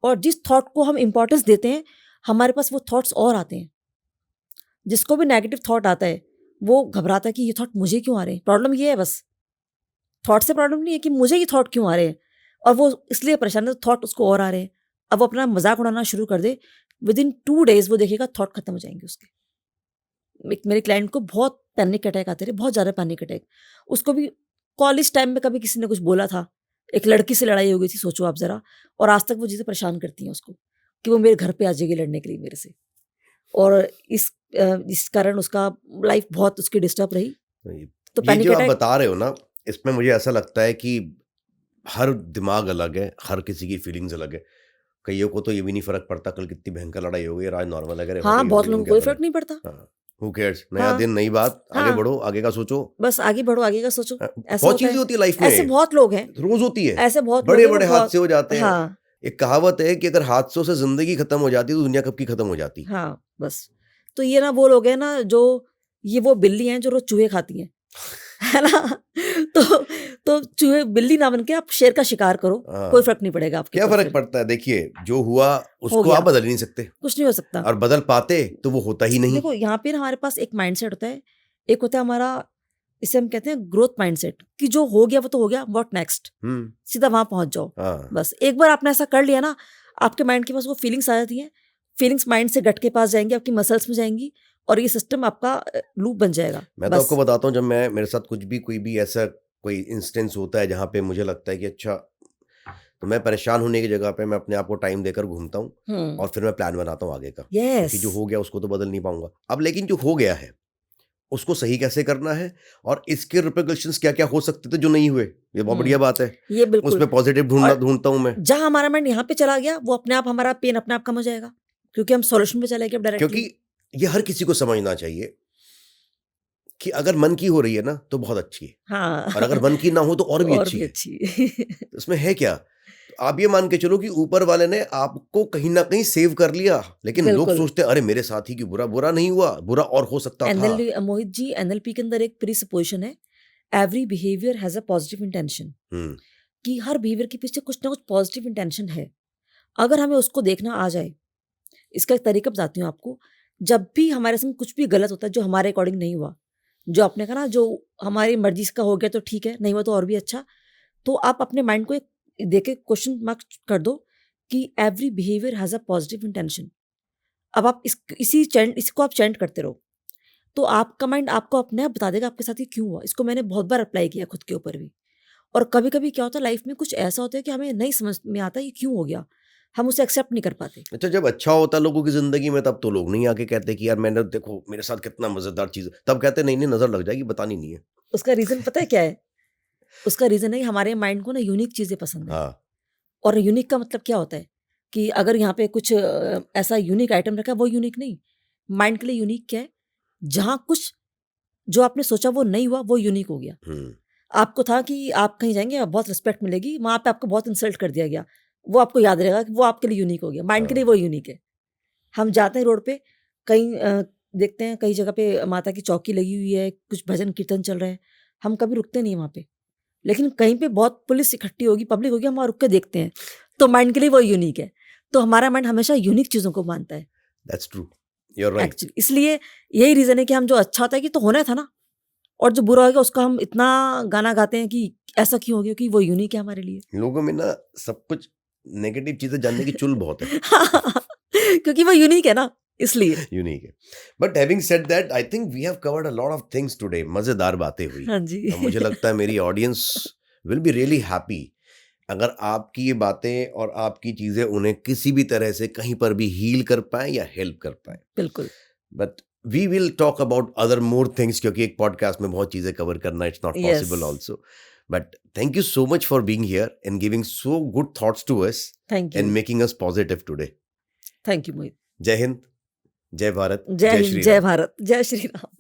और जिस थॉट को हम इंपॉर्टेंस देते हैं, हमारे पास वो थॉट्स और आते हैं। जिसको भी नेगेटिव थॉट आता है वो घबराता है कि ये थॉट मुझे क्यों आ रहे हैं। प्रॉब्लम ये है, बस थॉट से प्रॉब्लम नहीं है कि मुझे ये थॉट क्यों आ रहे हैं, और वो इसलिए परेशान है, थॉट उसको और आ रहे हैं। अब वो अपना मजाक उड़ाना शुरू कर दे, विद इन 2 days वो देखेगा थॉट खत्म हो जाएंगे उसके। एक मेरे क्लाइंट को बहुत पैनिक अटैक आते थे, बहुत ज़्यादा पैनिक अटैक। उसको भी कॉलेज टाइम में कभी किसी ने कुछ बोला था, एक लड़की से लड़ाई हो गई थी, सोचो आप ज़रा, और आज तक वो चीज़ें परेशान करती हैं उसको कि वो मेरे घर पे आ जाएगी लड़ने के लिए मेरे से। और इस कारण उसका लाइफ बहुत उसकी डिस्टर्ब रही। तो ये पैनिक जो आप अटैक, बता रहे हो ना, इसमें मुझे ऐसा लगता है कि हर दिमाग अलग है, हर किसी की फीलिंग्स अलग है। कईयों को तो ये भी नहीं फर्क पड़ता कल कितनी भयंकर लड़ाई हो गई और आज नॉर्मल है, अरे हो हाँ, गई हो बहुत गई, लोगों उनको को कोई क्या फ़र्क नहीं पड़ता। हाँ, हु केयर्स, नया हाँ, दिन नई बात, आगे हाँ, बढ़ो, आगे का सोचो। बस आगे बढ़ो, आगे का सोचो, ऐसा बहुत होता चीजें है। होती है लाइफ ऐसे में, बहुत लोग हैं, रोज होती है, ऐसे बहुत लोग बड़े हैं, वो बड़े बहुत, हादसे हो जाते हैं। हाँ, एक कहावत है कि अगर हादसों से जिंदगी खत्म हो जाती तो दुनिया कब की खत्म हो जाती। हाँ, बस। तो ये ना वो लोग हैं ना जो, ये वो बिल्ली हैं जो रोज़ चूहे खाती हैं, है ना? तो तो चूहे बिल्ली ना बन के आप शेर का शिकार करो, कोई हाँ, फ़र्क नहीं पड़ेगा आपके क्या ऊपर फर्क फिर। पड़ता है, देखिए जो हुआ हो उसको गया, आप बदल ही नहीं सकते, कुछ नहीं हो सकता। और बदल पाते तो वो होता ही नहीं। देखो यहाँ पे ना हमारे पास एक माइंडसेट होता है, एक होता है हमारा, इसे हम कहते हैं ग्रोथ माइंडसेट, कि जो हो गया वो तो हो गया, व्हाट नेक्स्ट? सीधा वहां पहुंच जाओ। हाँ, बस एक बार आपने ऐसा कर लिया ना, आपके माइंड के पास वो फीलिंग्स आ जाती हैं, फीलिंग्स माइंड से गट के पास जाएंगी, आपकी मसल्स में जाएंगी, और ये सिस्टम आपका लूप बन जाएगा। मैं तो बस आपको बताता हूँ, जब मैं मेरे साथ कुछ भी कोई भी ऐसा कोई इंस्टेंस होता है जहाँ पे मुझे लगता है कि अच्छा, तो मैं परेशान होने की जगह पे मैं अपने आप को टाइम देकर घूमता हूँ और फिर मैं प्लान बनाता हूँ आगे का, यस, क्योंकि जो हो गया उसको तो बदल नहीं पाऊंगा अब, लेकिन जो हो गया है उसको सही कैसे करना है और इसके रिpercussions क्या क्या हो सकते थे जो नहीं हुए, ये बहुत बढ़िया बात है। ये बिल्कुल। उसमें पॉजिटिव और ढूंढता हूँ मैं, जहां हमारा माइंड यहाँ पे चला गया, वो अपने आप हमारा पेन अपने आप कम हो जाएगा, क्योंकि हम सॉल्यूशन पे चले गए डायरेक्टली। क्योंकि ये हर किसी को समझना चाहिए कि अगर मन की हो रही है ना तो बहुत अच्छी है, हाँ, और अगर मन की ना हो तो और तो भी और अच्छी भी है। अच्छी। तो इसमें है क्या, तो आप ये मान के चलो कि ऊपर वाले ने आपको कहीं ना कहीं सेव कर लिया, लेकिन लोग बिल्कुल। सोचते हैं अरे मेरे साथ ही क्यों, बुरा बुरा नहीं हुआ, बुरा और हो सकता था। मोहित जी, एनएलपी के अंदर एक प्रीसपोजिशन है, every behaviour has a positive intention, कि हर बिहेवियर के पीछे कुछ ना कुछ पॉजिटिव इंटेंशन है। अगर हमें उसको देखना आ जाए, इसका एक तरीका बताती हूँ आपको। जब भी हमारे संग कुछ भी गलत होता है जो हमारे अकॉर्डिंग नहीं हुआ, जो आपने कहा ना, जो हमारी मर्जी का हो गया तो ठीक है, नहीं हुआ तो और भी अच्छा, तो आप अपने माइंड को एक देके क्वेश्चन मार्क कर दो कि every behaviour has a positive intention. अब आप इसको आप चैंट करते रहो, तो आपका माइंड आपको अपने आप बता देगा आपके साथ ये क्यों हुआ। इसको मैंने बहुत बार अप्लाई किया खुद के ऊपर भी। और कभी-कभी क्या होता है लाइफ में कुछ ऐसा होता है कि हमें नहीं समझ में आता ये क्यों हो गया, हम उसे एक्सेप्ट नहीं कर पाते। अच्छा, जब अच्छा होता लोगों की ज़िंदगी में तब तो लोग नहीं आके कहते कि यार मैंने देखो मेरे साथ कितना मज़ेदार चीज़ है। तब कहते नहीं, नहीं नज़र लग जाएगी, बतानी नहीं है। उसका रीज़न पता है क्या है? उसका रीज़न है कि हमारे माइंड को ना यूनिक चीज़ें पसंद है। हाँ, और यूनिक का मतलब क्या होता है कि अगर यहाँ पे कुछ ऐसा यूनिक आइटम रखा है वो यूनिक नहीं। माइंड के लिए यूनिक क्या है? जहाँ कुछ जो आपने सोचा वो नहीं हुआ वो यूनिक हो गया। हुँ, आपको था कि आप कहीं जाएँगे बहुत रिस्पेक्ट मिलेगी, वहाँ पे आपको बहुत इंसल्ट कर दिया गया। वो आपको याद रहेगा कि वो आपके लिए यूनिक हो गया। माइंड के लिए हाँ, वो यूनिक है। हम जाते हैं रोड पे कहीं देखते हैं कई जगह पे माता की चौकी लगी हुई है, कुछ भजन कीर्तन चल रहे हैं, हम कभी रुकते नहीं हैं वहाँ पे। लेकिन कहीं पे बहुत पुलिस इकट्ठी होगी, पब्लिक होगी, हम वहाँ रुक के देखते हैं। तो माइंड के लिए वो यूनिक है। तो हमारा माइंड हमेशा यूनिक चीज़ों को मानता है that's true, you are right. Actually. इसलिए यही रीज़न है कि हम जो अच्छा होता है कि तो होना था ना, और जो बुरा हो गया उसका हम इतना गाना गाते हैं कि ऐसा क्यों हो गया, कि वो यूनिक है हमारे लिए। लोगों में ना सब कुछ नेगेटिव चीज़ें जानने की चुल बहुत है। क्योंकि वो यूनिक है ना, इसलिए। यूनिक है। But having said that I think we have covered a lot of things today. मज़ेदार बातें हुई। हाँ जी। और मुझे लगता है मेरी audience will be really happy अगर आपकी ये बातें और आपकी चीज़ें उन्हें किसी भी तरह से कहीं पर भी हील कर पाएँ या हेल्प कर पाएँ। बिल्कुल। But we will talk about other more things क्योंकि एक पॉडकास्ट में बहुत चीज़ें कवर करना it's not yes. Possible also. But thank you so much for being here and giving so good thoughts to us thank and you. Making us positive today. Thank you Mohit. जय हिंद, जय भारत, जय जय हिंद, श्री जय राम। भारत, जय श्री राम।